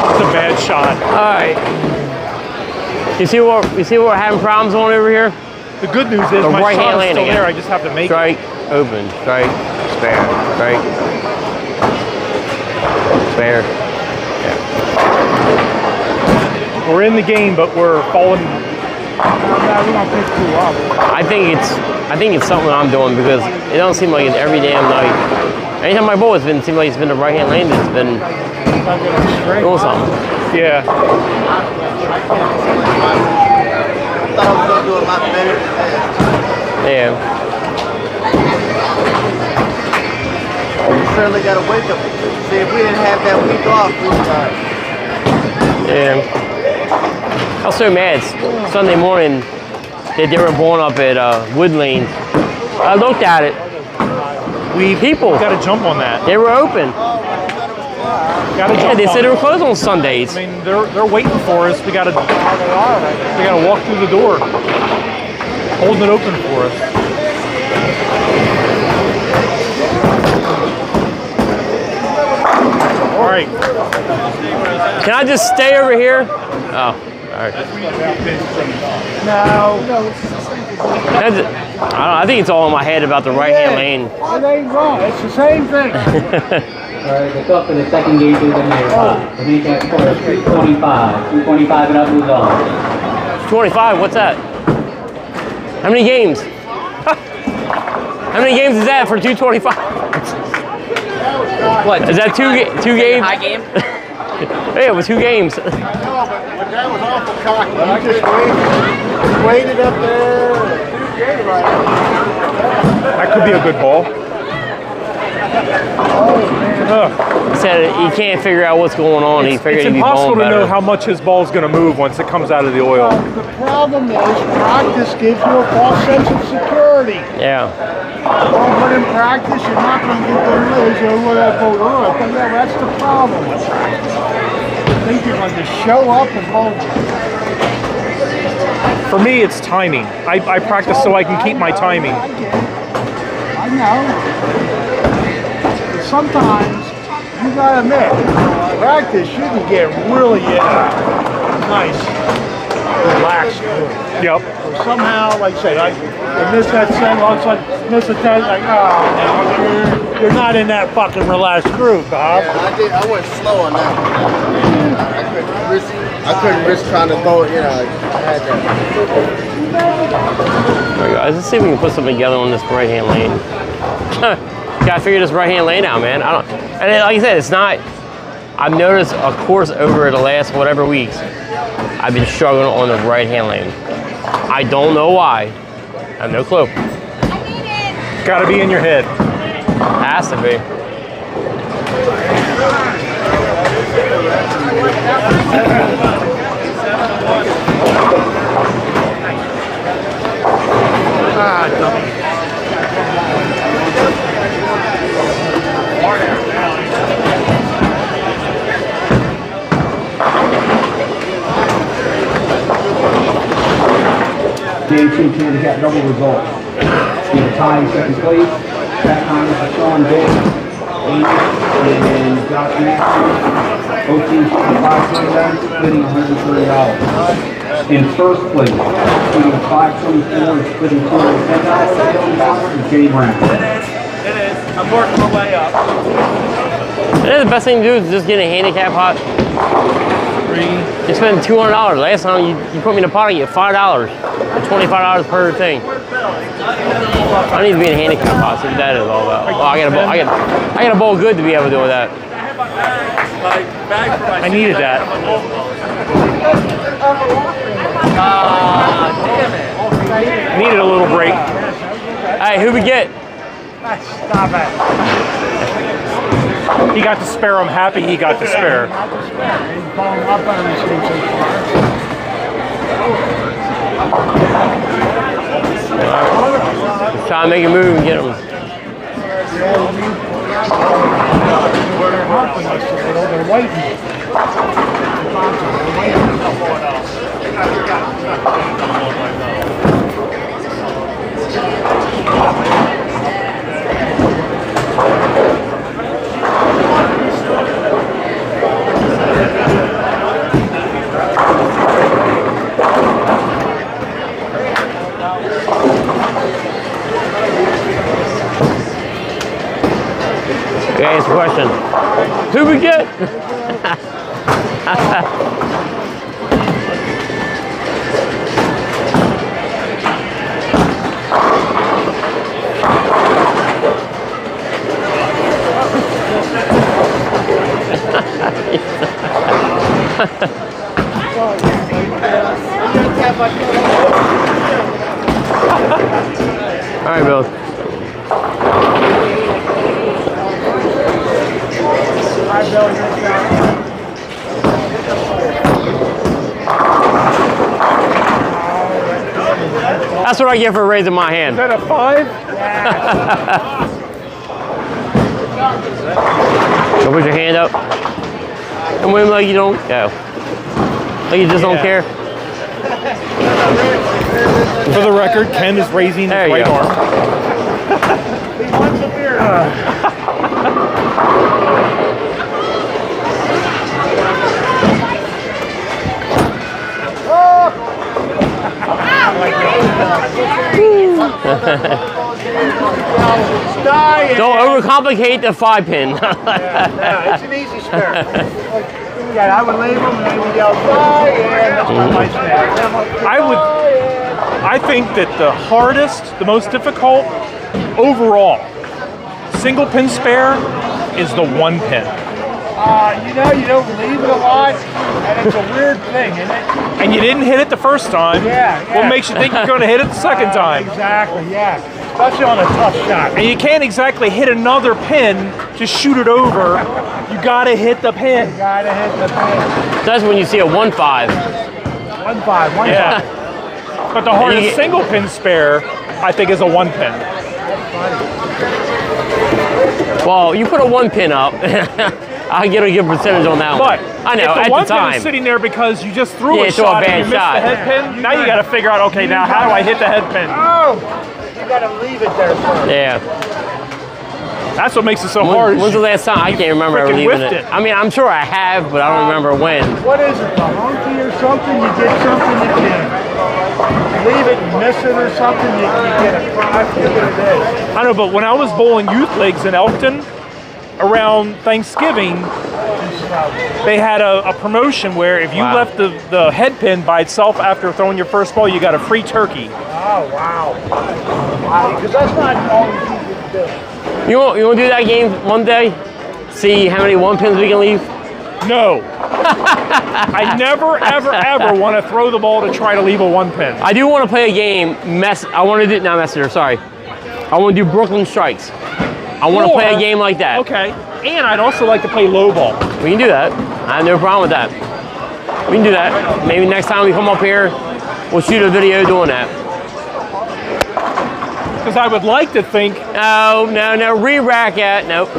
It's a bad shot. All right. You see what we're having problems on over here? The good news is my right shot hand is still landing. there. I just have to make Strike, open, strike, spare, strike, spare. We're in the game, but we're falling. I think it's something I'm doing because it don't seem like it's every damn night. Anytime my ball has been, it seems like it's been the right hand lane that's been doing something. Yeah. I thought I was gonna do a lot better than that. Yeah. We certainly got to wake up. See, if we didn't have that week off, we would Yeah. I was so mad Sunday morning that they were blowing up at Wood Lane. I looked at it. People got to jump on that. They were open. Yeah, they said they were closed on Sundays. I mean, they're waiting for us. We got to walk through the door, holding it open for us. All right. Can I just stay over here? Oh, all right. No. I think it's all in my head about the right-hand lane. It ain't wrong. It's the same thing. All right, the cup for the second game is in there. The handicap score is 325. 325 and up moves on. 25, what's that? How many games? How many games is that for 225? What? Is that two games? High game? Yeah, it was 2 games. No, but that was awful cocky. You just waited up there. That could be a good ball. He said he can't figure out what's going on. He figured It's he'd be impossible balling to know better. how much his ball's going to move once it comes out of the oil. The problem is practice gives you a false sense of security. Yeah. Oh, but in practice, you're not going to get the release or whatever. Oh, that's the problem. I think you're going to show up and bowl. For me, it's timing. I practice so I can keep my timing. I get it. I know. But sometimes, you got to admit, practice, you can get really nice, relaxed. Yep. Somehow, like I said, I miss that set, all of a sudden miss a test, like, oh, you're not in that fucking relaxed groove, Bob. Yeah, I went slow on that. I couldn't risk trying to go, I had that. All right, guys, let's see if we can put something together on this right-hand lane. Gotta figure this right-hand lane out, man. And like I said, it's not. I've noticed, of course, over the last whatever weeks, I've been struggling on the right-hand lane. I don't know why. I have no clue. Got to be in your head. Has to be. Ah, dummy. Game 2 handicap double results. We have a tie in second place. Track time is Sean Davis, and Josh Matthews. Both teams 529, splitting $130. In first place, shooting 524 and splitting $210, Dylan Bauer and Jay Brown. It is. I'm working my way up. The best thing to do is just get a handicap pot. You spend $200. Last time you put me in a pot, I get $5 or $25 per thing. I need to be in a handicap pot. See what that is all about. Oh, I got a bowl good to be able to do that. I needed that. Damn it. Needed a little break. Hey, who we get? Stop it. He got to spare. I'm happy he got to spare. Try to make a move and get him. They're waiting. Okay, answer the question. Who we get? All right, Bill. That's what I get for raising my hand. Is that a 5? So put your hand up. And wait like you don't go. Like you just don't care. For the record, Ken is raising his right arm. He wants a beer. Don't overcomplicate the 5-pin. Yeah, it's an easy spare. Yeah, I would label them and they would yell, die, and that's my spare. I think that the hardest, the most difficult overall single pin spare is the 1 pin. You know, you don't leave it a lot, and it's a weird thing, isn't it? And you didn't hit it the first time. Yeah. What makes you think you're going to hit it the second time? Exactly, yeah. Especially on a tough shot. And you can't exactly hit another pin, just shoot it over. You got to hit the pin. You got to hit the pin. That's when you see a 1-5. 1-5. Yeah. But the hardest single pin spare, I think, is a 1 pin. Well, you put a 1 pin up. I get a good percentage on that but one. I know, if the at one the time. pin is sitting there because you just threw a it's a shot bad and you missed shot. the head pin, now you got to figure out, okay, now how do I hit the head pin? Oh! You got to leave it there first. Yeah. That's what makes it so hard. When's the last time? I can't remember ever leaving it. I mean, I'm sure I have, but I don't remember when. What is it, a monkey or something? You get something that you leave it and miss it or something, you get a I forget what it is. I know, but when I was bowling youth leagues in Elkton, around Thanksgiving, they had a promotion where if you left the head pin by itself after throwing your first ball, you got a free turkey. Oh, wow. Because that's not always easy to do. You want to do that game one day? See how many 1 pins we can leave? No. I never, ever, ever want to throw the ball to try to leave a 1 pin. I do want to play a game. I want to do not Messenger. Sorry. I want to do Brooklyn Strikes. I want to play a game like that. Okay. And I'd also like to play low ball. We can do that. I have no problem with that. We can do that. Maybe next time we come up here, we'll shoot a video doing that. Because I would like to think... No. Re-rack it. Nope.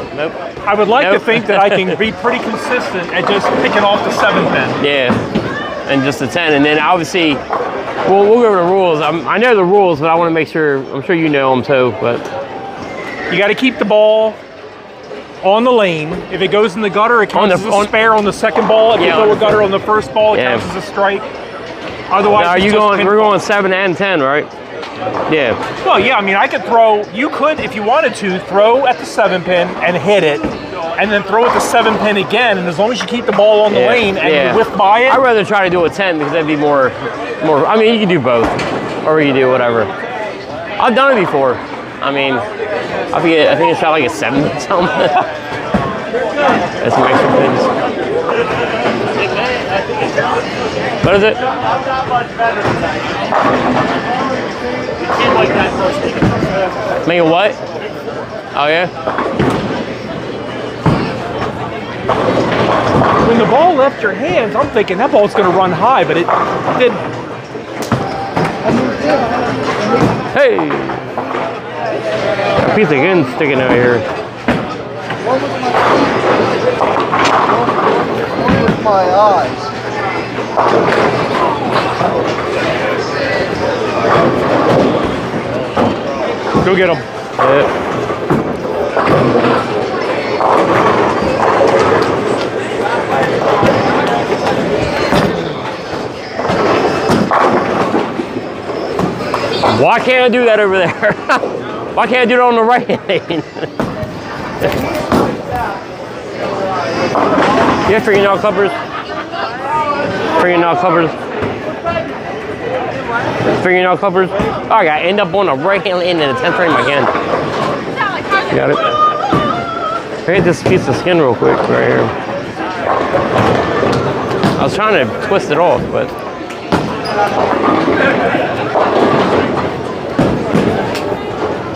I would like to think that I can be pretty consistent at just picking off the 7 pin. Yeah. And just the 10. And then obviously, we'll go over the rules. I know the rules, but I want to make sure, I'm sure you know them too, but... You got to keep the ball on the lane. If it goes in the gutter, it counts as a spare on the second ball. If you throw a gutter on the first ball, it counts as a strike. Otherwise, we're going 7 and 10, right? Yeah. Well, yeah, I mean, I could throw, you could, if you wanted to, throw at the 7 pin and hit it, and then throw at the 7 pin again, and as long as you keep the ball on the lane and you whiff by it. I'd rather try to do a 10 because that'd be more, I mean, you can do both, or you can do whatever. I've done it before. I mean, I think it shot like a 7 or something. That's some extra pins. What is it? Make it what? Oh yeah? When the ball left your hands, I'm thinking that ball's going to run high, but it didn't. Hey! Piece of skin sticking out here. With my eyes. Go get him. Yeah. Why can't I do that over there? Why can't I do it on the right lane? You have fingernail clippers? Fingernail clippers? fingernail clippers. Oh, I gotta end up on the right hand end of the 10th frame again. Got it. I hit this piece of skin real quick right here. I was trying to twist it off, but.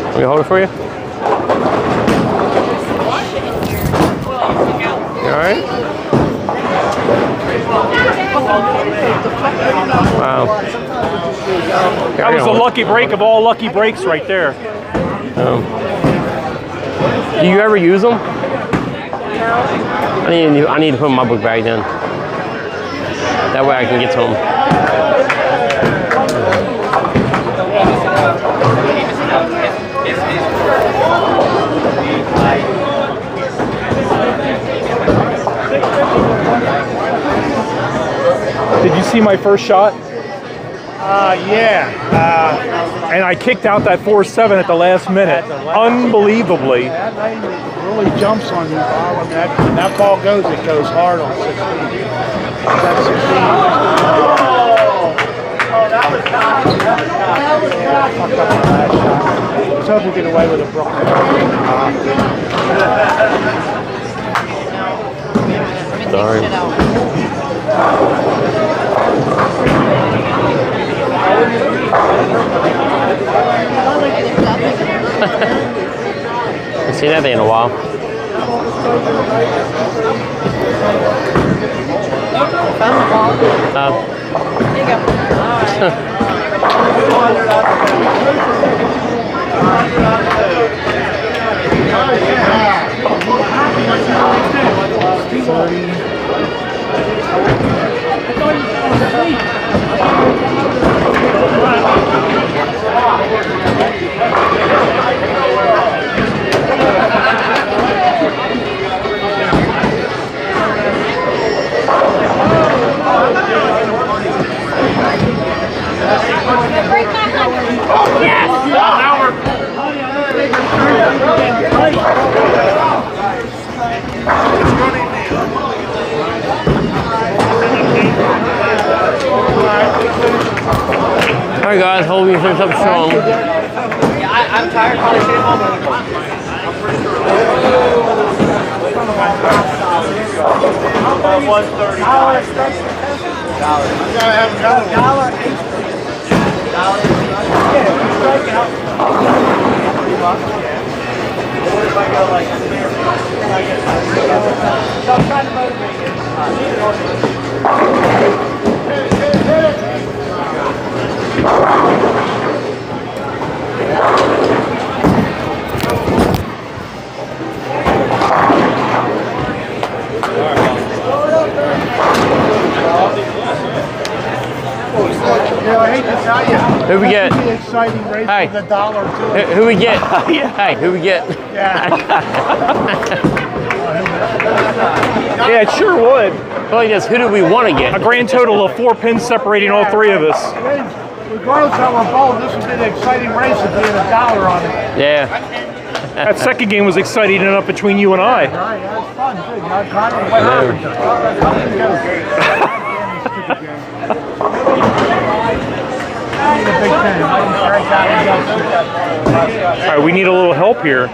Let me hold it for you. You all right? Wow. That was the lucky break of all lucky breaks right there. Do you ever use them? I need to put them in my book bag then. That way I can get to them. Did you see my first shot? Yeah. And I kicked out that 4-7 at the last minute. Unbelievably. That lane really jumps on you, Bob. When that ball goes, it goes hard on 16. That's 16. That was not. Fucked up the last shot. Let's hope we get away with a Brooklyn. Sorry. I've seen that thing in a while. Here you All right, guys, hope you finish up strong. Yeah, I'm tired. Probably stay home. Yeah, I hate to tell you. Who we get? That's the exciting race Hey. for the dollar too. Who we get? Hey, who we get? Yeah. Yeah, it sure would. Like this, who do we want to A get? grand total of 4 pins separating all three of us. Regardless how we're bold, this would be an exciting race if we had a dollar on it. Yeah. That second game was exciting enough between you and I. Right, that was fun too. Not Connor, what All right, we need a little help here.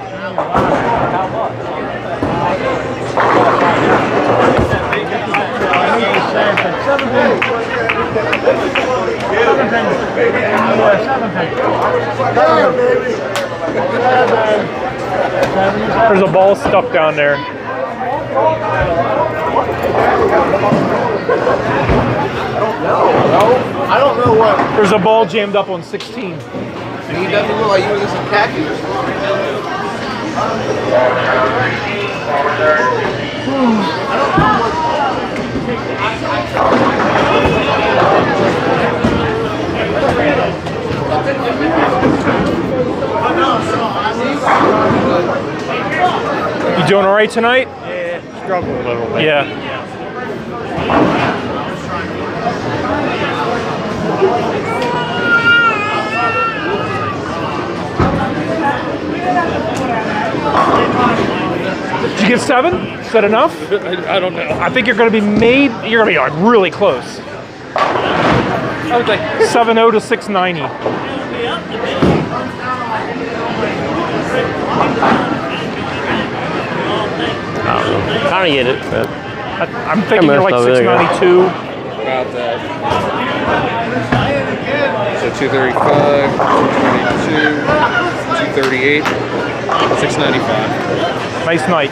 There's a ball stuck down there. I don't know what. There's a ball jammed up on 16. He doesn't look like he was in some khakis. You doing all right tonight? Yeah, struggle a little bit. Yeah. Did you get 7? Is that enough? I don't know. I think you're going to be really close. 7.0 to 690. Kind of get it, but I'm thinking you're like 692. About that. So 235, 222, 238, 695. Nice night.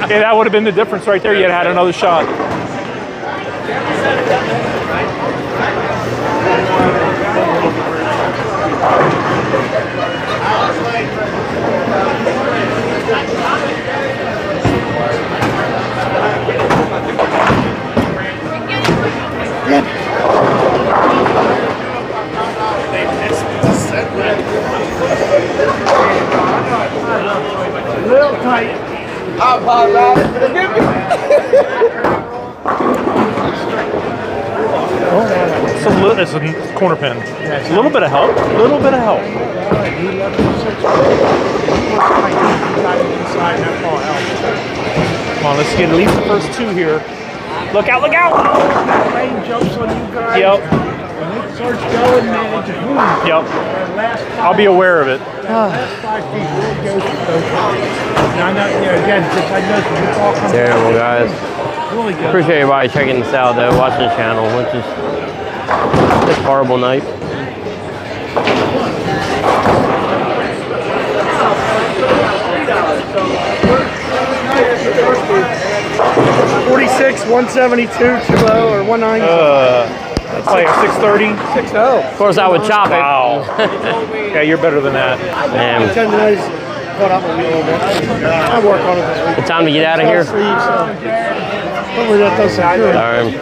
Yeah, that would have been the difference right there. You'd had another shot. Little tight. How about that? It's a corner pin. It's a little bit of help. A little bit of help. Come on, let's get at least the first two here. Look out, look out! Rain jumps on you guys. Yep. When it starts going, man, it's boom. Yep. Last I'll be aware of it. last 5 feet really goes for those. Now, again, just I know from the ball comes terrible, guys. really good. Appreciate everybody checking this out, though, watching the channel, which is this horrible night. $46, $172, $2 or $190. That's like 630. $6. Of course, I would chop it. Wow. Yeah, you're better than that. Man, Tendonitis caught up with me a little bit. I work on it this week. it's time to get out of here. Sleep, so. Hopefully that does some good. Sorry.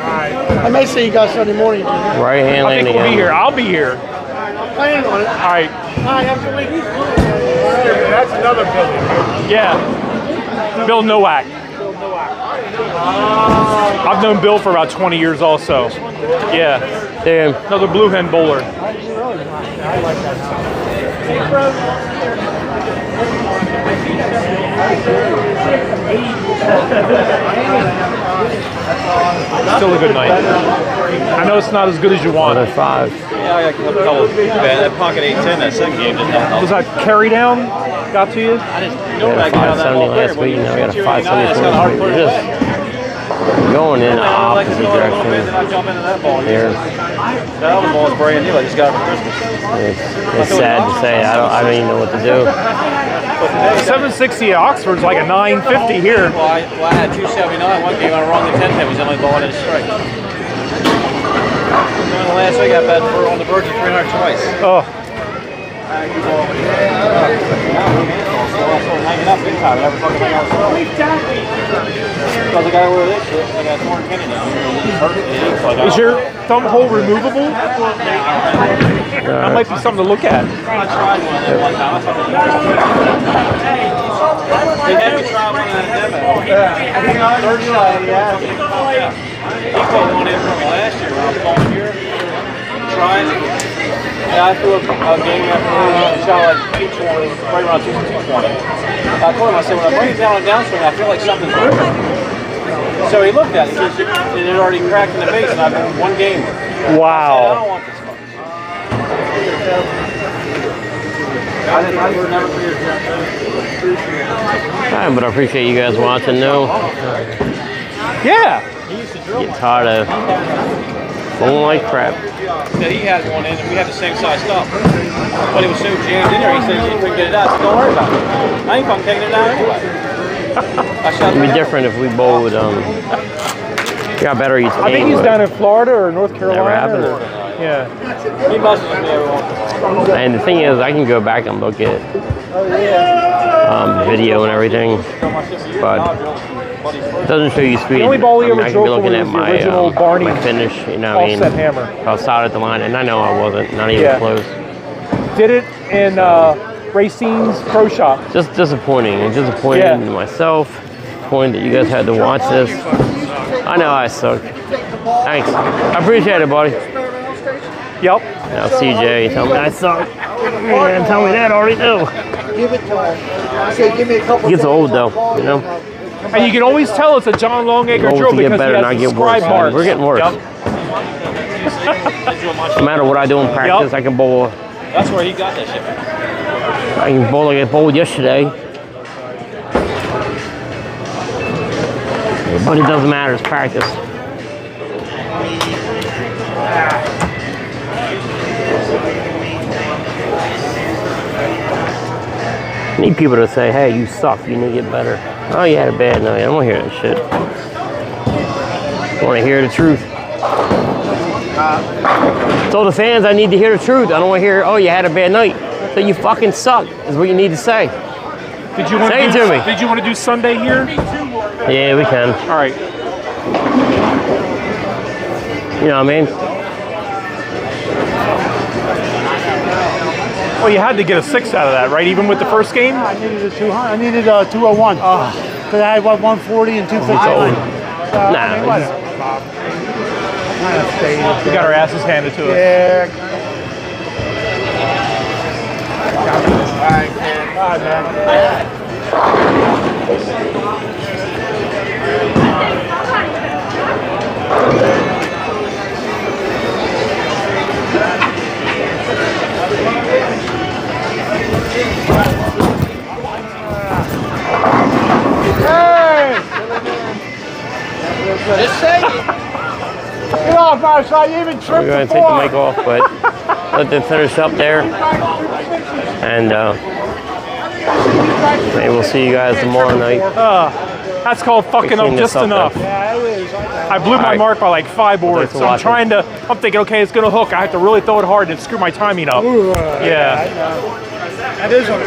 I may see you guys Sunday morning. Right hand I think landing. we'll be here. I'll be here. Planning on it. All right. Hi, have a good week. That's another building. Yeah. Bill Nowak. I've known Bill for about 20 years also. Yeah. Damn. Another blue hen bowler. Still a good night. I know it's not as good as you want. Another 5. Yeah, I got a couple. That pocket 810, that second game didn't help. Was that carry down got to you? I just We had a 570 last week, now we got a 574. We're just going in the opposite direction. Then I jump into that ball. Here. That other ball is brand new. I just got it for Christmas. It's sad to say. I don't even know what to do. 760 at Oxford's like a 950 here. Well, I had 279 one game. I wrong the 10 pin. Was the only ball I didn't strike. During the last week, I bet we're on the verge of 300 twice. Oh, Hanging up big time. Never fucking hang out. Because the guy where this shit, I got torn tendon now. He's hurt. It aches like is your thumb hole removable? That might be something to look at. I tried one of them one time. I thought they had me try one of them demo. Third try, yeah. He put one in from last year when I was going here. Trying it. Yeah, I threw a game after shot like 220, right around 220. I told him, I said, when I bring it down on downswing, I feel like something's moving. So he looked at it, and it had already cracked in the base, and I've been one game. Wow. I don't want this fucking I didn't never figured it out. But I appreciate you guys watching, though. Yeah. Get tired of going like crap. Yeah, he had one in, and we had the same size stuff. But it was so jammed in there, he said he couldn't get it out. I said, don't worry about it. I ain't fucking taking it out anyway. It'd be different if we bowled, got better each game. I think he's down in Florida or North Carolina. Never happened. Yeah. He messages me every once in a while. And the thing is, I can go back and look at video and everything, but it doesn't show you speed. The only ball he ever I can drove be looking for at was the original my, Barney my finish, you know what I mean? offset hammer. Outside at the line, and I know I wasn't, not even close. Did it in Racine's Pro Shop. Just disappointing, and disappointed in myself, disappointed that you guys had to watch this. I know I suck. Thanks. I appreciate it, buddy. Yep. Now CJ, tell me I suck. Man, tell me that, I already know. Give it to him. I say, give me a couple. It gets old though, you know? And you can always tell it's a John Longacre Goals drill to get because better, he not has the get worse. scribe marks. We're getting worse. Yep. No matter what I do in practice, I can bowl. That's where he got that shit. I can bowl like I bowled yesterday. But it doesn't matter, it's practice. I need people to say, hey, you suck, you need to get better. Oh, you had a bad night. I don't want to hear that shit. I want to hear the truth. So the fans, I need to hear the truth. I don't want to hear, oh, you had a bad night. So you fucking suck, is what you need to say. Did you want Say it to me. Did you want to do Sunday here? Yeah, we can. All right. You know what I mean? Well, you had to get a 6 out of that, right? Even with the first game? I needed a 200. I needed a 201. Because I had 140 and 259. Nah, We got our asses handed to us. Yeah. All right, man. All right, man. Hey! Just say it. Get off my side. You even we're tripped going to take the before. mic off, but let them finish up there. And maybe we'll see you guys tomorrow night. That's called fucking up just enough. Yeah, it is. I blew my All right. mark by like 5 boards, to so I'm watch trying to. I'm thinking, okay, it's gonna hook. I have to really throw it hard and screw my timing up. Yeah. That is a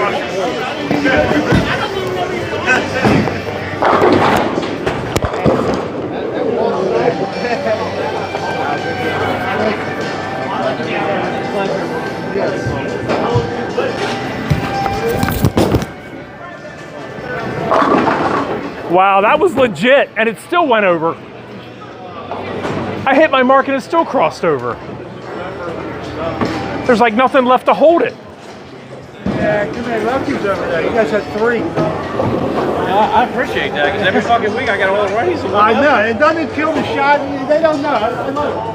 Wow, that was legit, and it still went over. I hit my mark and it still crossed over. There's like nothing left to hold it. Yeah, too many lefties over there. You guys had 3. I appreciate that because every fucking week I got a little raise. I know. It doesn't kill the shot. They don't know. I know.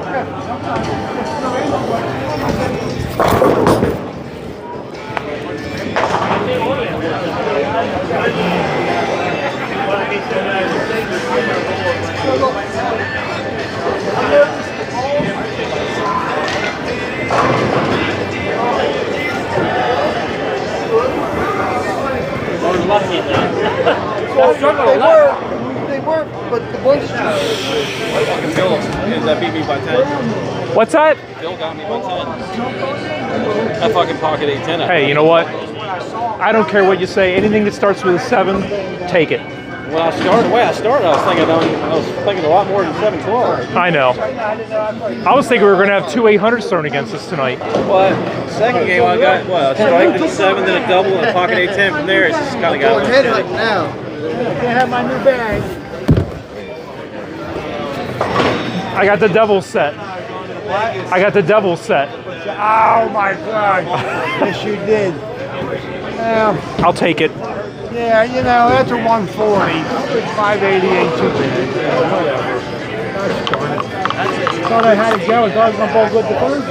They were, but the ones Fucking Bill that beat me by 10. What's that? Bill got me by 10. That fucking pocket 810. Hey, you know what? I don't care what you say. Anything that starts with a 7, take it. When I started, the way I started, I was thinking a lot more than 712. I know. I was thinking we were going to have 2 800s thrown against us tonight. But second game, I got a strike, then a 7, then a double, and a pocket 810 from there. It's just kind of got a Head little hunting now. Can't have my new bag. I got the devil set. I got the devil set. Oh my God. Yes, you did. I'll take it. Yeah, you know, that's a 140. 580 ain't too bad. Yeah, whatever. Gosh darn it. Thought I had it go. I thought I was going to bowl good the third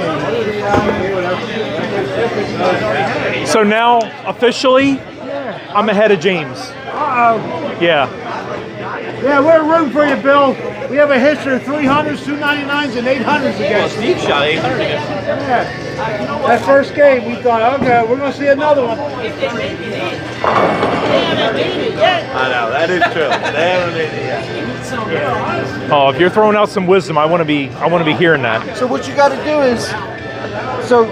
game. So now, officially, I'm ahead of James. Uh-oh. Yeah. Yeah, we're rooting for you, Bill. We have a history of 300s, 299s, and 800s against you. Steve shot 800 against him. Yeah. That first game, we thought, okay, we're going to see another one. I know, that is true. They haven't made it yet. Oh, if you're throwing out some wisdom, I want to be hearing that. So what you got to do is, so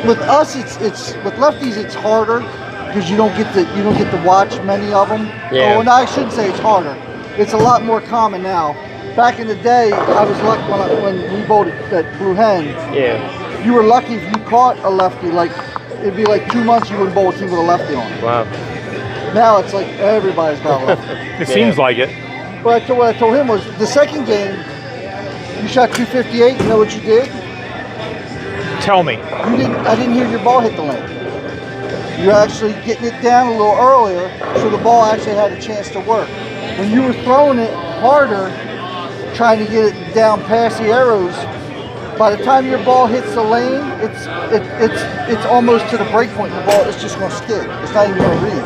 with us, it's with lefties, it's harder because you don't get to watch many of them. Yeah. Oh, no, I shouldn't say it's harder. It's a lot more common now. Back in the day, I was lucky when we bowled that Blue Hen. Yeah. You were lucky if you caught a lefty. Like it'd be like 2 months you wouldn't bowl a team with a lefty on. Wow. Now it's like everybody's got a lefty. It seems like it. But what I told him was the second game, you shot 258. You know what you did? Tell me. I didn't hear your ball hit the lane. You're actually getting it down a little earlier, so the ball actually had a chance to work. When you were throwing it harder, trying to get it down past the arrows, by the time your ball hits the lane, it's almost to the break point. The ball is just going to skid. It's not even going to read.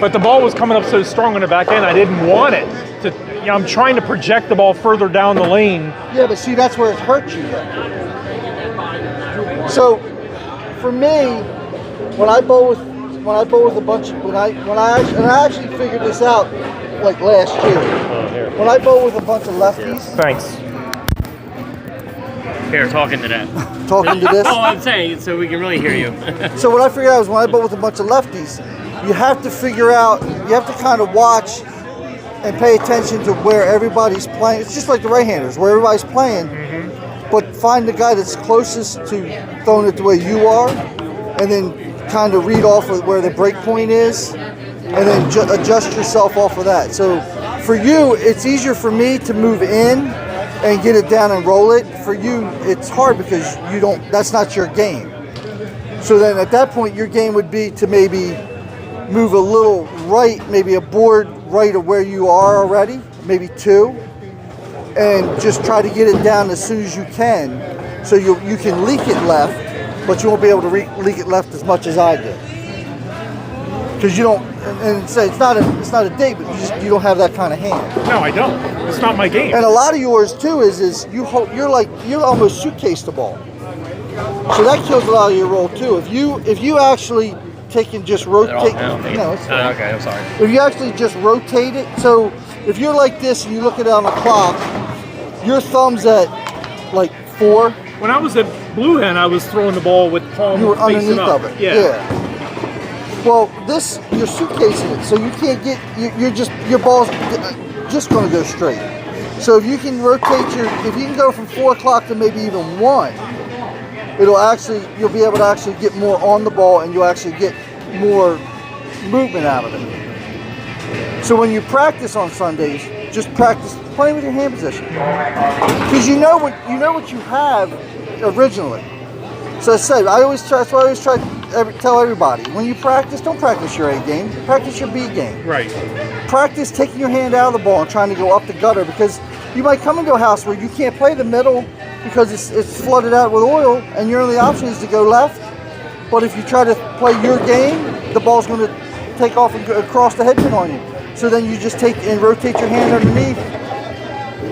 But the ball was coming up so strong on the back end, I didn't want it to. I'm trying to project the ball further down the lane. Yeah, but see, that's where it hurts you. So, for me, when I bowl with a bunch of, when I actually figured this out like last year. When I bowl with a bunch of lefties. Thanks. Here, talking to that. Talking to this? No, I'm saying so we can really hear you. So what I figured out is when I bowl with a bunch of lefties, you have to figure out, you have to kind of watch and pay attention to where everybody's playing. It's just like the right-handers, where everybody's playing, but find the guy that's closest to throwing it the way you are, and then kind of read off of where the break point is, and then adjust yourself off of that. So for you, it's easier for me to move in and get it down and roll it. For you, it's hard because you don't. That's not your game. So then at that point, your game would be to maybe move a little right, maybe a board right of where you are already, maybe 2, and just try to get it down as soon as you can, so you can leak it left, but you won't be able to leak it left as much as I did. Because you don't, and say it's not a dig, but you don't have that kind of hand. No, I don't. It's not my game. And a lot of yours too is you almost suitcase the ball. So that kills a lot of your roll too. If you actually take and just rotate. No, it's fine. Okay, I'm sorry. If you actually just rotate it, so if you're like this and you look at it on the clock, your thumb's at like 4. When I was at Blue Hen, I was throwing the ball with palm You were facing underneath up. of it. Yeah. Well, this, you're suitcasing it, so you can't get, your ball's just going to go straight. So if you can rotate if you can go from 4 o'clock to maybe even 1, you'll be able to actually get more on the ball, and you'll actually get more movement out of it. So when you practice on Sundays, just practice playing with your hand position, because you know what you have originally. So I said, that's why I always try to tell everybody, when you practice, don't practice your A game, practice your B game. Right. Practice taking your hand out of the ball and trying to go up the gutter, because you might come into a house where you can't play the middle because it's flooded out with oil, and your only option is to go left. But if you try to play your game, the ball's going to take off and go across the head pin on you. So then you just take and rotate your hand underneath,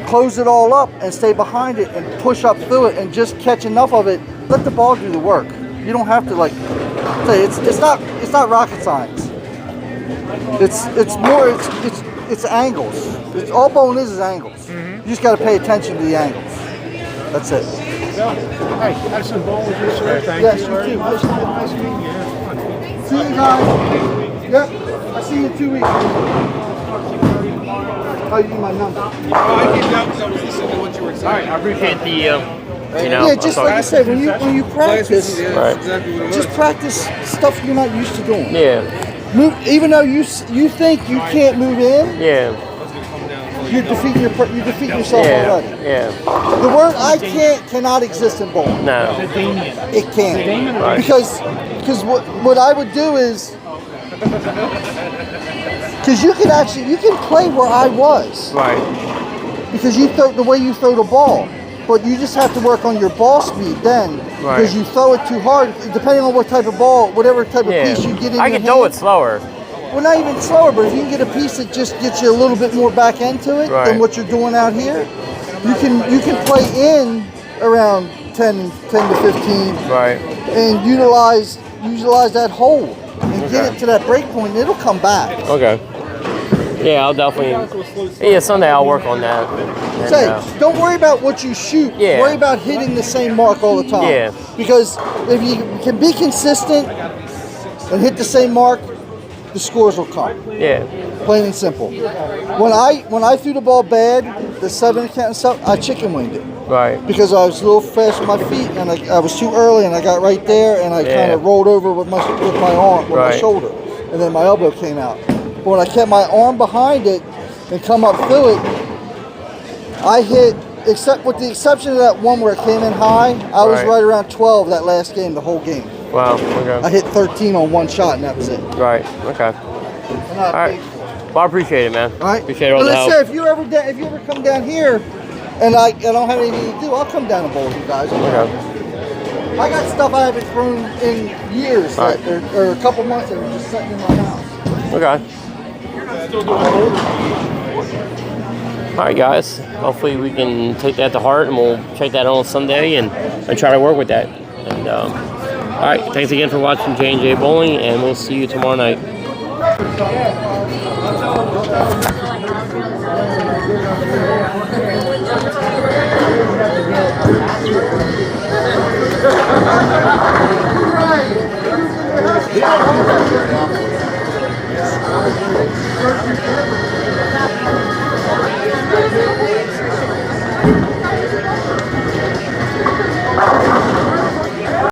close it all up, and stay behind it and push up through it, and just catch enough of it. Let the ball do the work. You don't have to say it's not rocket science. It's angles. It's all bowling is angles. You just got to pay attention to the angles. That's it. Hey, have some ball with you, sir. Thank Yes, you. you too. Nice meeting you. See you guys. Yep. I'll see you in 2 weeks. Oh, you need my number. I came down because I was listening to what you were saying. I appreciate the, Yeah, just like I said, when you practice, Exactly what it just was. practice stuff you're not used to doing. Yeah. Move, even though you think you can't move in, Yeah. you're defeating yourself already. Yeah. The word "I can't" cannot exist in bowling. No. It can't. Right. Because what I would do is, because you can play where I was. Right. Because you throw the way you throw the ball. But you just have to work on your ball speed then. Right. Because you throw it too hard, depending on what type of ball, whatever type of piece you get in I your can throw hand. it slower. Well, not even slower, but if you can get a piece that just gets you a little bit more back into it Right. than what you're doing out here, you can play in around 10 to 15, Right. and utilize that hold and get it to that break point, and it'll come back. Okay. Yeah, I'll definitely. Yeah, Sunday I'll work on that. And, Say, don't worry about what you shoot. Yeah. Worry about hitting the same mark all the time. Yeah. Because if you can be consistent and hit the same mark, the scores will come. Yeah. Plain and simple. When I threw the ball bad, the 7 count and stuff, I chicken winged it. Right. Because I was a little fast with my feet, and I was too early, and I got right there, and I kind of rolled over with my arm, with my shoulder, and then my elbow came out. But when I kept my arm behind it and come up through it, I hit, except with the exception of that one where it came in high, I was right around 12 that last game, the whole game. Wow. Okay. I hit 13 on one shot, and that was it. Right. Okay. All right. Well, I appreciate it, man. All right. Appreciate all Well, the let's help. say if you ever come down here, and I don't have anything to do, I'll come down and bowl with you guys. Okay. I got stuff I haven't thrown in years, All right. or a couple months that were just sitting in my house. Okay. All right, guys. Hopefully we can take that to heart, and we'll check that on Sunday and try to work with that. And all right, thanks again for watching J&J Bowling, and we'll see you tomorrow night.